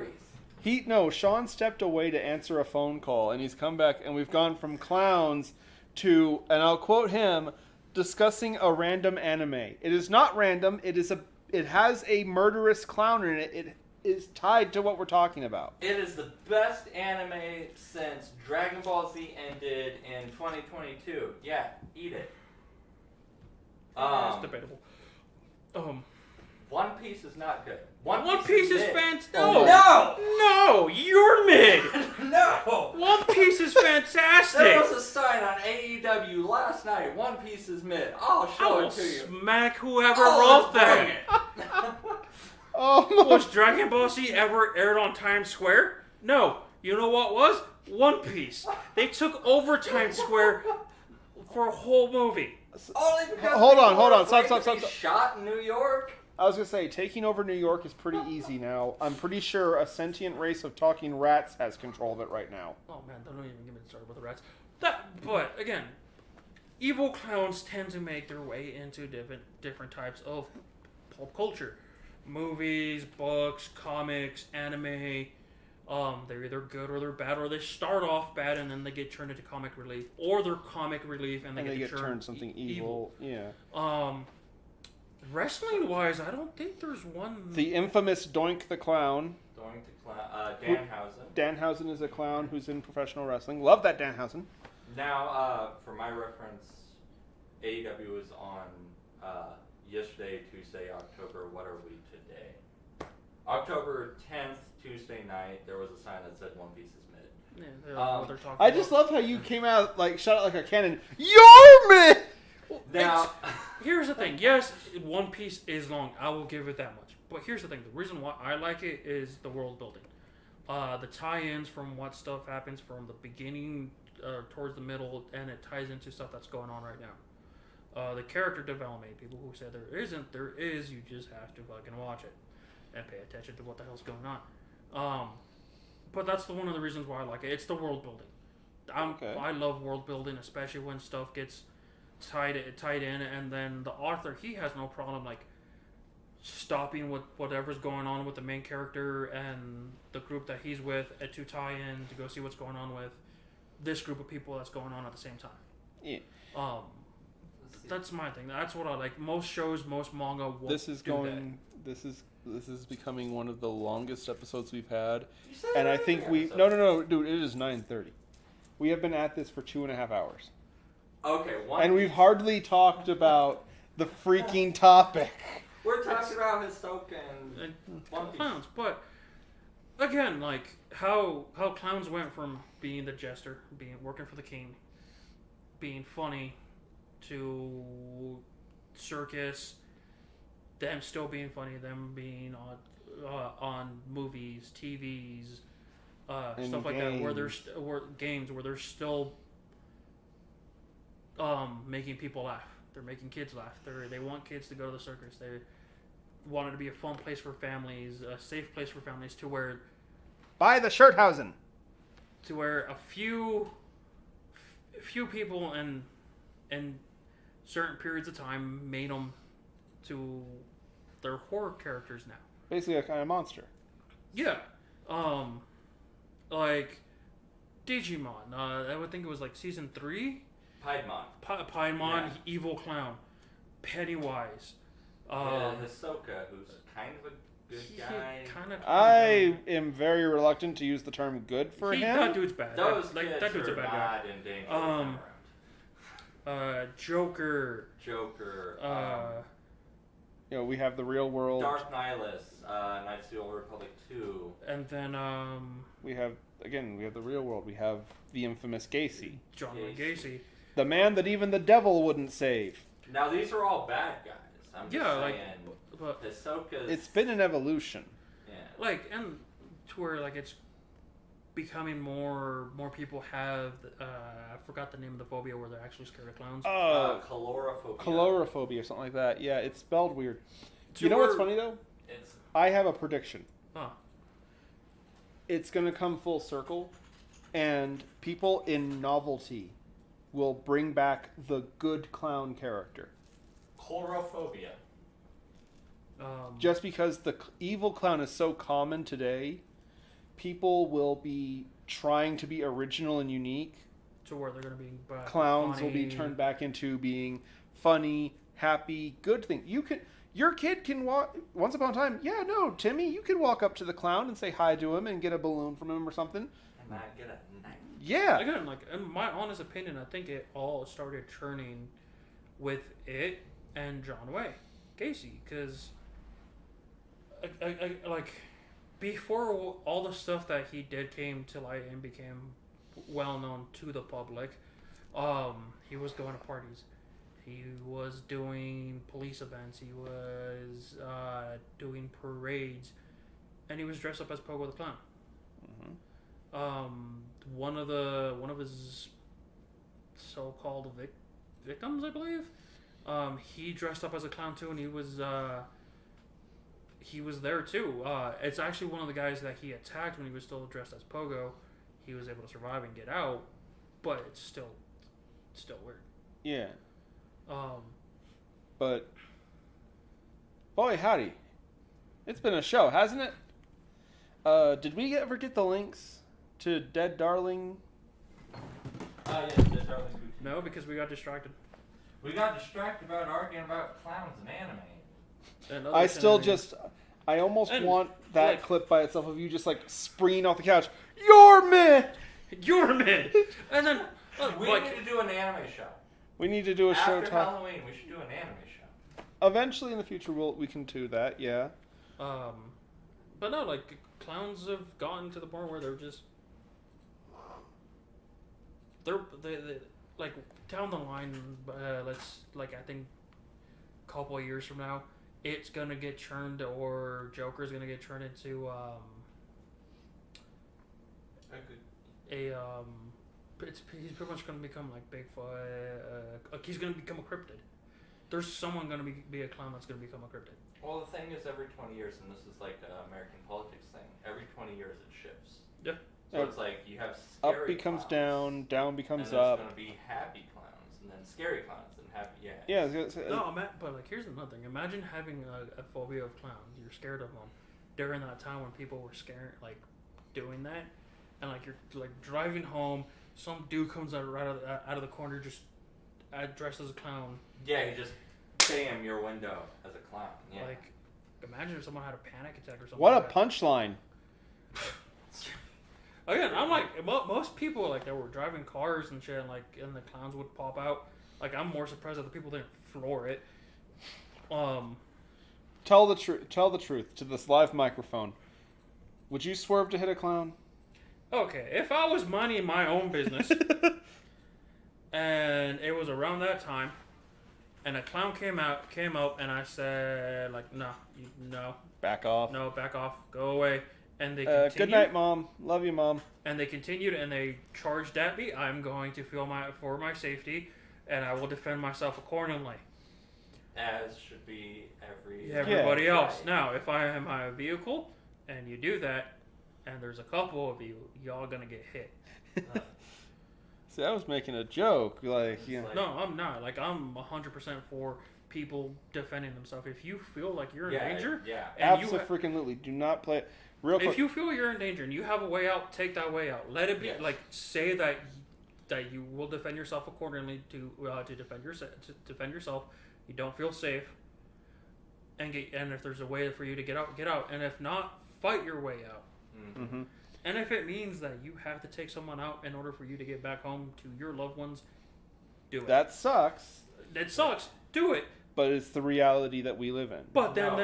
Series. Sean stepped away to answer a phone call, and he's come back, and we've gone from clowns to, and I'll quote him, discussing a random anime. It is not random. It has a murderous clown in it. It is tied to what we're talking about. It is the best anime since Dragon Ball Z ended in 2022. Yeah, eat it. It's debatable. One Piece is not good. One Piece is mid. fantastic. No! No, you're mid. No! One Piece is There fantastic. was a sign on AEW last night. One Piece is mid. I'll I show will it to you. smack whoever Oh, wrote let's bring that. it. Oh Was Dragon Ball Z ever aired on Times Square? No. You know what was? One Piece. They took over Times Square for a whole movie. Only because Hold on, people hold were on. Stop, afraid stop, to be stop. Shot in New York. I was gonna say, taking over New York is pretty easy now. I'm pretty sure a sentient race of talking rats has control of it right now. Oh man, don't even get me started with the rats. But again, evil clowns tend to make their way into different types of pulp culture, movies, books, comics, anime. They're either good or they're bad, or they start off bad and then they get turned into comic relief, or they're comic relief and they get turned something evil. Yeah. Wrestling wise, I don't think there's one. The infamous Doink the Clown. Doink the Clown. Danhausen. Danhausen is a clown who's in professional wrestling. Love that Danhausen. Now, for my reference, AEW was on yesterday, Tuesday, October. What are we today? October 10th, Tuesday night. There was a sign that said One Piece is mid. Yeah, what they're talking I about. just love how you came out shot out like a cannon. You're mid. Now, Here's the thing. Yes, One Piece is long. I will give it that much. But here's the thing. The reason why I like it is the world building. The tie-ins from what stuff happens from the beginning towards the middle, and it ties into stuff that's going on right now. The character development. People who say there isn't, there is. You just have to fucking watch it and pay attention to what the hell's going on. But that's one of the reasons why I like it. It's the world building. I love world building, especially when stuff gets tied in, and then the author, he has no problem stopping with whatever's going on with the main character and the group that he's with to tie in to go see what's going on with this group of people that's going on at the same time. Yeah. That's my thing. That's what I like. Most shows, most manga won't This is becoming one of the longest episodes we've had, and I think no, dude, it is 9:30. We have been at this for 2.5 hours. okay, And we've hardly talked about the freaking topic. We're talking about Hisoka and One Piece. Clowns, but again, how clowns went from being the jester, working for the king, being funny, to circus, them still being funny, them being on movies, TVs, stuff like that, where there's games where they're still making people laugh. They're making kids laugh. They want kids to go to the circus. They want it to be a fun place for families, a safe place for families, to where Buy the Shirthausen. To where a few people in certain periods of time made them to their horror characters now. Basically a kind of monster. Yeah. Like Digimon. I would think it was season 3. Piedmon. Piedmon, evil clown. Pennywise. Hisoka, who's kind of a good guy. I am very reluctant to use the term good for him. That dude's bad. Those that kids dude's a are bad not in danger of them around. Joker. We have the real world. Darth Nihilus, Knights of the Old Republic 2. And then we have the real world. We have the infamous Gacy. John Wayne Gacy. The man that even the devil wouldn't save. Now these are all bad guys. I'm just saying. But Hisoka's... It's been an evolution. Yeah. And to where it's becoming more people have I forgot the name of the phobia where they're actually scared of clowns. Calorophobia. Calorophobia or something like that. Yeah, it's spelled weird. You know what's funny though? I have a prediction. Huh. It's gonna come full circle, and people in novelty will bring back the good clown character. Calorophobia. Just because the evil clown is so common today, people will be trying to be original and unique. To where they're going to be clowns funny. will be turned back into being funny, happy, good thing. Your kid can walk. Once upon a time, Timmy, you could walk up to the clown and say hi to him and get a balloon from him or something. And not get a knife. Yeah. Again, in my honest opinion, I think it all started churning with it and John Wayne Gacy, because before all the stuff that he did came to light and became well known to the public, he was going to parties, he was doing police events, he was doing parades, and he was dressed up as Pogo the Clown. One of his so-called victims, I believe, he dressed up as a clown too, and he was he was there too. It's actually one of the guys that he attacked when he was still dressed as Pogo. He was able to survive and get out, but it's still weird. Yeah. Um, But boy, howdy, it's been a show, hasn't it? Did we ever get the links to Dead Darling? Yes, Dead Darling Boutique. no, because we got distracted. We got distracted about arguing about clowns and anime. And other I still shenanigans. just, I almost And, want that like- clip by itself of you just like springing off the couch. You're mid. You're mid, and then We like need to do an anime show. We need to do a show After talk. Halloween, we should do an anime show. Eventually in the future, we can do that. Yeah. but no, like clowns have gotten to the point where they're just they like down the line. Let's like I think a couple of years from now, it's gonna get churned or Joker's gonna get turned into he's pretty much gonna become like Bigfoot. He's gonna become a cryptid. There's someone gonna be a clown that's gonna become a cryptid. Well, the thing is, every 20 years, and this is like an American politics thing, every 20 years it shifts. Yeah. So it's like you have scary Up becomes clowns, down becomes and up. there's going to be happy clowns, and then scary clowns, and happy, Yeah. it's- No, but like here's another thing. Imagine having a phobia of clowns. You're scared of them during that time when people were scared, like doing that, and like you're like driving home. Some dude comes out out of the corner just dressed as a clown. Yeah, you just bam your window as a clown. Yeah. Like imagine if someone had a panic attack or something. What a like that. punchline. Again, I'm like most people like that were driving cars and shit, and like and the clowns would pop out. Like I'm more surprised that the people didn't floor it. Tell the truth. Tell the truth to this live microphone. Would you swerve to hit a clown? Okay, if I was minding my own business and it was around that time, and a clown came out, and I said like, no, Back off. no, back off, go away. And they continued, Good night, Mom. Love you, Mom. and they continued, and they charged at me. I'm going to feel for my safety, and I will defend myself accordingly. As should be Everybody else. Right. Now, if I am a vehicle and you do that, and there's a couple of you, y'all gonna get hit. See, I was making a joke. Like, you know. Like- No, I'm not. Like, I'm 100% for people defending themselves. If you feel like you're in danger, Yeah. and Absolutely. Do not play it. Real quick. if you feel you're in danger and you have a way out, take that way out. Let it be. Yes. Like, say that you will defend yourself accordingly to defend yourself. You don't feel safe, and if there's a way for you to get out, get out. And if not, fight your way out. Mm-hmm. And if it means that you have to take someone out in order for you to get back home to your loved ones, do it. That sucks, It sucks. Do it. but it's the reality that we live in. But No.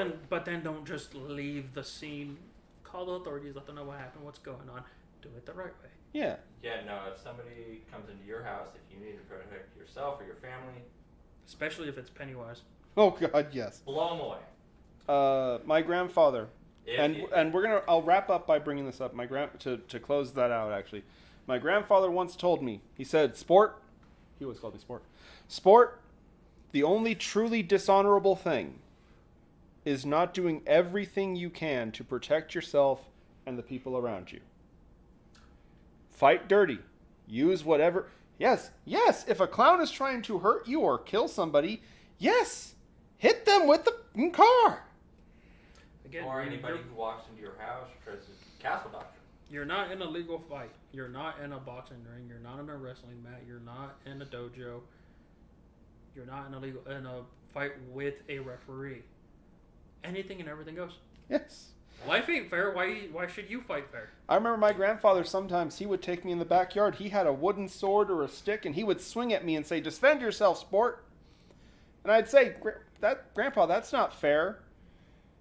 then don't just leave the scene. Call the authorities. Let them know what happened. What's going on. Do it the right way. Yeah. Yeah, no, if somebody comes into your house, if you need to protect yourself or your family, Especially if it's Pennywise. Oh God, yes. blow them away. My grandfather, If and you- I'll wrap up by bringing this up. To close that out, actually, my grandfather once told me. He said, "Sport." He always called me Sport. Sport. The only truly dishonorable thing is not doing everything you can to protect yourself and the people around you. Fight dirty. Use whatever. Yes. If a clown is trying to hurt you or kill somebody, yes, hit them with the f***ing car. Again, or you're- anybody who walks into your house or tries to castle doctrine. You're not in a legal fight. You're not in a boxing ring. You're not in a wrestling mat. You're not in a dojo. You're not in a fight with a referee. Anything and everything goes. Yes. Life ain't fair. Why should you fight fair? I remember my grandfather, sometimes he would take me in the backyard. He had a wooden sword or a stick, and he would swing at me and say, "Defend yourself, sport." And I'd say, Grandpa, that's not fair.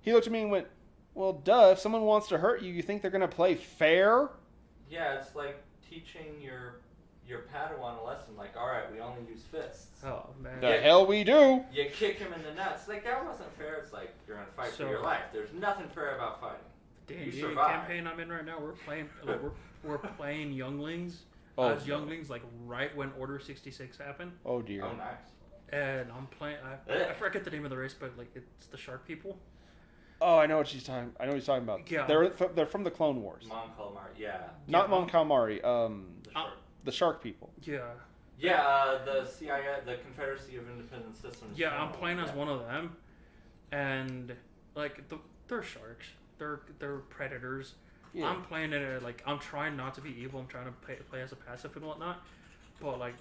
He looked at me and went, "Well, duh, if someone wants to hurt you, you think they're going to play fair?" Yeah, it's like teaching your Padawan a lesson. Like, all right, we only use fists. Oh man. The hell we do. You kick him in the nuts. Like, that wasn't fair. It's like you're in a fight for So- your life. There's nothing fair about fighting. D&D You survive. campaign I'm in right now. We're playing like we're playing younglings. Oh, as younglings, like right when Order 66 happened, Oh, dear. Oh, nice. and I'm playing. I forget the name of the race, but like it's the shark people. Oh, I know what he's talking about. Yeah. They're from the Clone Wars. Mon Calamari, yeah. Not Mon Calamari. The shark. The Shark People. Yeah. Yeah, the CIA, the Confederacy of Independent Systems. Yeah, I'm Channel, playing as yeah. one of them, and like they're sharks. They're predators. Yeah. I'm playing it like I'm trying not to be evil. I'm trying to play as a passive and whatnot. But like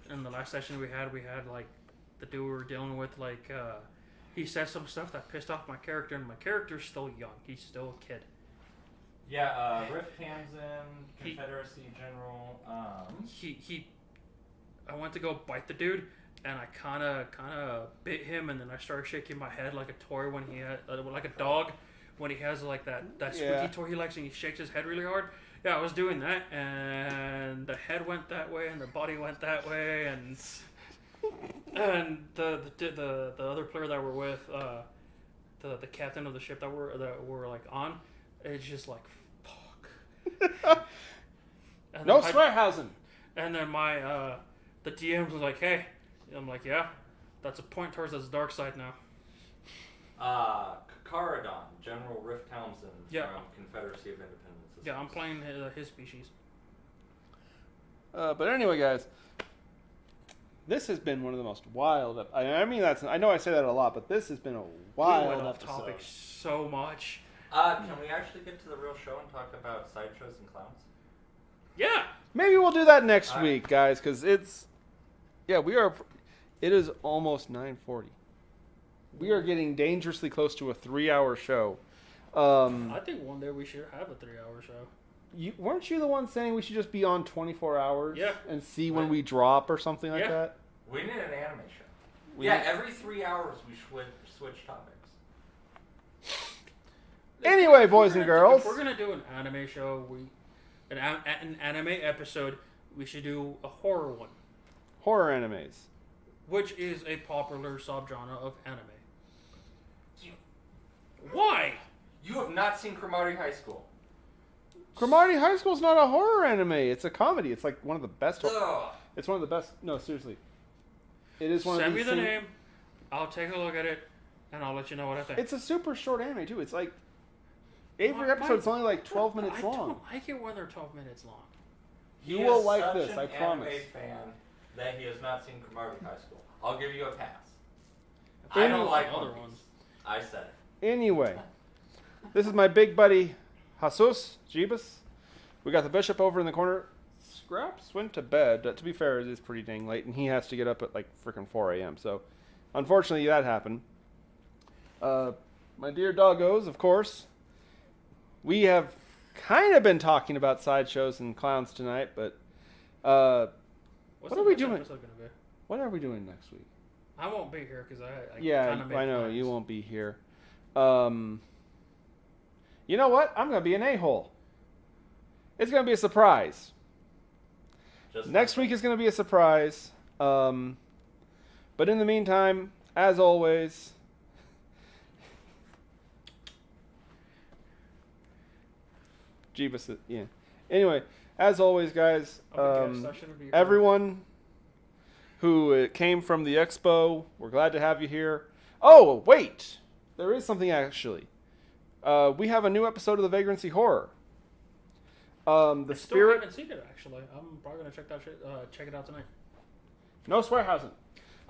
in the last session we had like the dude we were dealing with like he said some stuff that pissed off my character, and my character's still young. He's still a kid. Yeah, Riff Tamsin, Confederacy General. He I went to go bite the dude, and I kind of bit him, and then I started shaking my head like a toy when he had like a dog when he has like that squeaky toy he likes, and he shakes his head really hard. Yeah, I was doing that, and the head went that way, and the body went that way, and the other player that we're with, the captain of the ship that we're like on, it's just like fuck. And No then Swearhausen. And then my the DM was like, "Hey," I'm like, "Yeah, that's a point towards his dark side now." Caradon, General Riff Townsend from Confederacy of Independent Systems. Yeah, I'm playing his species. But anyway, guys, this has been one of the most wild. I mean, I know I say that a lot, but this has been a We wild went off episode. topic so much. Can we actually get to the real show and talk about sideshows and clowns? Yeah. Maybe we'll do that next All right. week, guys, because it is almost 9:40. We are getting dangerously close to a 3-hour show. I think one day we should have a 3-hour show. Weren't you the one saying we should just be on 24 hours? Yeah. And see when we drop or something like Yeah. that? We need an anime show. Every 3 hours we switch topics. Anyway, boys and girls. If we're gonna do an anime show, an anime episode, we should do a horror one, Horror animes. which is a popular subgenre of anime. Why? You have not seen Cromartie High School. Cromartie High School is not a horror anime. It's a comedy. It's like one of the best. Ugh. It's one of the best. No, seriously. It is one Send of me these the things- name. I'll take a look at it, and I'll let you know what I think. It's a super short anime, too. It's like... Every My- episode's only like 12 minutes I long. don't like it when they're 12 minutes long. You He will is like such this, an I promise. anime fan that he has not seen Cromartie High School. I'll give you a pass. Any- I don't like other One Piece. ones. I said it. Anyway. This is my big buddy, Jesus, Jeebus. We got the bishop over in the corner. Scraps went to bed. To be fair, it is pretty dang late, and he has to get up at like freaking 4 a.m. So, unfortunately, that happened. My dear doggos, of course. We have kind of been talking about sideshows and clowns tonight, but What's What the are we next doing? episode gonna be? what are we doing next week? I won't be here because I Yeah, kinda made I know plans. you won't be here. You know what? I'm gonna be an a-hole. It's gonna be a surprise. Just Next week is gonna be a surprise. But in the meantime, as always, Jeebus, yeah. Anyway, as always, guys, everyone who came from the expo, we're glad to have you here. Oh, wait! There is something actually. We have a new episode of the Vagrancy Horror. The I still spirit. haven't seen it actually. I'm probably gonna check it out tonight. No Swearhausen.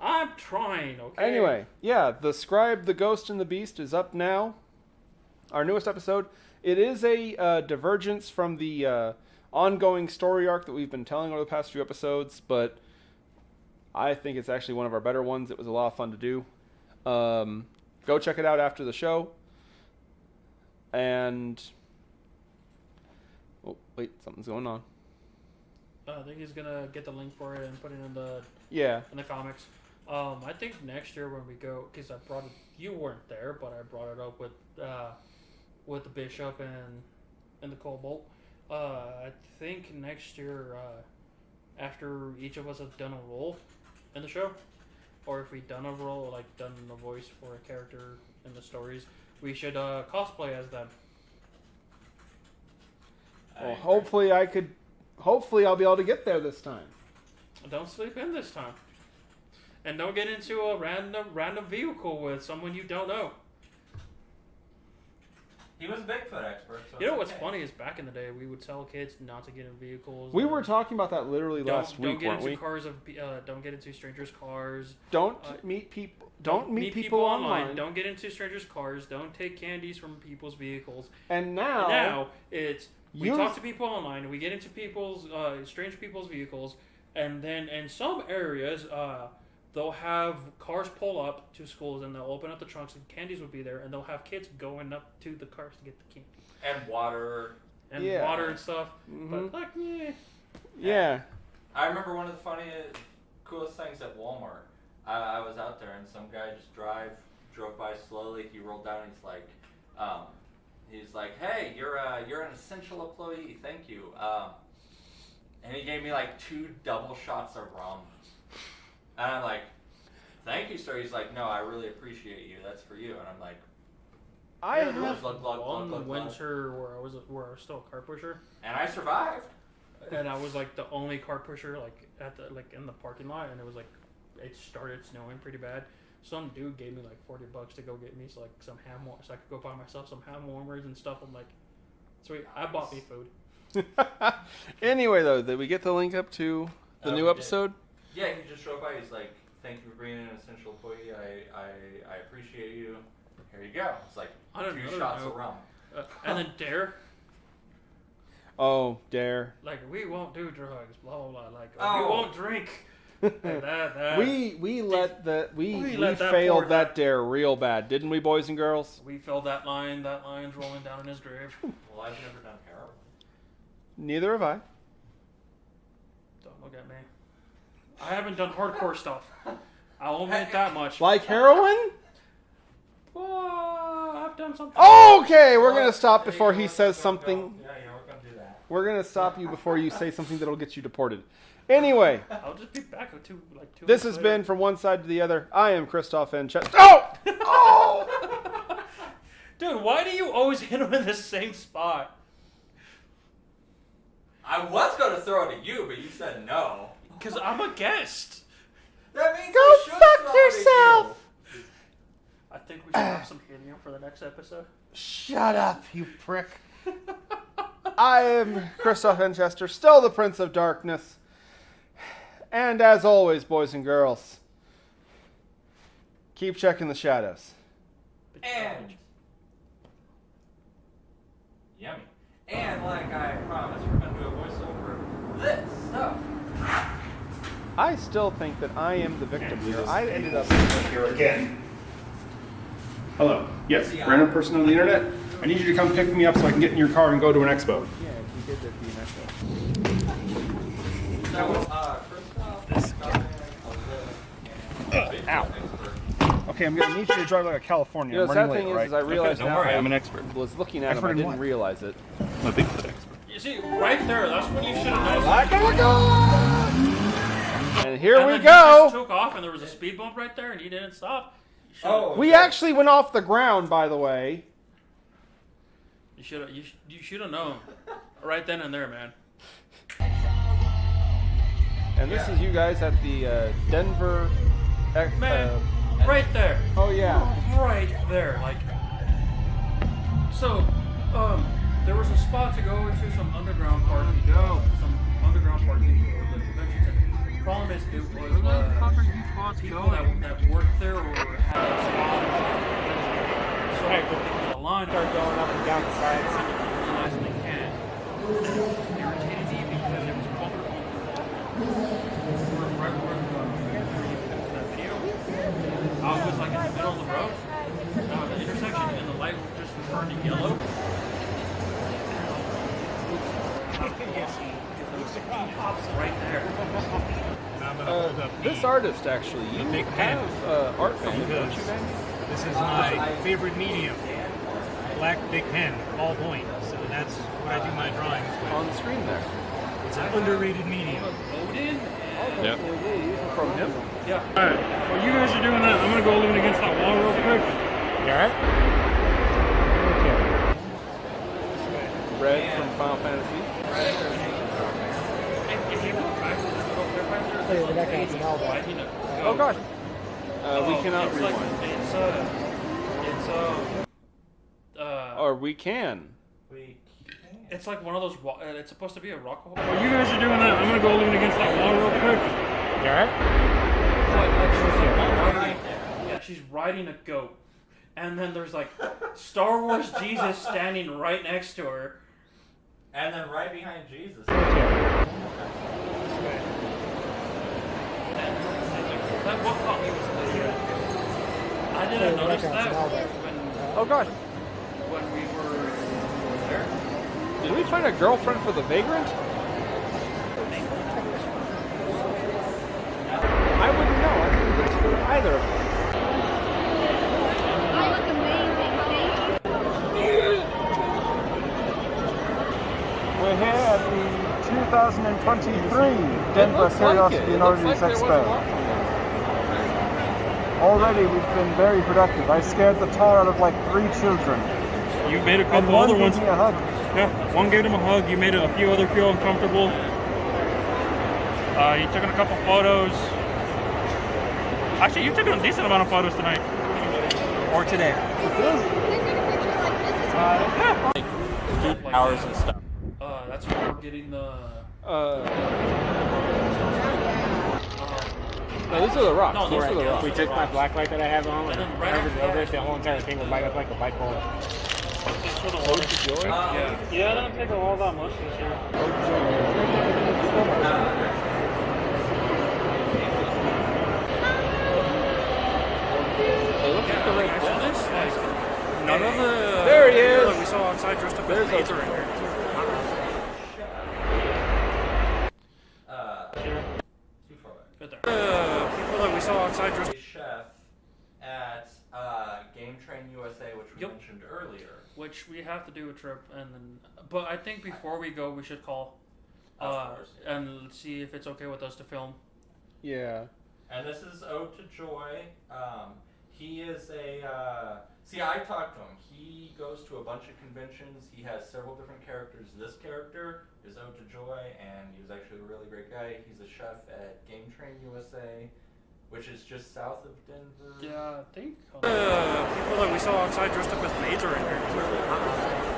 I'm trying. Okay. Anyway, yeah, the Scribe, the Ghost, and the Beast is up now. Our newest episode. It is a divergence from the ongoing story arc that we've been telling over the past few episodes, but I think it's actually one of our better ones. It was a lot of fun to do. Go check it out after the show. And oh wait, something's going on. I think he's gonna get the link for it and put it in the comics. I think next year when we go, because I brought it, you weren't there, but I brought it up with the bishop and the Cobalt. I think next year, after each of us have done a role in the show, or if we've done a role, like done a voice for a character in the stories, we should cosplay as them. Well, hopefully I'll be able to get there this time. Don't sleep in this time. And don't get into a random vehicle with someone you don't know. He was a Bigfoot expert. So You know it's what's okay. funny is back in the day we would tell kids not to get in vehicles. We were talking about that literally don't, last week, don't get weren't into we? cars of don't get into strangers' cars. Don't uh, meet people. Don't meet people online. Don't get into strangers' cars. Don't take candies from people's vehicles. And now, Now it's we use- talk to people online. We get into people's strange people's vehicles, and then in some areas they'll have cars pull up to schools and they'll open up the trunks and candies will be there, and they'll have kids going up to the cars to get the candy And water. and Yeah. water and stuff. Mhm. But like, yeah. I remember one of the funniest, coolest things at Walmart. I was out there and some guy just drove by slowly. He rolled down. He's like, "Hey, you're an essential employee. Thank you." And he gave me like 2 double shots of rum. And I'm like, "Thank you, sir." He's like, "No, I really appreciate you. That's for you." And I'm like, I there was Glug, glug, glug, one glug, glug. winter where I was still a car pusher, and I survived. and I was like the only car pusher like in the parking lot, and it was like it started snowing pretty bad. Some dude gave me like $40 to go get me some ham warmers, so I could go buy myself some ham warmers and stuff. I'm like, sweet, I bought me food. Anyway, though, did we get the link up to the We new did. episode? Yeah, he just drove by. He's like, "Thank you for being an essential employee. I appreciate you. Here you go." It's like I don't 2 know, shots no. of rum. And then Dare, Oh, dare. like we won't do drugs, blah blah blah. Like Oh. we won't drink. that. We let we let that failed poor that guy- dare real bad, didn't we, boys and girls? We filled that line. That line's rolling down in his grave. Well, I've never done heroin. Neither have I. Don't look at me. I haven't done hardcore stuff. I'll admit that much. Like heroin? Well, I've done something. Okay, we're gonna stop before he says something. Yeah, we're gonna do that. We're gonna stop you before you say something that'll get you deported. Anyway, I'll just be back with two this weeks has later. been From One Side to the Other. I am Kristoff N. Oh! Oh! Dude, why do you always hit him in the same spot? I was gonna throw it at you, but you said no. Because I'm a guest. That means Go I should fuck throw it at yourself! I think we should have some helium for the next episode. Shut up, you prick. I am Kristoff Enchester, still the Prince of Darkness. And as always, boys and girls, keep checking the shadows. And yummy. And like I promised, we're gonna do a voiceover of this stuff. I still think that I am the victim here. I ended up here again. Hello. Yes, random person on the internet. I need you to come pick me up so I can get in your car and go to an expo. Yeah, we did that the next So, Kristoff, Ow. Okay, I'm gonna need you to drive like a California. You know, I'm the sad running thing late, is, right? I realized don't now worry, I I'm an expert. was looking at him, Expert I in didn't what? realize it. I'm a Bigfoot expert. You see, right there, that's when you should have known. And here And we then he just go. took off, and there was a speed bump right there, and he didn't stop. You should Oh. We actually went off the ground, by the way. you should have known right then and there, man. And this is you guys at the Denver. Man, right there. Oh yeah. Right there, like. So, there was a spot to go into some underground parking. Some underground parking for the convention center. Problem is, it was people that worked there or had a spot. So Right, there was a line Start going up and down the sides. as they can. It irritated me because it was bumper right where that video. I was like in the middle of the road, the intersection, and the light just turned to yellow. Pops right there. And I'm gonna hold up This artist actually, you big pen. have art from him, don't you, because Ben? this is my favorite medium. Black big pen, ballpoint. So that's what I do my drawings On with. the screen there. It's an underrated medium. Odin. Yep. From him. Yeah. Alright, while you guys are doing that, I'm gonna go lean against that wall real quick. You alright? Red from Final Fantasy. If you go back to this little clip right there, there's like baby white, you know. Oh gosh. We cannot it's rewind. Like, it's Or Or we can. We can. It's like one of those. It's supposed to be a rock wall. While you guys are doing that, I'm gonna go lean against that wall real quick. You alright? Yeah, she's riding a goat, and then there's like Star Wars Jesus standing right next to her. And then right behind Jesus. That what caught me was I didn't notice that Oh gosh, when we were there. did we find a girlfriend for the vagrant? I wouldn't know. I didn't get to either. I look amazing. Thank you. We're here at the 2023 Denver Curiosity and Oddities Expo. Already we've been very productive. I scared the tar out of like 3 children. You made a And couple one other gave ones. me a hug. Yeah, one gave him a hug. You made a few other feel uncomfortable. You took a couple photos. Actually, you took a decent amount of photos tonight. Or today. Can I take a picture like this? Is Like Hours that. and stuff. That's where we're getting the. No, these are the rocks. No, these those are the are rocks. We took my black light that I have on, And and then right hovered after over that- it, the whole entire thing would light up like a light bulb. For the water. Yeah. Yeah, that don't take all that much this year. They look like the red Actually, bull. this, like, none of the. There he is. That we saw outside dressed up as There's maids a- are in here. Too far back. Right there. People that we saw outside dressed. A chef at Game Train USA, which we Yep. mentioned earlier. Which we have to do a trip, and then. But I think before we go, we should call. Of course. And see if it's okay with us to film. Yeah. And this is Ode to Joy. He is a. See, I talked to him. He goes to a bunch of conventions. He has several different characters. This character is Ode to Joy, and he was actually a really great guy. He's a chef at Game Train USA, which is just south of Denver. Yeah, I think. People that we saw outside dressed up as maids are in here.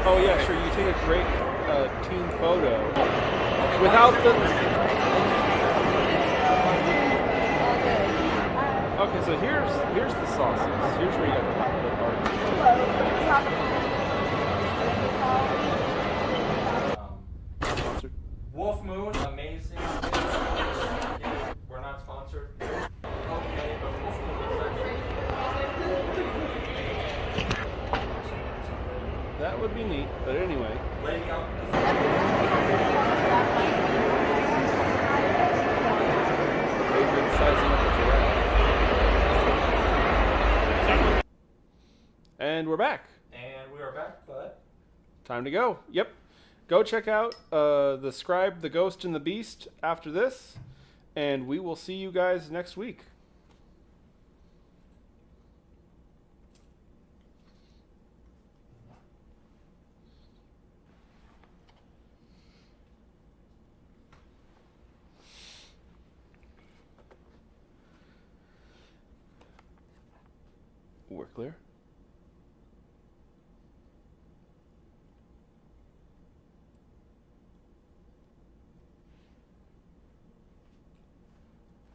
Oh yeah, sure. You take a great team photo without the. Okay, so here's the sauces. Here's where you got the sponsored. Wolf Moon, amazing. We're not sponsored. Okay, but Wolf Moon is That would be neat, but anyway. Lady out. They've been sizing up a giraffe. And we're back. And we are back, but Time to go. Yep. Go check out the Scribe, the Ghost, and the Beast after this, and we will see you guys next week. We're clear.